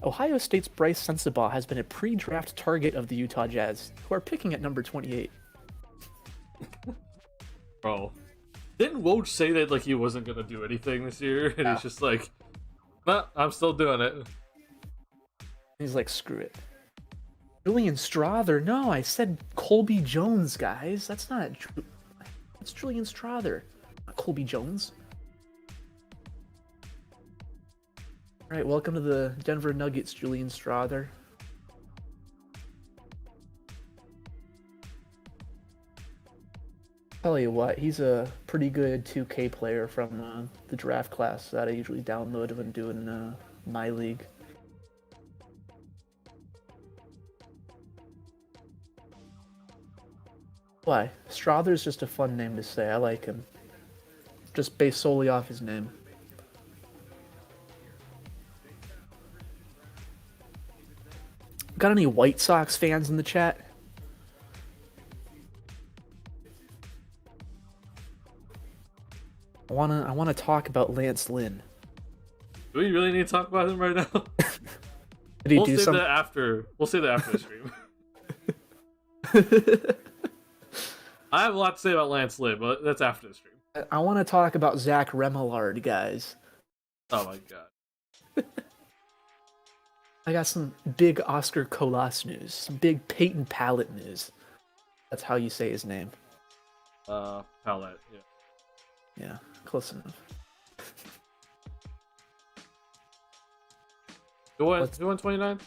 Ohio State's Bryce Sensabaugh has been a pre-draft target of the Utah Jazz, who are picking at number 28. Bro, didn't Woj say that like he wasn't gonna do anything this year, and he's just like, "Nah, I'm still doing it." He's like, screw it. Julian Strother? No, I said Colby Jones, guys. That's not. That's Julian Strother, not Colby Jones. All right, welcome to the Denver Nuggets, Julian Strother. Tell you what, he's a pretty good 2K player from the draft class that I usually download when doing my league. Why? Strother's just a fun name to say. I like him. Just based solely off his name. Got any White Sox fans in the chat? I wanna talk about Lance Lynn. Do we really need to talk about him right now? Did he We'll do say something? that after. We'll say that after the stream. I have a lot to say about Lance Lynn, but that's after the stream. I want to talk about Zach Remillard, guys. Oh my god. I got some big Oscar Colas news, some big Peyton Pallett news. That's how you say his name. Palette, yeah. Yeah, close enough. Who won 29?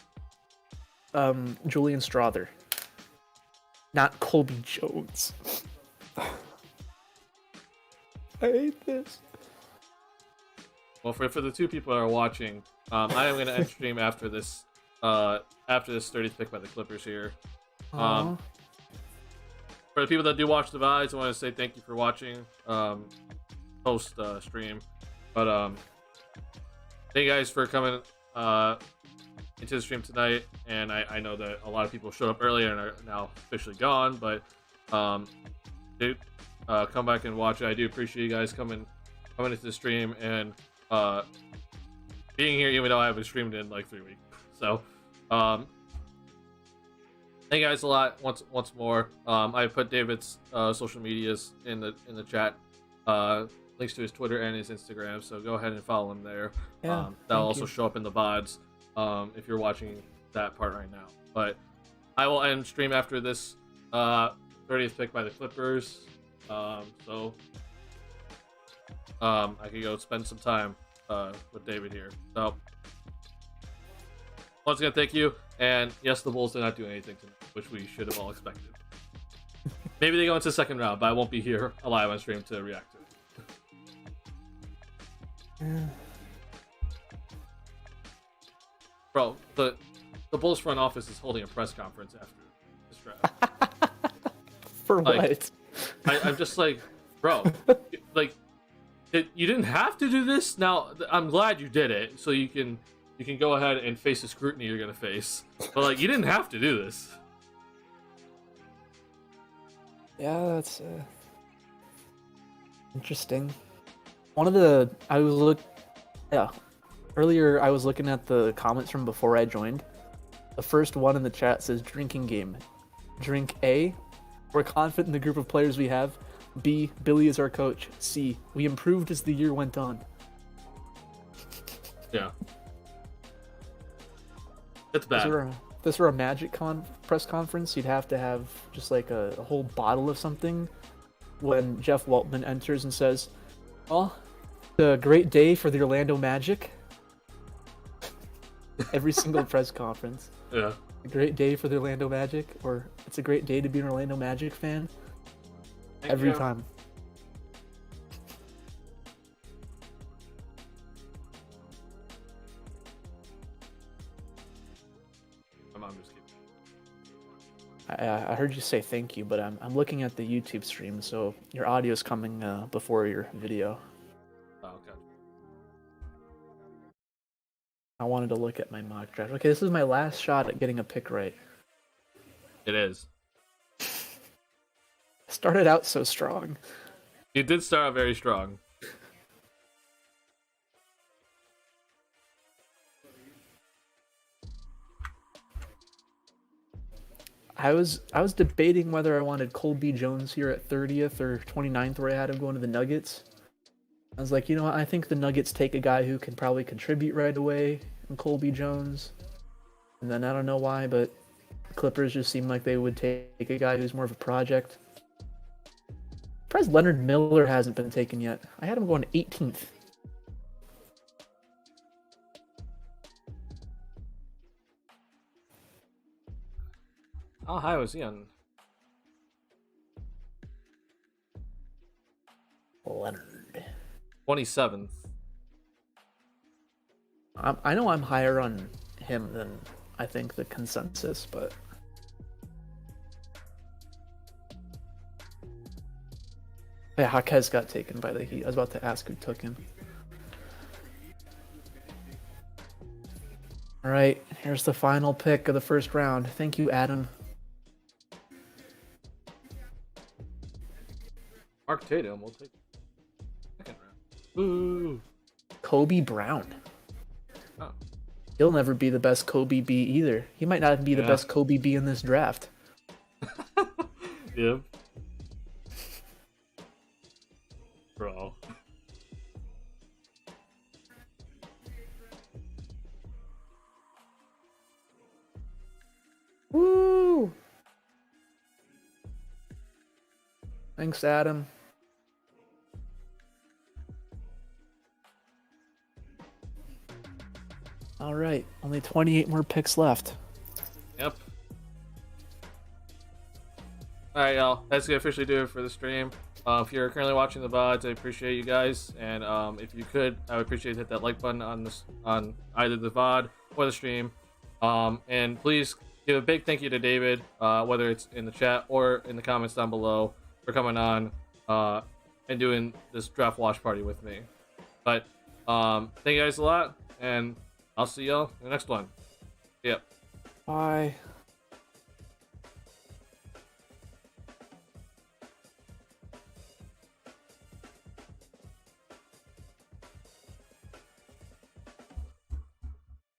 Julian Strother. Not Colby Jones. I hate this. Well, for the 2 people that are watching, I am going to end stream after this 30th pick by the Clippers here. For the people that do watch the VODs, I want to say thank you for watching post stream. But thank you guys for coming into the stream tonight. And I know that a lot of people showed up earlier and are now officially gone. But dude, come back and watch it. I do appreciate you guys coming into the stream and being here, even though I haven't streamed in like 3 weeks. So thank you guys a lot once more. I put David's social medias in the chat, links to his Twitter and his Instagram, so go ahead and follow him there. Yeah, that'll also show up in the VODs if you're watching that part right now. But I will end stream after this 30th pick by the Clippers, so I could go spend some time with David here. So once again, thank you. And yes, the Bulls did not do anything tonight, which we should have all expected. Maybe they go into the second round, but I won't be here alive on stream to react to it. Yeah. Bro, the Bulls front office is holding a press conference after this draft. For Like, what? I'm just like, bro, like, you didn't have to do this. Now, I'm glad you did it, so you can go ahead and face the scrutiny you're gonna face. But like, you didn't have to do this. Yeah, that's interesting. Earlier I was looking at the comments from before I joined. The first one in the chat says drinking game. Drink A, we're confident in the group of players we have. B, Billy is our coach. C, we improved as the year went on. Yeah. It's bad. If this were a Magic press conference, you'd have to have just like a whole bottle of something when Jeff Waltman enters and says, "Well, it's a great day for the Orlando Magic." Every single press conference. Yeah. A great day for the Orlando Magic, or it's a great day to be an Orlando Magic fan. Every time. I'm just kidding. I heard you say thank you, but I'm looking at the YouTube stream, so your audio is coming before your video. Oh, okay. I wanted to look at my mock draft. Okay, this is my last shot at getting a pick right. It is. Started out so strong. You did start out very strong. I was debating whether I wanted Colby Jones here at 30th or 29th, where I had him going to the Nuggets. I was like, you know what? I think the Nuggets take a guy who can probably contribute right away, in Colby Jones. And then I don't know why, but the Clippers just seem like they would take a guy who's more of a project. Surprised Leonard Miller hasn't been taken yet. I had him going 18th. How high was he on? Leonard. 27th. I know I'm higher on him than I think the consensus, but yeah, Jaquez got taken by the Heat. I was about to ask who took him. All right, here's the final pick of the first round. Thank you, Adam. Mark Tatum, we'll take second round. Ooh. Kobe Brown. Oh. He'll never be the best Kobe B either. He might not even be the best Kobe B in this draft. Yep. Bro. Woo! Thanks, Adam. All right, only 28 more picks left. Yep. Alright, y'all. That's gonna officially do it for the stream. If you're currently watching the VODs, I appreciate you guys. And if you could, I would appreciate hit that like button on either the VOD or the stream. And please give a big thank you to David, whether it's in the chat or in the comments down below, for coming on and doing this draft watch party with me. But thank you guys a lot, and I'll see y'all in the next one. Yep. Bye.